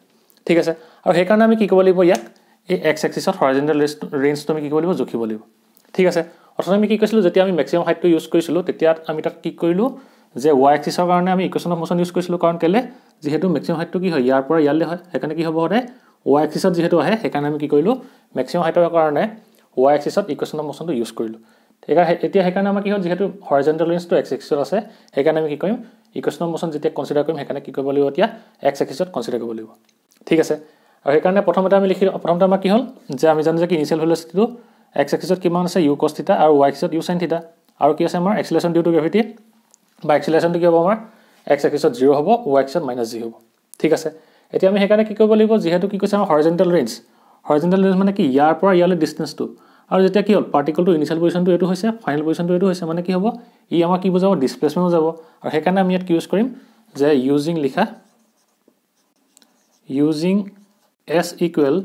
ঠিক আছে আৰু সেইকাৰণে আমি কি কৰিব লাগিব ইয়াক এই x এক্সিছত হৰাইজন্টাল ৰেঞ্জটো আমি কি কৰিব লাগিব জুখিব লাগিব ঠিক আছে অথবা আমি কি কৈছিলো যেতিয়া আমি ম্যাক্সিমাম হাইটটো ইউজ কৰিছিলো তেতিয়া আমি তাত কি কৰিলো যে y এক্সিছৰ কাৰণে আমি ইকুৱেশ্যন অফ মোচন ইউজ কৰিছিলো কাৰণ কেলে যেহেতু ম্যাক্সিমাম হাইটটো কি হয় ইয়াৰ পৰা ইয়ালৈ হয় সেইকাৰণে কি হ'ব হৰে y এক্সিছত যেহেতু আহে সেইকাৰণে আমি কি কৰিলো ম্যাক্সিমাম হাইটৰ কাৰণে y এক্সিছত ইকুৱেশ্যন অফ মোচনটো ইউজ কৰিলো ঠিক আছে এতিয়া সেইকাৰণে আমাৰ কি হ'ল যেহেতু হৰাইজন্টাল ৰেঞ্জটো x এক্সিছত আছে সেইকাৰণে আমি কি কৰিম ইকুৱেশ্যন অফ মোচন যেতিয়া কনসিডাৰ কৰিম সেইকাৰণে কি কৰিব লাগিব এতিয়া x এক্সিছত কনসিডাৰ কৰিব লাগিব ঠিক আছে আৰু সেইকাৰণে প্ৰথমতে আমি লিখিলো প্ৰথমতে আমাৰ কি হ'ল যে আমি জানো যে কি ইনিশিয়াল ভেলোচিটিটো x এক্সিছত কিমান আছে u cos থিটা আৰু y এক্সিছত u sin থিটা আৰু কি আছে আমাৰ এক্সিলাৰেশ্যন ডিউ টু গ্ৰেভিটি বা এক্সিলাৰেশ্যনটো কি হ'ব আমাৰ x এক্সিছত 0 হ'ব y এক্সিছত -g হ'ব ঠিক আছে এতিয়া আমি সেইকাৰণে কি কৰিব লাগিব যেহেতু কি কৈছে আমাৰ হৰাইজন্টাল ৰেঞ্জ মানে কি ইয়াৰ পৰা ইয়ালৈ ডিসটেন্সটো আৰু যেতিয়া কি হ'ল পাৰ্টিকলটো ইনিশিয়াল পজিশনটো এটো হৈছে ফাইনাল পজিশনটো এটো হৈছে মানে কি হ'ব ই আমাৰ কি বুজাব ডিসপ্লেসমেন্ট যাব আৰু সেইকাৰণে আমি ইয়াত কি ইউজ কৰিম যে using s equal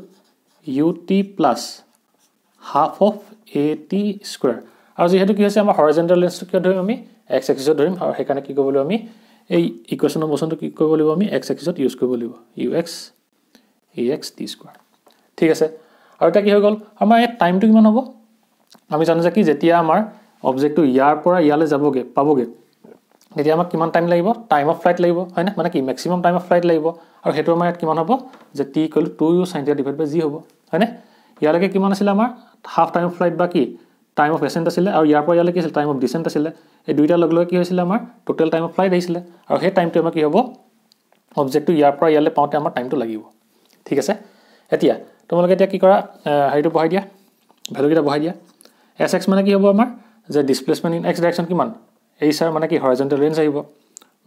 ut plus half of at square আৰু যেহেতু কি হৈছে আমাৰ হৰাইজন্টাল ৰেঞ্জটো কি ধৰিম আমি x এক্সিছত ধৰিম আৰু সেইকাৰণে কি কৰিব লাগিব আমি এই ইকুৱেশ্যন অফ মোচনটো কি কৰিব লাগিব আমি x এক্সিছত ইউজ কৰিব লাগিব ux ax t স্কয়াৰ ঠিক আছে আৰু এটা কি হৈ গল আমাৰ এই টাইমটো কিমান হ'ব আমি জানো যে কি যেতিয়া আমাৰ অবজেক্টটো ইয়াৰ পৰা ইয়ালৈ যাবগে পাবগে তেতিয়া আমাক কিমান টাইম লাগিব টাইম অফ ফ্লাইট লাগিব হয় না মানে কি ম্যাক্সিমাম টাইম অফ ফ্লাইট লাগিব আৰু হেতু আমাৰ কিমান হ'ব যে t = 2u sin θ ডিভাইড বাই g হ'ব হয় না ইয়ালৈকে কিমান আছিল আমাৰ হাফ টাইম অফ ফ্লাইট বাকি টাইম অফ এসেন্ট আছিল আৰু ইয়াৰ পৰা ইয়ালৈ কি আছিল টাইম অফ ডিসেন্ট আছিল এই দুইটা লগ লগ কি হৈছিল আমাৰ টোটাল টাইম অফ ফ্লাইট আহিছিল আৰু সেই টাইমটো আমাৰ কি হ'ব অবজেক্টটো ইয়াৰ পৰা ইয়ালৈ পাওঁতে আমাৰ টাইমটো লাগিব ঠিক আছে এতিয়া তোমালোকে এতিয়া কি কৰা হাইটো বহাই দিয়া ভ্যালু কিটা বহাই দিয়া sx মানে কি হ'ব আমাৰ যে ডিসপ্লেসমেন্ট ইন x ডাইৰেকশন কিমান hr মানে কি হৰাইজন্টাল ৰেঞ্জ আহিব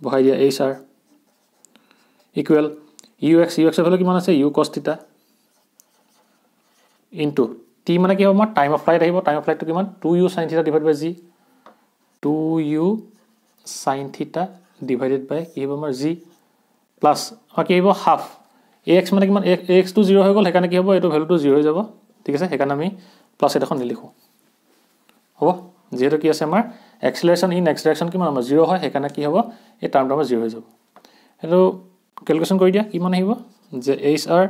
বহাই দিয়া hr ইকুৱেল ux এর ভ্যালু কিমান আছে u cos θ ইনটু টি মানে কি হ'ব আমাৰ টাইম অফ ফ্লাইট আহিব টাইম অফ ফ্লাইটটো কিমান 2u sin θ ডিভাইড বাই g 2u sin θ ডিভাইডেড বাই কি হ'ব আমাৰ g প্লাছ আমাৰ কি আহিব হাফ ax মানে কিমান ax টো 0 হৈ গ'ল সেইকাৰণে কি হ'ব এইটো ভ্যালুটো 0 হৈ যাব ঠিক আছে সেইকাৰণে আমি প্লাছ এটা নিলিখো হ'ব যেহেতু কি আছে আমাৰ acceleration in x direction কিমান আমাৰ 0 হয় সেইকাৰণে কি হ'ব এই টাৰ্মটো আমাৰ 0 হৈ যাব এটো ক্যালকুলেশন কৰি দিয়া কিমান আহিব যে hr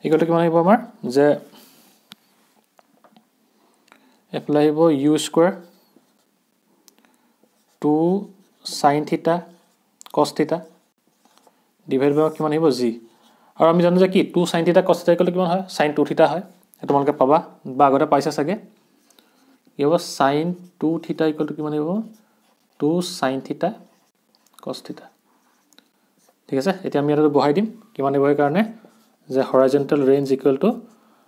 ইকুৱেল টু কিমান আহিব আমাৰ যে এপ্লাই আহিব u square 2 sin θ cos θ divide by কিমান আহিব g আৰু আমি জানো যে কি 2 sin θ cos θ ইকুৱেল টু কিমান হয় sin 2 θ হয় এটা তোমালোকে পাবা বা আগতে পাইছা সাগে কি হ'ব sin 2 θ ইকুৱেল টু কিমান আহিব 2 sin θ cos θ ঠিক আছে এতিয়া আমি এটা বহাই দিম কিমান আহিব কাৰণে যে horizontal range equal to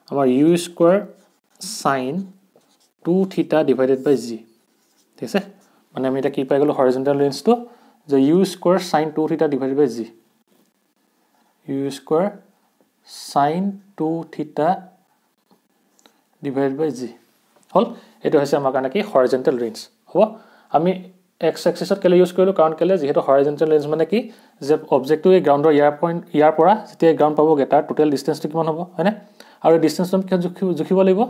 আমাৰ u square sin 2 θ divided by g ঠিক আছে মানে আমি এটা কি পাই গলো horizontal range to যে u square sin 2 θ divided by g u square sin 2 θ divided by g হল এটো হৈছে আমাৰ কাৰণে কি horizontal range হ'ব আমি x axis কেলে ইউজ কৰিলো কাৰণ কেলে যেহেতু horizontal range মানে কি যে অবজেক্টটো এই গ্ৰাউণ্ডৰ ইয়াৰ পৰা যেতিয়া গ্ৰাউণ্ড পাবগে তাৰ টোটাল ডিসটেন্সটো কিমান হ'ব হয়নে আৰু ডিসটেন্সটো কি জুখিব লাগিব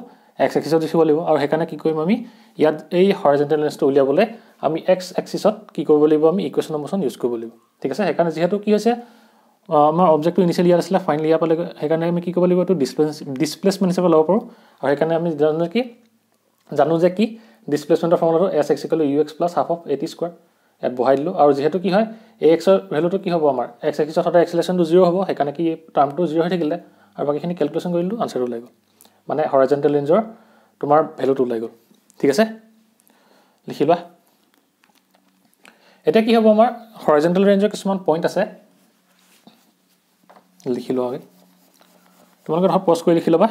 x axis জুখিব লাগিব আৰু হেকাৰণে কি কৰিম আমি ইয়াত এই horizontal range টো উলিয়াবলৈ আমি x axis কি কৰিব লাগিব আমি ইকুৱেশ্যন অফ মোশন ইউজ কৰিব লাগিব ঠিক আছে হেকাৰণে যেহেতু কি হৈছে আমাৰ অবজেক্টটো ইনিশিয়ালি ইয়াৰ আছিল ফাইনালি ইয়াৰ পালে হেকাৰণে আমি কি কৰিব লাগিব টু ডিসপ্লেসমেন্ট হিচাপে লব পাৰো আৰু হেকাৰণে আমি জানো যে কি ডিসপ্লেসমেন্টৰ ফৰ্মুলাটো s x = ux + half of at square এত বহাই দিলো আৰু যেহেতু কি হয় ax ৰ ভ্যালুটো কি হ'ব আমাৰ x axis ত এক্সেলাৰেশনটো 0 হ'ব হেকাৰণে কি টাৰ্মটো 0 হৈ থাকিলে আৰু বাকিখিনি ক্যালকুলেশন কৰিলো আনসাৰ ওলাই গ'ল মানে horizontal range ৰ তোমাৰ ভ্যালুটো ওলাই গ'ল ঠিক আছে লিখি লোৱা এটা কি হ'ব আমাৰ horizontal range ৰ কিছুমান পইণ্ট আছে লিখি লোৱা তোমালোকে ধৰ পজ কৰি লিখি লবা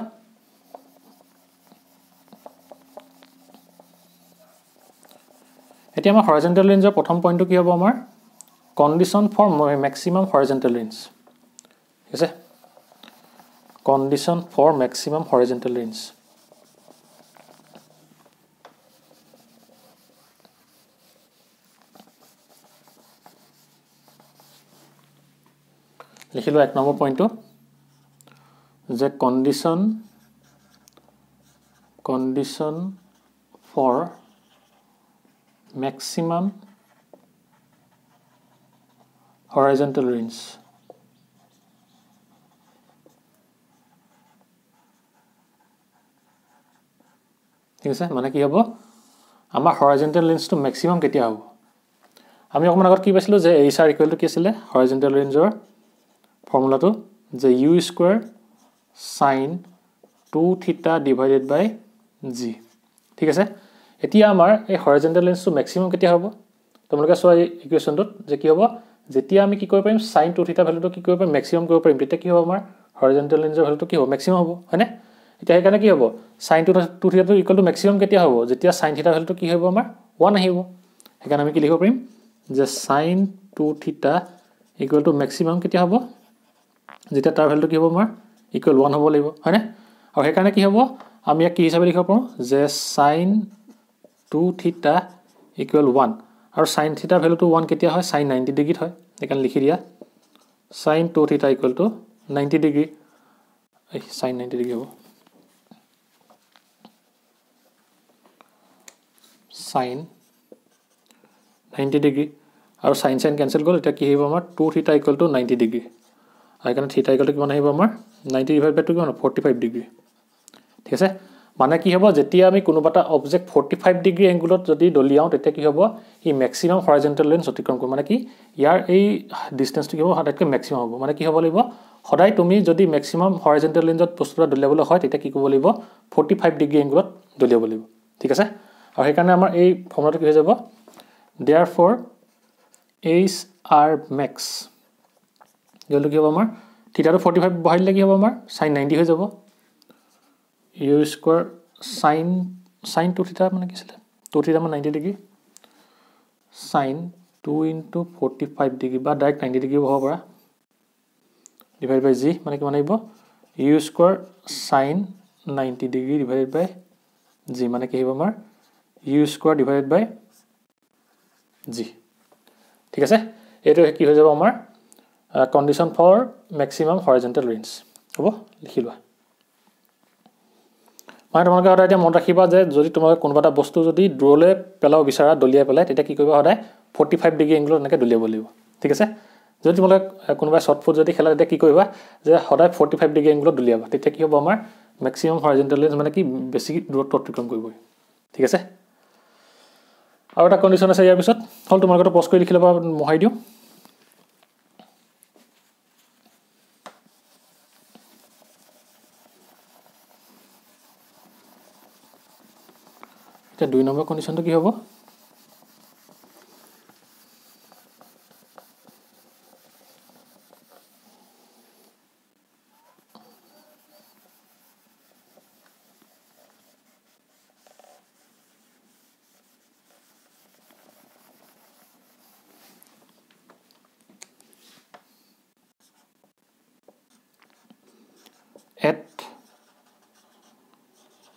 এতিয়া আমাৰ horizontal range ৰ প্ৰথম পইণ্টটো কি হ'ব আমাৰ condition for maximum horizontal range ঠিক আছে condition for maximum horizontal range লিখিলো এক নম্বৰ পইণ্টটো যে condition for maximum horizontal range ঠিক আছে মানে কি হ'ব আমাৰ horizontal range টো maximum কেতিয়া হ'ব আমি অকমান আগত কি পাইছিলো যে hr = কি আছিল horizontal range ৰ ফৰ্মুলাটো যে u square sin 2 θ divided by g ঠিক আছে এতিয়া আমাৰ এই horizontal range টো maximum কেতিয়া হ'ব তোমালোকে চোৱা এই ইকুৱেশ্যনটোত যে কি হ'ব যেতিয়া আমি কি কৰিব পাৰিম sin 2 θ ভ্যালুটো কি কৰিব পাৰিম maximum কৰিব পাৰিম তেতিয়া কি হ'ব আমাৰ horizontal range ৰ ভ্যালুটো কি হ'ব maximum হ'ব হয়নে এতিয়া হেকাৰণে কি হ'ব sin 2 θ = maximum কেতিয়া হ'ব যেতিয়া sin θ ভ্যালুটো কি হ'ব আমাৰ 1 আহিব হেকাৰণে আমি কি লিখিব পাৰিম যে sin 2 θ = maximum কেতিয়া হ'ব যেতিয়া তাৰ ভ্যালুটো কি হ'ব আমাৰ ইকুৱেল 1 হ'ব লাগিব হয়নে আৰু হেকাৰণে কি হ'ব আমি কি হিচাপে লিখিব পাৰো যে sin 2 θ = 1 আৰু sin θ ভ্যালুটো 1 কেতিয়া হয় sin 90 ডিগ্ৰীত হয় হেকাৰণে লিখি দিয়া sin 2 θ = 90 ডিগ্ৰী sin 90 ডিগ্ৰী হ'ব sin 90 ডিগ্ৰী আৰু sin কেনসেল গ'ল এটা কি হ'ব আমাৰ 2 θ = 90 ডিগ্ৰী আইকাৰণে θ = কিমান আহিব আমাৰ 90 / 2 কিমান 45 ডিগ্ৰী ঠিক আছে মানে কি হ'ব যেতিয়া আমি কোনোবাটা অবজেক্ট 45 ডিগ্ৰী এংগুলত যদি দলিয়াও তেতিয়া কি হ'ব ই ম্যাক্সিমাম হৰাইজন্টাল ৰেঞ্জ অতিক্ৰম কৰিব মানে কি ইয়াৰ এই ডিসটেন্সটো কি হ'ব হাতকৈ ম্যাক্সিমাম হ'ব মানে কি হ'ব লাগিব সদায় তুমি যদি ম্যাক্সিমাম হৰাইজন্টাল ৰেঞ্জত বস্তুটা দলিয়াবলৈ হয় তেতিয়া কি কৰিব লাগিব 45 ডিগ্ৰী এংগুলত দলিয়াব লাগিব ঠিক আছে আৰু সেই কাৰণে আমাৰ এই ফৰ্মুলাটো কি হৈ যাব therefore hr max equal to কি হ'ব আমাৰ থিটাটো 45 বহাই দিলে কি হ'ব আমাৰ sin 90 হৈ যাব u square sin 2 θ মানে কি আছিল 2 θ মানে 90 ডিগ্ৰী sin 2 * 45 ডিগ্ৰী বা ডাইৰেক্ট 90 ডিগ্ৰী হ'ব পৰা ডিভাইড বাই g মানে কিমান আহিব u square sin 90 degree divided by g মানে কি হ'ব আমাৰ u square divided by g ঠিক আছে এইটো কি হৈ যাব আমাৰ condition for maximum horizontal range হ'ব লিখি লোৱা মানে তোমালোকে সদায় এতিয়া মনত ৰাখিবা যে যদি তোমালোকে কোনোবা এটা বস্তু যদি দূৰলৈ পেলাব বিচাৰা দলিয়াই পেলাই তেতিয়া কি কৰিবা সদায় 45 ডিগ্ৰী এংগলত এনেকৈ দলিয়াব লাগিব ঠিক আছে যদি তোমালোকে কোনোবাই শ্বৰ্ট ফুট যদি খেলা তেতিয়া কি কৰিবা যে সদায় 45 ডিগ্ৰী এংগলত দলিয়াবা তেতিয়া কি হ'ব আমাৰ মেক্সিমাম হৰাইজণ্টেল ৰেঞ্জ মানে কি বেছি দূৰত্ব অতিক্ৰম কৰিবই ঠিক আছে আৰু এটা কণ্ডিশ্যন আছে ইয়াৰ পিছত হ'ল তোমালোকে পজ কৰি লিখি ল'বা মোহাৰি দিওঁ এতিয়া 2 নম্বৰ কণ্ডিশ্যনটো কি হ'ব at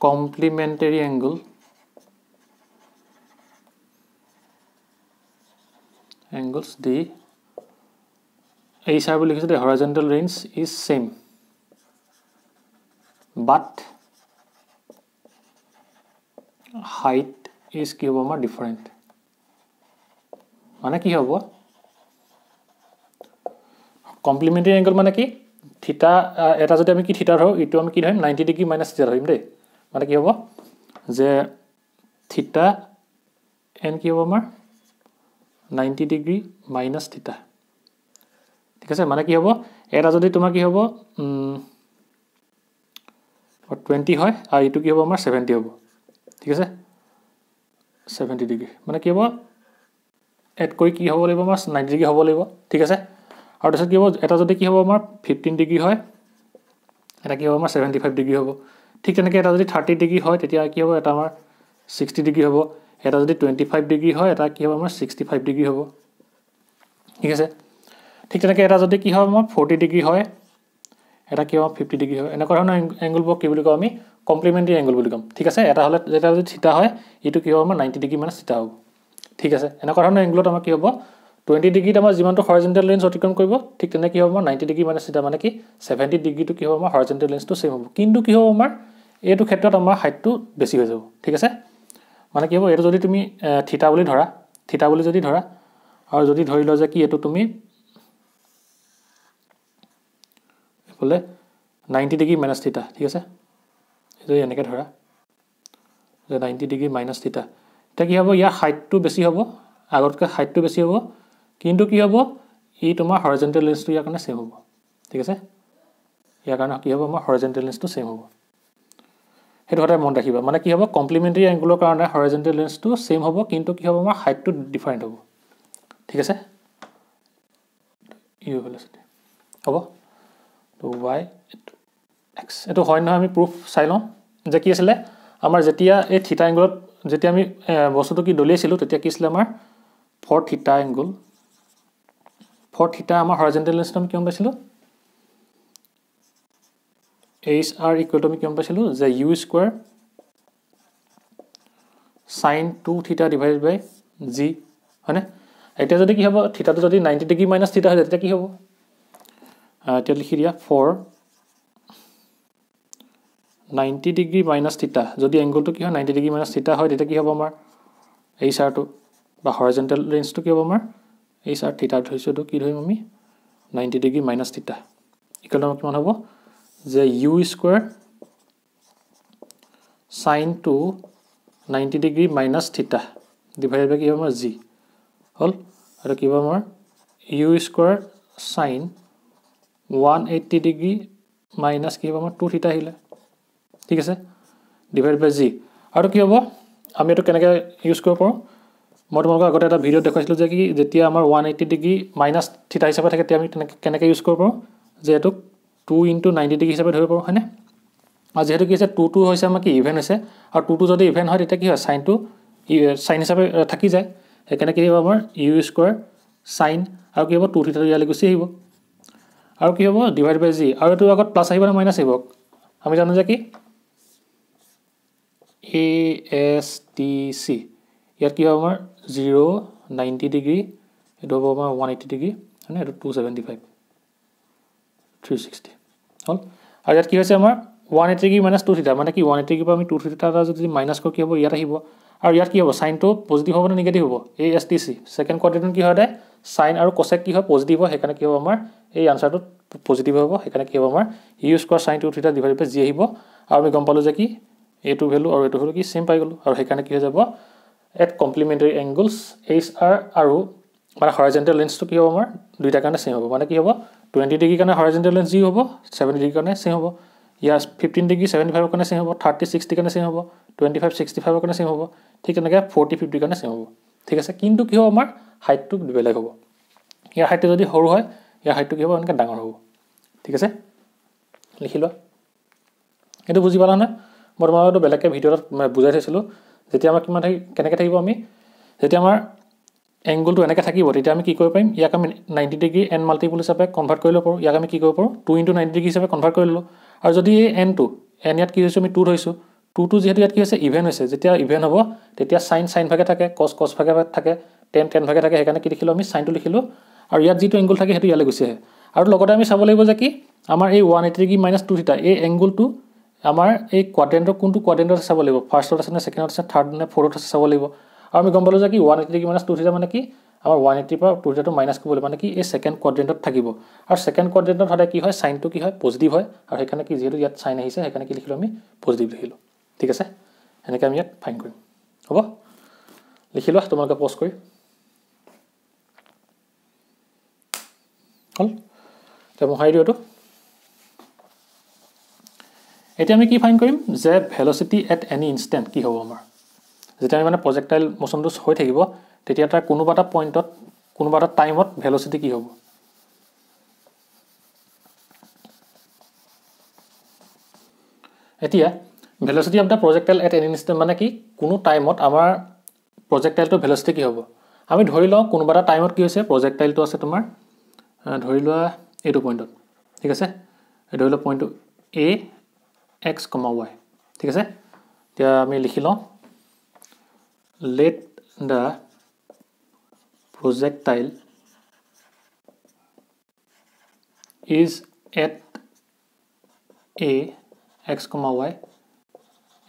complementary angles the HR বুলি লিখিছে the horizontal range is same but height is কি হ'ব আমাৰ different মানে কি হ'ব complementary angle মানে কি থিটা এটা যদি আমি কি থিটা ধৰো ইটো আমি কি ধৰিম 90 ডিগ্ৰী মাইনাস থিটা ধৰিম দেই মানে কি হ'ব যে থিটা n কি হ'ব আমাৰ 90 ডিগ্ৰী মাইনাস থিটা ঠিক আছে মানে কি হ'ব এটা যদি তোমাৰ কি হ'ব 20 হয় আৰু ইটো কি হ'ব আমাৰ 70 হ'ব ঠিক আছে 70 ডিগ্ৰী মানে কি হ'ব এড কৰি কি হ'ব লাগিব আমাৰ 90 ডিগ্ৰী হ'ব লাগিব ঠিক আছে আৰু তাৰপিছত কি হ'ব এটা যদি কি হ'ব আমাৰ 15 ডিগ্ৰী হয় এটা কি হ'ব আমাৰ 75 ডিগ্ৰী হ'ব ঠিক তেনেকৈ এটা যদি 30 ডিগ্ৰী হয় তেতিয়া কি হ'ব এটা আমাৰ 60 ডিগ্ৰী হ'ব এটা যদি 25 ডিগ্ৰী হয় এটা কি হ'ব আমাৰ 65 ডিগ্ৰী হ'ব ঠিক আছে ঠিক তেনেকৈ এটা যদি কি হয় আমাৰ 40 ডিগ্ৰী হয় এটা কি হ'ব 50 ডিগ্ৰী হয় এনেকুৱা ধৰণৰ এংগলবোৰ কি বুলি কওঁ আমি কমপ্লিমেণ্টাৰী এংগল বুলি ক'ম ঠিক আছে এটা হ'লে যেটা যদি থিটা হয় ইটো কি হ'ব আমাৰ 90 ডিগ্ৰী মানে থিটা হ'ব ঠিক আছে এনেকুৱা ধৰণৰ এংগলত আমাৰ কি হ'ব 20 ডিগ্ৰীত আমাৰ যিমানটো হৰাইজণ্টেল ৰেঞ্জ অতিক্ৰম কৰিব ঠিক তেনে কি হ'ব আমাৰ 90 ডিগ্ৰী মানে থিটা মানে কি 70 ডিগ্ৰীটো কি হ'ব আমাৰ হৰাইজণ্টেল ৰেঞ্জটো সেম হ'ব কিন্তু কি হ'ব আমাৰ এইটো ক্ষেত্ৰত আমাৰ হাইটটো বেছি হৈ যাব ঠিক আছে মানে কি হ'ব এটো যদি তুমি থিটা বুলি ধৰা থিটা বুলি যদি ধৰা আৰু যদি ধৰি লও যে কি এটো তুমি বলে 90 ডিগ্ৰী মাইনাস থিটা ঠিক আছে যদি এনেকৈ ধৰা যে 90 ডিগ্ৰী মাইনাস থিটা এটা কি হ'ব ইয়াৰ হাইটটো বেছি হ'ব আগতকৈ হাইটটো বেছি হ'ব কিন্তু কি হ'ব ই তোমাৰ হৰাইজণ্টেল ৰেঞ্জটো ইয়াৰ কাৰণে সেম হ'ব ঠিক আছে ইয়াৰ কাৰণে কি হ'ব আমাৰ হৰাইজণ্টেল ৰেঞ্জটো সেম হ'ব হেতু কথা মন ৰাখিবা মানে কি হ'ব কমপ্লিমেণ্টাৰী এংগলৰ কাৰণে হৰাইজণ্টেল ৰেঞ্জটো সেম হ'ব কিন্তু কি হ'ব আমাৰ হাইটটো ডিফাৰেন্ট হ'ব ঠিক আছে ইউ ভেলোচিটি হ'ব তো y x এটো হয় নহয় আমি প্ৰুফ চাই লওঁ যে কি আছিল আমাৰ যেতিয়া এই থিটা এংগলত যেতিয়া আমি বস্তুটো কি দলিয়াইছিলো তেতিয়া কি আছিল আমাৰ ফৰ থিটা এংগল ফৰ থিটা আমাৰ হৰাইজণ্টেল ৰেঞ্জটো আমি কিমান পাইছিলো HR equal to আমি কিমান পাইছিলো যে u স্কয়াৰ sin 2 থিটা ডিভাইডেড বাই g হয়নে এটা যদি কি হ'ব থিটাটো যদি 90 ডিগ্ৰী মাইনাস থিটা হয় তেতিয়া কি হ'ব এতিয়া লিখি দিয়া ফৰ 90 ডিগ্ৰী মাইনাস থিটা যদি এংগলটো কি হয় 90 ডিগ্ৰী মাইনাস থিটা হয় তেতিয়া কি হ'ব আমাৰ HR টো বা হৰাইজণ্টেল ৰেঞ্জটো কি হ'ব আমাৰ HR থিটা ধৰিছোটো কি ধৰিম আমি 90 ডিগ্ৰী মাইনাস থিটা ইকুৱেল টু কিমান হ'ব যে u square sin 2 90 degree minus থিটা ডিভাইডেড বাই কি হ'ব আমাৰ g হল আৰু কি হ'ব আমাৰ u square sin 180 degree minus কি হ'ব আমাৰ 2 থিটা আহিলে ঠিক আছে ডিভাইড বাই g আৰু কি হ'ব আমি এটো কেনেকৈ ইউজ কৰিব পাৰো মই তোমালোকক আগতে এটা ভিডিও দেখাইছিলো যে কি যেতিয়া আমাৰ 180 ডিগ্ৰী মাইনাস থিটা হিচাপে থাকে তেতিয়া আমি কেনেকৈ ইউজ কৰিব পাৰো যে এটো 2 * 90 ডিগ্ৰী হিচাপে ধৰিব পাৰো হয়নে আৰু যেহেতু কি আছে 2 হৈছে আমাৰ কি ইভেন আছে আৰু 2 যদি ইভেন হয় তেতিয়া কি হয় sin টো sin হিচাপে থাকি যায় একেনে কি হ'ব আমাৰ u স্কয়াৰ sin আৰু কি হ'ব 2 থিটা ইয়ালৈ গুচি আহিব আৰু কি হ'ব ডিভাইড বাই g আৰু এটো আগত প্লাস আহিব না মাইনাস আহিব আমি জানো যে কি ASTC ইয়াত কি হ'ব আমাৰ 0 90 ডিগ্ৰী এটো হ'ব আমাৰ 180 ডিগ্ৰী মানে এটো 275 360 হল আৰু ইয়াত কি হৈছে আমাৰ 180 ডিগ্ৰী - 2 থিটা মানে কি 180 ডিগ্ৰী পৰা আমি 2 থিটা যদি মাইনাস কৰি কি হ'ব ইয়াত আহিব আৰু ইয়াত কি হ'ব সাইনটো পজিটিভ হ'ব নে নিগেটিভ হ'ব ASTC সেকেন্ড কোয়াড্ৰেন্ট কি হয় দে সাইন আৰু কোসেক কি হয় পজিটিভ হয় হেকানে কি হ'ব আমাৰ এই আনসাৰটো পজিটিভ হ'ব হেকানে কি হ'ব আমাৰ u স্কয়াৰ sin 2 থিটা ডিভাইডেড বাই g আহিব আৰু আমি গম পালো যে কি a2 ভ্যালু আৰু a2 ভ্যালু কি সেম পাই গলো আৰু হেকানে কি হৈ যাব at complementary angles HR আৰু মানে horizontal length to কি হ'ব আমাৰ দুইটা কাৰণে সেম হ'ব মানে কি হ'ব 20 ডিগ্ৰী কাৰণে horizontal length g হ'ব 70 ডিগ্ৰী কাৰণে সেম হ'ব ইয়াৰ 15 ডিগ্ৰী 75 কাৰণে সেম হ'ব 30 60 কাৰণে সেম হ'ব 25 65 কাৰণে সেম হ'ব ঠিক এনেকৈ 40 50 কাৰণে সেম হ'ব ঠিক আছে কিন্তু কি হ'ব আমাৰ হাইটটো বেলেগ হ'ব ইয়াৰ হাইটটো যদি সৰু হয় ইয়াৰ হাইটটো কি হ'ব এনেকৈ ডাঙৰ হ'ব ঠিক আছে লিখি লোৱা এটো বুজি পালা না মই তোমালোকক বেলেগকে ভিডিঅত বুজাই থৈছিলো যেতিয়া আমাৰ কিমান কেনেকৈ থাকিব আমি যেতিয়া আমাৰ এংগলটো এনেকৈ থাকিব তেতিয়া আমি কি কৰিব পাৰিম ইয়াক আমি 90 ডিগ্ৰী n মাল্টিপল হিচাপে কনভাৰ্ট কৰি ল'ব পাৰো ইয়াক আমি কি কৰিব পাৰো 2 * 90 ডিগ্ৰী হিচাপে কনভাৰ্ট কৰি ল'লো আৰু যদি এই n টো n ইয়াত কি হৈছে আমি 2 ধৰিছো 2 টো যেহেতু ইয়াত কি হৈছে ইভেন হৈছে যেতিয়া ইভেন হ'ব তেতিয়া sin ভাগে থাকে cos ভাগে থাকে tan ভাগে থাকে হেকানে কি লিখিলো আমি sin টো লিখিলো আৰু ইয়াত যেটো এংগল থাকে হেতু ইয়ালে গুছি আহে আৰু লগতে আমি চাব লাগিব যে কি আমাৰ এই 180 ডিগ্ৰী - 2 থিটা এই এংগলটো আমাৰ এই কোয়াড্ৰেন্টৰ কোনটো কোয়াড্ৰেন্টত চাব লাগিব ফাৰ্ষ্টত আছে নে সেকেন্ডত আছে থাৰ্ড নে ফোৰ্থত আছে চাব লাগিব আৰু আমি গম পালো যে কি 180 ডিগ্ৰী - 2 থিটা মানে কি আমাৰ 180 পৰা 2 থিটাটো মাইনাস কৰিব লাগিব মানে কি এই সেকেন্ড কোয়াড্ৰেন্টত থাকিব আৰু সেকেন্ড কোয়াড্ৰেন্টত হলে কি হয় সাইনটো কি হয় পজিটিভ হয় আৰু হেকানে কি যেহেতু ইয়াত সাইন আহিছে হেকানে কি লিখিলো আমি পজিটিভ লিখিলো ঠিক আছে এনেকৈ আমি ইয়াত ফাইন কৰিম হ'ব লিখি লোৱা তোমালোকে পজ কৰি হল তে মই হাই দিওটো এতিয়া আমি কি ফাইন কৰিম যে ভেলোসিটি এট এনি ইনস্ট্যান্ট কি হ'ব আমাৰ যেতিয়া আমি মানে প্ৰজেক্টাইল মোশনটো হৈ থাকিব তেতিয়া তাৰ কোনোবা এটা পইণ্টত কোনোবা এটা টাইমত ভেলোসিটি কি হ'ব এতিয়া velocity of the projectile at any instant মানে কি কোনো টাইমত আমাৰ projectile velocity কি হ'ব আমি ধৰি লও কোনোবা এটা টাইমত কি হৈছে projectile আছে তোমাৰ ধৰি লোৱা এইটো পইণ্টত ঠিক আছে ধৰি লোৱা পইণ্টটো a x, y ঠিক আছে এতিয়া আমি লিখি লওঁ let the projectile is at a x, y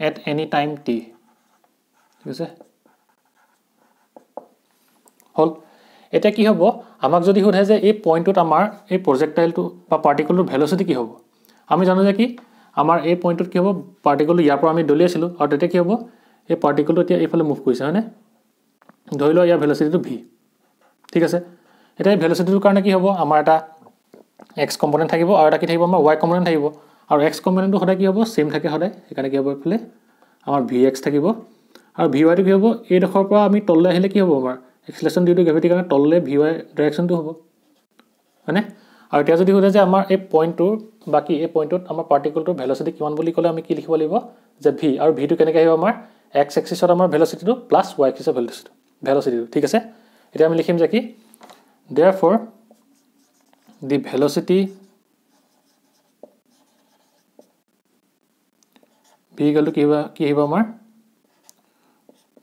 at any time t ঠিক আছে হল এটা কি হ'ব আমাক যদি সোধে যে এই পইণ্টত আমাৰ এই প্ৰজেক্টাইলটো বা পাৰ্টিকলটোৰ ভেলোসিটি কি হ'ব আমি জানো যে কি আমাৰ এই পইণ্টত কি হ'ব পাৰ্টিকলটো ইয়াৰ পৰা আমি দলিয়াইছিলো আৰু তেতিয়া কি হ'ব এই পাৰ্টিকলটো এতিয়া এইফালে মুভ কৰিছে হয়নে ধৰি লও ইয়াৰ ভেলোসিটিটো v ঠিক আছে এটা ভেলোসিটিৰ কাৰণে কি হ'ব আমাৰ এটা x কম্পোনেন্ট থাকিব আৰু এটা কি থাকিব আমাৰ y কম্পোনেন্ট থাকিব আৰু x কম্পোনেন্টটো সদায় কি হ'ব সেম থাকে সদায় একাৰণে কি হ'ব এইফালে আমাৰ vx থাকিব আৰু vy টো কি হ'ব এই ডখৰ পৰা আমি তললে আহিলে কি হ'ব আমাৰ এক্সেলাৰেশন ডিউ টু গ্ৰেভিটি কাৰণে তললে vy ডাইৰেকশনটো হ'ব মানে আৰু এতিয়া যদি হৈ যায় আমাৰ এই পইণ্টটো বাকি এই পইণ্টত আমাৰ পাৰ্টিকলটোৰ ভেলোসিটি কিমান বুলি ক'লে আমি কি লিখিব লাগিব যে v আৰু v টো কেনেকৈ আহিব আমাৰ x এক্সিছত আমাৰ ভেলোসিটিটো প্লাস y এক্সিছত ভেলোসিটিটো ঠিক আছে এতিয়া আমি লিখিম যে কি therefore the velocity v equal to কি আহিব আমাৰ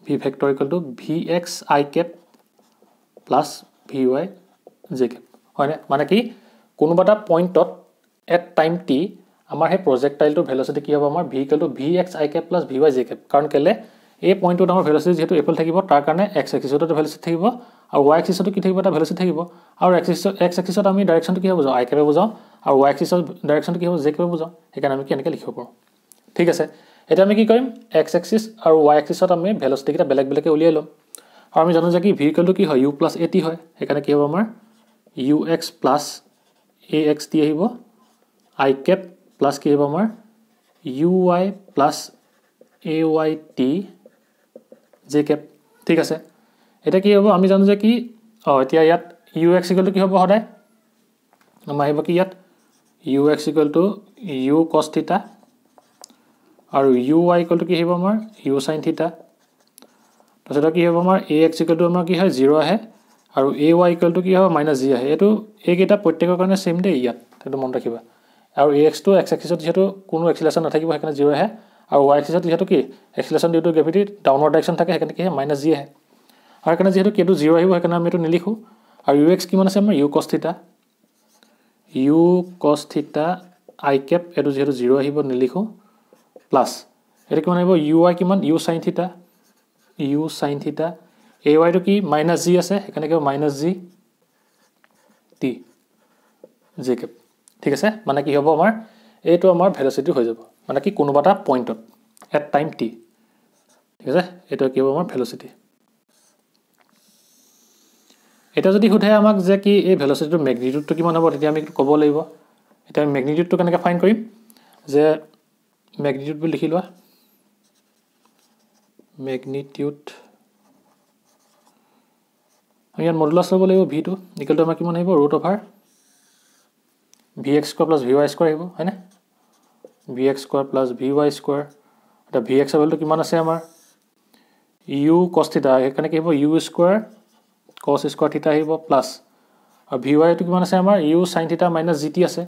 v vector equal to vx I cap plus vy j cap হয়নে মানে কি কোনোবা এটা পইণ্টত এট টাইম t আমাৰ হে প্ৰজেক্টাইলটো ভেলোসিটি কি হ'ব আমাৰ v equal to vx I cap plus vy j cap কাৰণ কেলে এই পইণ্টত আমাৰ ভেলোসিটি যেহেতু এফল থাকিব তাৰ কাৰণে x এক্সিছত ভেলোসিটি থাকিব আৰু y এক্সিছত কি থাকিব এটা ভেলোসিটি থাকিব আৰু x এক্সিছত আমি ডাইৰেকশনটো কি হ'ব বুজাও I cap বুজাও আৰু y এক্সিছত ডাইৰেকশনটো কি হ'ব j cap বুজাও একাৰণে আমি কি এনেকৈ লিখিব পাৰো ঠিক আছে এটা আমি কি কৰিম x এক্সিস আৰু y এক্সিসত আমি ভেলোসিটি কিটা বেলেগ বেলেগকে উলিয়াই লম আৰু আমি জানো যে কি v equal to কি হয় u plus at হয় একাৰণে কি হ'ব আমাৰ ux plus axt আহিব I cap plus কি হ'ব আমাৰ uy plus ayt j cap ঠিক আছে এটা কি হ'ব আমি জানো যে কি এতিয়া ইয়াত ux equal to কি হ'ব সদায় আমাৰ আহিব কি ইয়াত ux equal to u cos theta আৰু uy equal to কি হ'ব আমাৰ u sin theta তাৰছত কি হ'ব আমাৰ ax equal to আমাৰ কি হয় 0 আহে আৰু ay equal to কি হ'ব -g আহে এটো এইকেইটা প্ৰত্যেকৰ কাৰণে সেম দে ইয়াত এটো মন ৰাখিবা আৰু ax টো x axis যেটো কোনো এক্সিলাৰেশন নাথাকিব হেকাৰণে 0 আহে আৰু y এক্সিছত যিহেতু কি acceleration due to gravity downward direction থাকে সেইকাৰণে কি মাইনাছ জি আহে আৰু সেইকাৰণে যিহেতু কেটো 0 আহিব সেইকাৰণে আমি এইটো নিলিখোঁ আৰু ইউ এক্স কিমান আছে আমাৰ U cos theta i Cape এইটো যিহেতু 0 আহিব নিলিখোঁ প্লাছ এইটো কিমান আহিব ইউ আই কিমান ইউ চাইন থিটা এ ৱাইটো কি মাইনাছ জি আছে সেইকাৰণে কি minus g t j cap ঠিক আছে মানে কি হ'ব আমাৰ এইটো আমাৰ ভেলচিটি হৈ যাব মানে কি কোনোবা এটা পইণ্টত এট টাইম টি ঠিক আছে এইটো কি হ'ব আমাৰ ভেলচিটি এটা যদি সোধে আমাক যে কি এই ভেলচিটিটোৰ মেগনিটিউডটো কিমান হ'ব তেতিয়া আমি ক'ব লাগিব এতিয়া আমি মেগনিটিউডটো কেনেকৈ ফাইণ্ড কৰিম যে মেগনিটিউড বুলি লিখি লোৱা মেগনিটিউড আমি ইয়াত মডুলাছ ল'ব লাগিব ভিটো ইকুৱেল টু আমাৰ কিমান আহিব root over V x square plus v Y square আহিব হয়নে V x square plus v Y square এতিয়া ভি এক্স ভেলুটো কিমান আছে আমাৰ ইউ কছ থিটা সেইকাৰণে কি হ'ব ইউ স্কোৱাৰ কছ স্কোৱাৰ থিটা আহিব প্লাছ আৰু ভি ৱাইটো কিমান আছে আমাৰ U sine theta minus g T আছে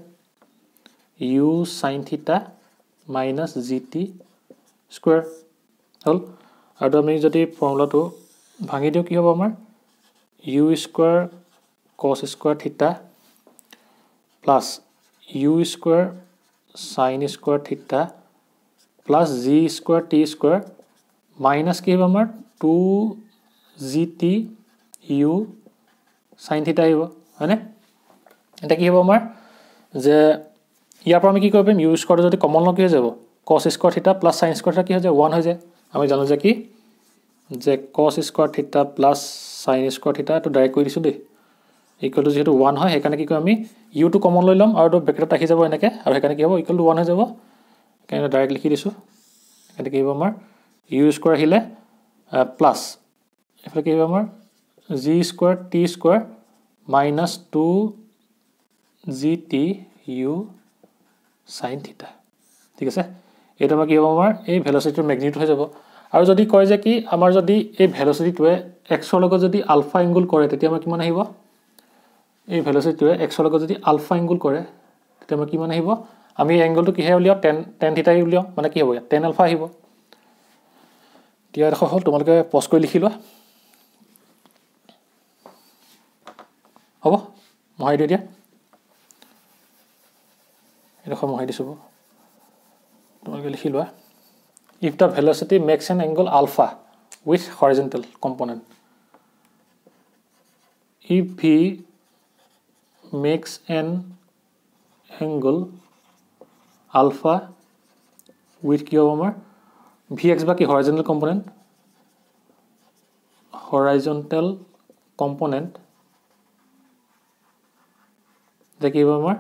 U sine theta minus g T square হ'ল আৰু আমি যদি ফৰ্মুলাটো ভাঙি দিওঁ কি হ'ব আমাৰ u square cos square theta plus u square sin square theta plus g square t square minus কি হ'ব আমাৰ 2gt ইউ চাইন থিটা আহিব হয়নে এটা কি হ'ব আমাৰ যে ইয়াৰ পৰা আমি কি কৰিব পাৰিম ইউ স্কোৱাৰটো যদি কমন লওঁ কি হৈ যাব কছ square theta plus sign square থিটা কি হৈ যায় 1 হৈ যায় আমি জানো যে কি যে কছ square theta plus sign square থিটা এইটো ডাইৰেক্ট কৰি দিছোঁ দেই ইকুৱেল টু যিহেতু 1 হয় সেইকাৰণে কি কৰিম আমি ইউটো কমন লৈ ল'ম আৰু ব্ৰেকেটত ৰাখি যাব এনেকৈ আৰু সেইকাৰণে কি হ'ব ইকুৱেল টু 1 হৈ যাব সেইকাৰণে ডাইৰেক্ট লিখি দিছোঁ সেইকাৰণে কি হ'ব আমাৰ ইউ স্কোৱাৰ আহিলে প্লাছ এইফালে কি হ'ব আমাৰ g square t square minus 2gt u sine theta ঠিক আছে এইটো আমাৰ কি হ'ব আমাৰ এই ভেলচিটিৰ মেগনিটিউড হৈ যাব আৰু যদি কয় যে কি আমাৰ যদি এই ভেলচিটিটোৱে এক্সৰ লগত যদি আলফা এংগুল কৰে তেতিয়া আমাৰ কিমান আহিব এই ভেলচিটিটোৱে এক্সৰ লগত যদি আলফা এংগুল কৰে তেতিয়া আমাৰ কিমান আহিব আমি এংগুলটো কিহে উলিয়াওঁ টেন থিটা উলিয়াওঁ মানে কি হ'ব ইয়াত টেন আলফা আহিব এতিয়া এডোখৰ হ'ল তোমালোকে পজ কৰি লিখি লোৱা হ'ব মহাই দিওঁ এতিয়া এডোখৰ মহাই দিছোঁ তোমালোকে লিখি লোৱা if the velocity makes an angle alpha with horizontal component if v makes an angle alpha with কি হ'ব আমাৰ vx বা কি horizontal component যে কি হ'ব আমাৰ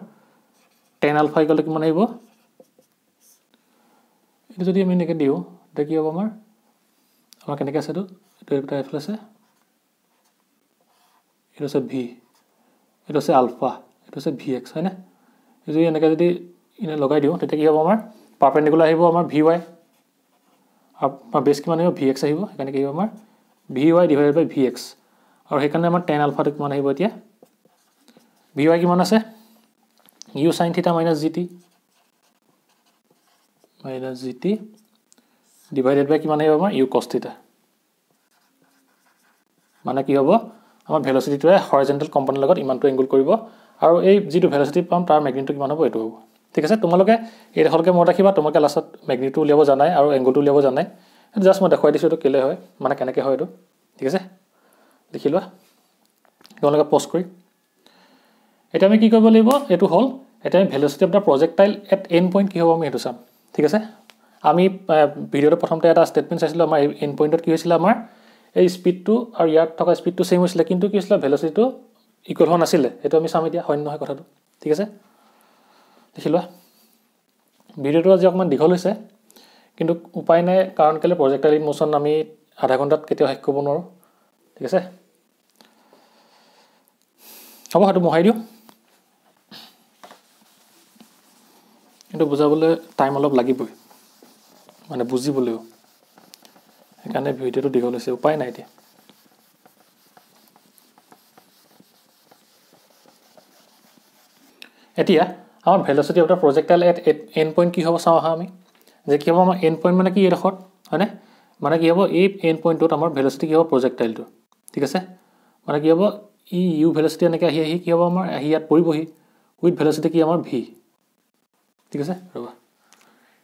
tan alpha ইকুৱেল টু কিমান আহিব এইটো যদি আমি এনেকৈ দিওঁ তেতিয়া কি হ'ব আমাৰ কেনেকৈ আছে এইটো এটা এইফালে আছে এইটো আছে ভি এইটো আছে আলফা এইটো আছে ভি এক্স হয়নে যদি এনেকৈ যদি এনে লগাই দিওঁ তেতিয়া কি হ'ব আমাৰ পাৰপেণ্ডিকুলাৰ আহিব আমাৰ ভি ৱাই আৰু বেছ কিমান আহিব ভি এক্স আহিব সেইকাৰণে কি হ'ব আমাৰ ভি ৱাই ডিভাইডেড বাই ভি এক্স আৰু সেইকাৰণে আমাৰ টেন আলফাটো কিমান আহিব এতিয়া ভি ৱাই কিমান আছে U sine theta minus g T divided বাই কিমান আহিব আমাৰ ইউ কছ থিটা মানে কি হ'ব আমাৰ ভেলচিটিটোৱে হৰাইজণ্টেল কম্পনেণ্টৰ লগত ইমানটো এংগুল কৰিব আৰু এই যিটো ভেলচিটি পাম তাৰ মেগনিটিউড কিমান হ'ব এইটো হ'ব ঠিক আছে তোমালোকে এইডোখৰলৈকে মনত ৰাখিবা তোমালোকে লাষ্টত মেগনিটিউড উলিয়াব জানাই আৰু এংগুলটো উলিয়াব জানাই জাষ্ট মই দেখুৱাই দিছোঁ এইটো কেলৈ হয় মানে কেনেকৈ হয় এইটো ঠিক আছে দেখি লোৱা তোমালোকে পজ কৰি এতিয়া আমি কি কৰিব লাগিব এইটো হ'ল এতিয়া আমি velocity of the projectile at and point কি হ'ব আমি সেইটো চাম ঠিক আছে আমি ভিডিঅ'টো প্ৰথমতে এটা ষ্টেটমেণ্ট চাইছিলোঁ আমাৰ এণ্ড পইণ্টত কি হৈছিলে আমাৰ এই স্পীডটো আৰু ইয়াত থকা স্পীডটো ছেইম হৈছিলে কিন্তু কি হৈছিলে ভেলচিটিটো ইকুৱেল হোৱা নাছিলে সেইটো আমি চাম এতিয়া হয় নহয় কথাটো ঠিক আছে দেখি লোৱা ভিডিঅ'টো আজি অকণমান দীঘল হৈছে কিন্তু উপায় নাই কাৰণ কেলৈ প্ৰজেক্টাইল ইন মোশ্যন আমি আধা ঘণ্টাত কেতিয়াও শেষ কৰিব নোৱাৰোঁ ঠিক আছে হ'ব সেইটো মহাই দিওঁ কিন্তু বুজাবলৈ টাইম অলপ লাগিবই মানে বুজিবলৈও সেইকাৰণে ভিডিঅ'টো দীঘল হৈছে উপায় নাই এতিয়া এতিয়া আমাৰ velocity of the projectile at and point কি হ'ব চাওঁ আহা আমি যে কি হ'ব আমাৰ এণ্ড পইণ্ট মানে কি এইডোখৰত হয়নে মানে কি হ'ব এই এণ্ড পইণ্টটোত আমাৰ ভেলচিটি কি হ'ব প্ৰজেক্টাইলটো ঠিক আছে মানে কি হ'ব ই ইউ ভেলচিটি এনেকৈ আহি কি হ'ব আমাৰ আহি ইয়াত পৰিবহি উইথ ভেলচিটি কি আমাৰ ভি ঠিক আছে ৰ'বা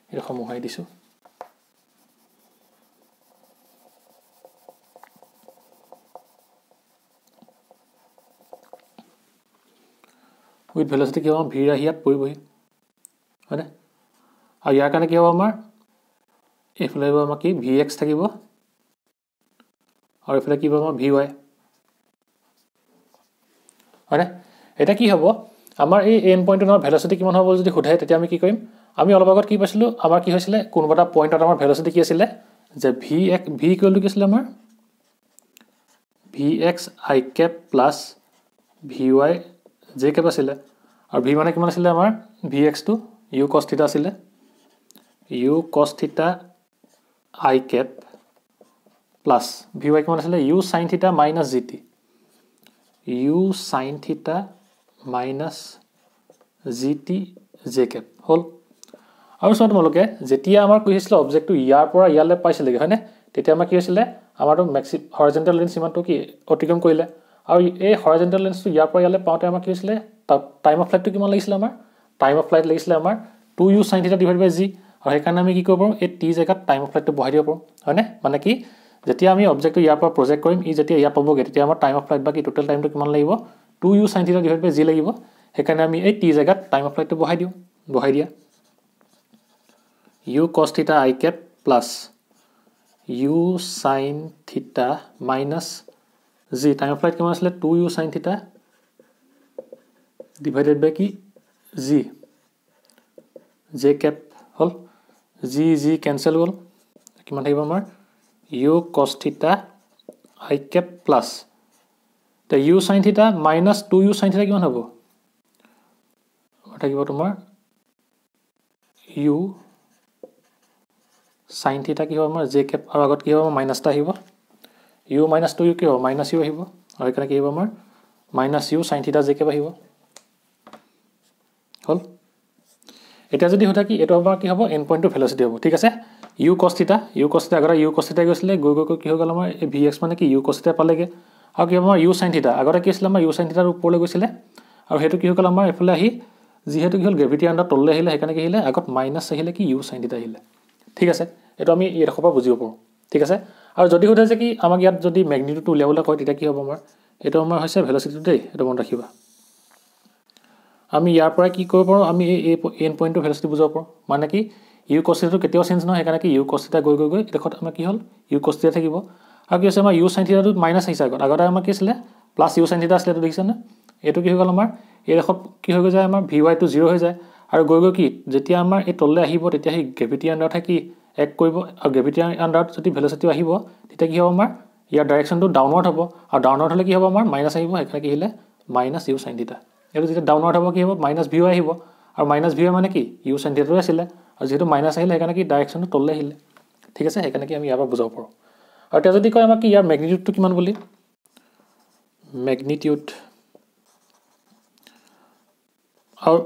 এইডোখৰ মোহাৰি দিছোঁ উইথ ভেলচিটি কি হ'ব ভি আহি ইয়াত পৰিবহি হয়নে আৰু ইয়াৰ কাৰণে কি হ'ব আমাৰ এইফালে হ'ব আমাৰ কি ভি এক্স থাকিব আৰু এইফালে কি হ'ব আমাৰ ভি ৱাই হয়নে এটা কি হ'ব আমাৰ এই এণ্ড পইণ্টৰ ভেলচিটি কিমান হ'ব যদি সোধে তেতিয়া আমি কি কৰিম আমি অলপ আগত কি পাইছিলোঁ আমাৰ কি হৈছিলে কোনোবা এটা পইণ্টত আমাৰ ভেলচিটি কি আছিলে যে ভি ইকুৱেল টু কি আছিলে আমাৰ v x i cap plus v y j cap আছিলে আৰু ভি মানে কিমান আছিলে আমাৰ ভি এক্সটো ইউ কছ থিটা আছিলে u cos theta i cap plus v y কিমান আছিলে u sine theta minus g t u sine theta minus g t j cap হ'ল আৰু চোৱা তোমালোকে যেতিয়া আমাৰ কি হৈছিলে অবজেক্টটো ইয়াৰ পৰা ইয়ালৈ পাইছিলেগৈ হয়নে তেতিয়া আমাৰ কি হৈছিলে আমাৰতো হৰাইজণ্টেল লেন্স ইমানটো কি অতিক্ৰম কৰিলে আৰু এই হৰাইজণ্টেল লেন্সটো ইয়াৰ পৰা ইয়ালৈ পাওঁতে আমাৰ কি হৈছিলে টাইম অফ ফ্লাইটটো কিমান লাগিছিলে আমাৰ টাইম অফ ফ্লাইট লাগিছিলে আমাৰ 2u sin θ ডিভাইড বাই জি আৰু সেইকাৰণে আমি কি কৰিব পাৰোঁ এই টি জেগাত টাইম অফ ফ্লাইটটো বহাই দিব পাৰোঁ হয়নে মানে কি যেতিয়া আমি অবজেক্টটো ইয়াৰ পৰা প্ৰজেক্ট কৰিম ই যেতিয়া ইয়াত পাবগৈ তেতিয়া আমাৰ টাইম অফ ফ্লাইট বা কি টোটেল টাইমটো কিমান লাগিব 2u sin θ ডিভাইড বাই জি লাগিব সেইকাৰণে আমি এই টি জেগাত টাইম অফ ফ্লাইটটো বহাই দিয়া u cos θ i cap plus u sin θ minus g time of flight কিমান আছিলে 2u sin θ divided by কি g j cap হল g cancel হ'ল কিমান থাকিব আমাৰ u cos θ i cap plus তে u sin θ minus 2u sin θ কিমান হ'ব থাকিব তোমাৰ u sin θ কি হ'ব আমাৰ j cap আৰু আগত কি হ'ব মাইনাস টা আহিব u minus 2u কি হ'ব মাইনাস u আহিব আৰু এখানে কি হ'ব আমাৰ minus u sin θ j cap আহিব হল এটা যদি হতা কি এটা আমাৰ কি হ'ব এন্ড পইণ্টটো ভেলোচিটি হ'ব ঠিক আছে u cos θ আগৰ u cos θ গৈছিলে গৈ কি হৈ গ'ল আমাৰ এই vx মানে কি u cos θ পালেগে আৰু কি আমাৰ u sin θ আগতে কি আছিল আমাৰ u sin θ ৰ ওপৰলৈ গৈছিলে আৰু হেতু কি হৈ গ'ল আমাৰ এফালে আহি যিহেতু কি হ'ল গ্ৰেভিটি আন্ডাৰ তললৈ আহিলে সেইকাৰণে কি আহিলে আগত মাইনাস আহিলে কি u sin θ আহিলে ঠিক আছে এটো আমি এই ৰখবা বুজিব পাৰো ঠিক আছে আৰু যদি হতে যে কি আমাক ইয়াত যদি ম্যাগনিটিউডটো উলিয়াবলৈ কয় তেতিয়া কি হ'ব আমাৰ এটো আমাৰ হৈছে ভেলোচিটি দেই এটো মন ৰাখিবা আমি ইয়াৰ পৰা কি কৰিব পাৰো আমি এই এন্ড পইণ্টটো ভেলোচিটি বুজাব পাৰো মানে কি u cos θ টো কেতিয়াও চেঞ্জ নহয় সেইকাৰণে কি u cos θ গৈ দেখত আমাৰ কি হ'ল u cos θ থাকিব আৰু কি আছে আমাৰ u sin θ টো মাইনাস আহিছে আগতে আমাৰ কি আছিল প্লাস u sin θ আছিল তো দেখিছা না এটো কি হৈ গ'ল আমাৰ এই দেখত কি হৈ যায় আমাৰ vy টো 0 হৈ যায় আৰু গৈ কি যেতিয়া আমাৰ এই তললৈ আহিব তেতিয়া হি গ্ৰেভিটি আন্ডাৰ থাকি এক কৰিব আৰু গ্ৰেভিটি আন্ডাৰ যদি ভেলোচিটি আহিব তেতিয়া কি হ'ব আমাৰ ইয়াৰ ডাইৰেকশনটো ডাউনৱাৰ্ড হ'ব আৰু ডাউনৱাৰ্ড হলে কি হ'ব আমাৰ মাইনাস আহিব এখানে কি হিলে মাইনাস u sin θ এটো যেতিয়া ডাউনৱাৰ্ড হ'ব কি হ'ব মাইনাস vy আহিব আৰু মাইনাস vy মানে কি u sin θ টো আছিল আৰু যেটো মাইনাস আহিলে এখানে কি ডাইৰেকশনটো তললৈ আহিলে ঠিক আছে এখানে কি আমি ইয়াৰ পৰা বুজাব পাৰো আৰু এটা যদি কয় আমাক কি ইয়াৰ ম্যাগনিটিউডটো কিমান বুলি ম্যাগনিটিউড আৰু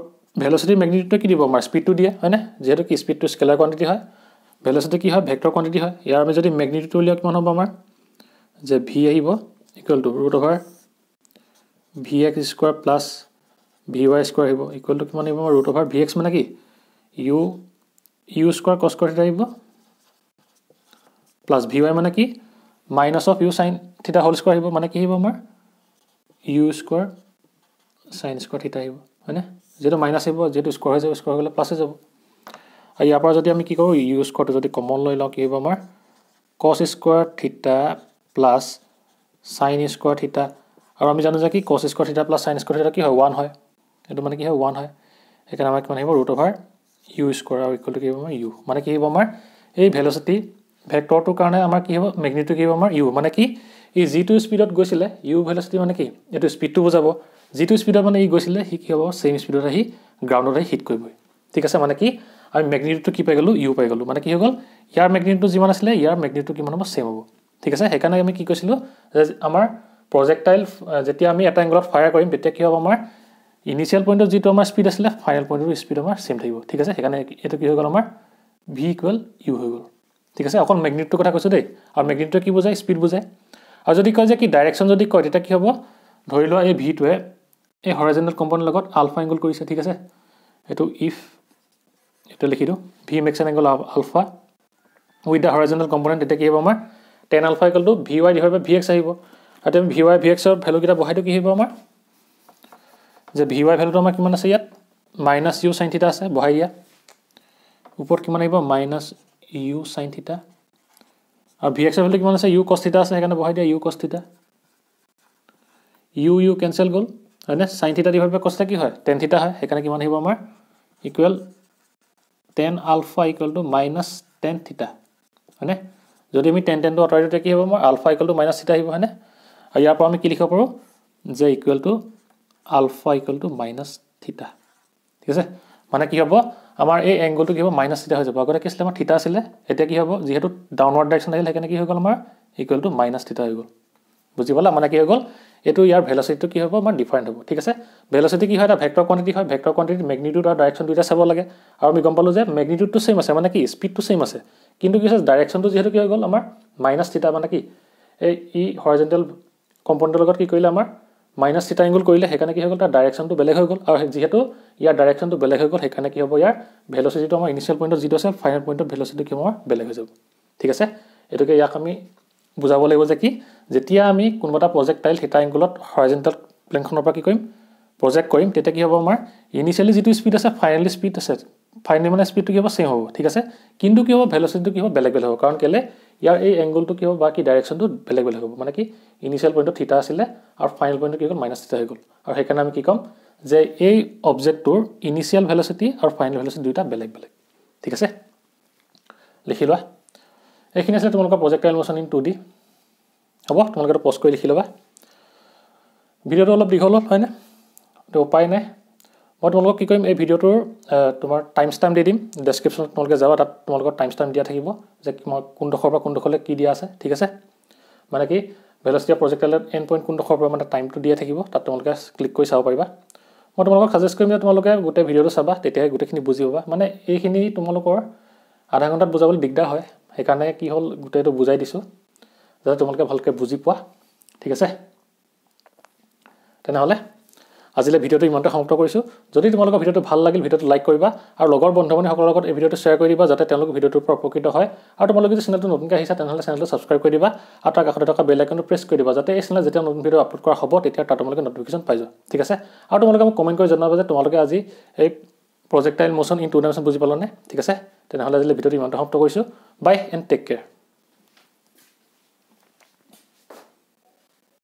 ভেলোচিটি ম্যাগনিটিউডটো কি দিব আমাৰ স্পিডটো দিয়ে হয়নে যেহেতু কি স্পিডটো স্কেলাৰ কোৱান্টিটি হয় ভেলোচিটি কি হয় ভেক্টৰ কোৱান্টিটি হয় ইয়াৰ আমি যদি ম্যাগনিটিউডটো উলিয়াও কিমান হ'ব আমাৰ যে v আহিব equal to √vx² plus vy² আহিব ইকুৱেল টু কিমান আহিব আমাৰ √vx মানে কি u² cos θ আহিব প্লাস vy মানে কি minus of u sin θ whole square আহিব মানে কি আহিব আমাৰ u² sin স্কয়ার θ আহিব হয়নে যেটো মাইনাস আহিব যেটো স্কয়ার হৈ যাব স্কয়ার গলে প্লাস হৈ যাব আৰু ইয়াৰ পৰা যদি আমি কি কৰো u স্কয়াৰটো যদি কমন লৈ লওঁ কি হ'ব আমাৰ cos square θ plus sin square θ আৰু আমি জানো যে কি cos square θ plus sin square θ কি হয় 1 হয় এটো মানে কি হয় 1 হয় এখানে আমাৰ কিমান আহিব √u স্কয়াৰ আৰু ইকুৱেল টু কি হ'ব আমাৰ u মানে কি হ'ব আমাৰ এই ভেলোচিটি ভেক্টৰটোৰ কাৰণে আমাৰ কি হ'ব ম্যাগনিটিউড কি হ'ব আমাৰ u মানে কি এই g টু স্পিডত গৈছিলে u ভেলোচিটি মানে কি এটো স্পিডটো বুজাব g টু স্পিডত মানে ই গৈছিলে হি কি হ'ব সেম স্পিডত আহি গ্ৰাউণ্ডত আহি হিট কৰিব ঠিক আছে মানে কি আমি ম্যাগনিটিউডটো কি পাই গলো u পাই গলো মানে কি হৈ গল ইয়াৰ ম্যাগনিটিউডটো যিমান আছিল ইয়াৰ ম্যাগনিটিউডটো কিমান হ'ব সেম হ'ব ঠিক আছে সেইকাৰণে আমি কি কৈছিলো যে আমাৰ প্ৰজেক্টাইল যেতিয়া আমি এটা এংগলত ফায়াৰ কৰিম তেতিয়া কি হ'ব আমাৰ ইনিশিয়াল পইণ্টত যেটো আমাৰ স্পিড আছিল ফাইনাল পইণ্টৰ স্পিড আমাৰ সেম থাকিব ঠিক আছে সেইকাৰণে এটো কি হৈ গল আমাৰ v ইকুৱেল u হৈ গ'ল ঠিক আছে অকল ম্যাগনিটিউডৰ কথা কৈছো দেই আৰু ম্যাগনিটিউড কি বুজায় স্পীড বুজায় আৰু যদি কয় যে কি ডাইৰেকশন যদি কয় তেতিয়া কি হ'ব ধৰি লোৱা এই v টোৱে এই হৰাইজন্টেল কম্পোনেন্ট লগত আলফা এংগল কৰিছে ঠিক আছে এটো ইফ এটা লিখি দিও v makes an angle of alpha with the horizontal component এটা কি হ'ব আমাৰ tan alpha equal to vy divided by vx আহিব আৰু vy vx ৰ ভ্যালু কিটা বহাইটো কি হ'ব আমাৰ যে vy ভ্যালুটো আমাৰ কিমান আছে ইয়াত -u sin θ আছে বহাই দিয়া ওপৰত কিমান আহিব -u sin θ আৰু vx ৰ ভ্যালু কিমান আছে u cos θ আছে সেইকাৰণে বহাই দিয়া u cos θ u কেনসেল গল হয়নে sin θ divided by cos θ কি হয় tan θ হয় সেইকাৰণে কিমান আহিব আমাৰ equal tan alpha equal to minus tan theta হয়নে যদি আমি tan টো আঁতৰাই দিলে কি হ'ব আমাৰ alpha equal to minus theta আহিব হয়নে আৰু ইয়াৰ পৰা আমি কি লিখিব পাৰো যে equal to alpha equal to minus theta ঠিক আছে মানে কি হ'ব আমাৰ এই এংগলটো কি হ'ব minus theta হৈ যাব আগতে কি আছিল আমাৰ theta আছিল এতিয়া কি হ'ব যেহেতু ডাউনৱাৰ্ড ডাইৰেকশন আহিল সেইকাৰণে কি হৈ গ'ল আমাৰ equal to minus theta হৈ গ'ল বুজি পালা মানে কি হৈ গ'ল এটো ইয়াৰ ভেলোসিটিটো কি হ'ব আমাৰ ডিফাৰেন্ট হ'ব ঠিক আছে ভেলোসিটি কি হয় এটা ভেক্টৰ কোয়ান্টিটি হয় ভেক্টৰ কোয়ান্টিটি ম্যাগনিটিউড আৰু ডাইৰেকশন দুইটা চাব লাগে আৰু আমি গম পালো যে ম্যাগনিটিউডটো সেম আছে মানে কি স্পিডটো সেম আছে কিন্তু কি আছে ডাইৰেকশনটো যেহেতু কি হৈ গ'ল আমাৰ মাইনাস থিটা মানে কি এই হৰাইজন্টেল কম্পোনেন্টৰ লগত কি কৰিলে আমাৰ মাইনাস থিটা এংগল কৰিলে সেইকাৰণে কি হৈ গ'ল তাৰ ডাইৰেকশনটো বেলেগ হৈ গ'ল আৰু যেহেতু ইয়াৰ ডাইৰেকশনটো বেলেগ হৈ গ'ল সেইকাৰণে কি হ'ব ইয়াৰ ভেলোসিটিটো আমাৰ ইনিশিয়াল পইণ্টত যিটো আছে ফাইনাল পইণ্টত ভেলোসিটি কি আমাৰ বেলেগ হৈ যাব ঠিক আছে এটোকে ইয়াক আমি বুজাব লাগিব যে কি যেতিয়া আমি কোনবাটা প্ৰজেক্টাইল থিটা এংগলত হৰাইজন্টেল প্লেনখনৰ পৰা কি কৰিম প্ৰজেক্ট কৰিম তেতিয়া কি হ'ব আমাৰ ইনিশিয়ালি যেটো স্পিড আছে ফাইনালি স্পিড আছে ফাইনালি মানে স্পিডটো কি হ'ব সেম হ'ব ঠিক আছে কিন্তু কি হ'ব ভেলোসিটিটো কি হ'ব বেলেগ বেলেগ হ'ব কাৰণ কেলে ইয়াৰ এই এংগলটো কি হ'ব বাকি ডাইৰেকশনটো বেলেগ বেলেগ হ'ব মানে কি ইনিশিয়াল পইণ্টত থিটা আছিল আৰু ফাইনাল পইণ্টত কি হ'ল মাইনাস থিটা হৈ গ'ল আৰু সেইকাৰণে আমি কি কম যে এই অবজেক্টটোৰ ইনিশিয়াল ভেলোসিটি আৰু ফাইনাল ভেলোসিটি দুটা বেলেগ বেলেগ ঠিক আছে লিখি লোৱা এইখিনি আছে তোমালোকৰ প্ৰজেক্টাইল মোশন ইন 2D হ'ব তোমালোকে পজ কৰি লিখি লবা ভিডিওটো অলপ দীঘল হয় না তো উপায় নাই মই তোমালোকক কি কৰিম এই ভিডিওটোৰ তোমাৰ টাইম ষ্টাম্প দি দিম ডেসক্ৰিপচনত তোমালোকে যাবা তাত তোমালোকৰ টাইম ষ্টাম্প দিয়া থাকিব যে মই কোন ডখৰ পৰা কোন ডখৰলৈ কি দিয়া আছে ঠিক আছে মানে কি ভেলোসিটি অফ প্ৰজেক্টাইলৰ এন্ড পইণ্ট কোন ডখৰ পৰা মানে টাইমটো দিয়া থাকিব তাত তোমালোকে ক্লিক কৰি চাব পাৰিবা মই তোমালোকক সাজেষ্ট কৰিম যে তোমালোকে গোটেই ভিডিওটো চাবা তেতিয়াহে গোটেইখিনি বুজি পাবা মানে এইখিনি তোমালোকৰ আধা ঘণ্টাত বুজাবলৈ দিগদাৰ হয় সেইকাৰণে কি হ'ল গোটেইটো বুজাই দিছো যাতে তোমালোকে ভালকে বুজি পোৱা ঠিক আছে তেনেহলে আজিলে ভিডিওটো ইমানতে সমাপ্ত কৰিছো যদি তোমালোকৰ ভিডিওটো ভাল লাগিল ভিডিওটো লাইক কৰিবা আৰু লগৰ বন্ধু-বান্ধৱীসকলৰ লগত এই ভিডিওটো শ্বেয়াৰ কৰি দিবা যাতে তেওঁলোক ভিডিওটোৰ পৰা উপকৃত হয় আৰু তোমালোকে যদি চেনেলটো নতুনকৈ আহিছা তেনেহলে চেনেলটো সাবস্ক্ৰাইব কৰি দিবা আৰু তাৰ কাষতে থকা বেল আইকনটো প্ৰেছ কৰি দিবা যাতে এই চেনেলত যেতিয়া নতুন ভিডিও আপলোড কৰা হ'ব তেতিয়া তাত তোমালোকে নটিফিকেশন পাই যোৱা ঠিক আছে আৰু তোমালোকে মোক কমেন্ট কৰি জনাবা যে তোমালোকে আজি এই প্ৰজেক্টাইল মোশন ইন 2 ডাইমেনশন বুজি পালানে ঠিক আছে তেনেহলে আজিলে ভিডিওটো ইমানতে সমাপ্ত কৰিছো বাই এণ্ড টেক কেয়াৰ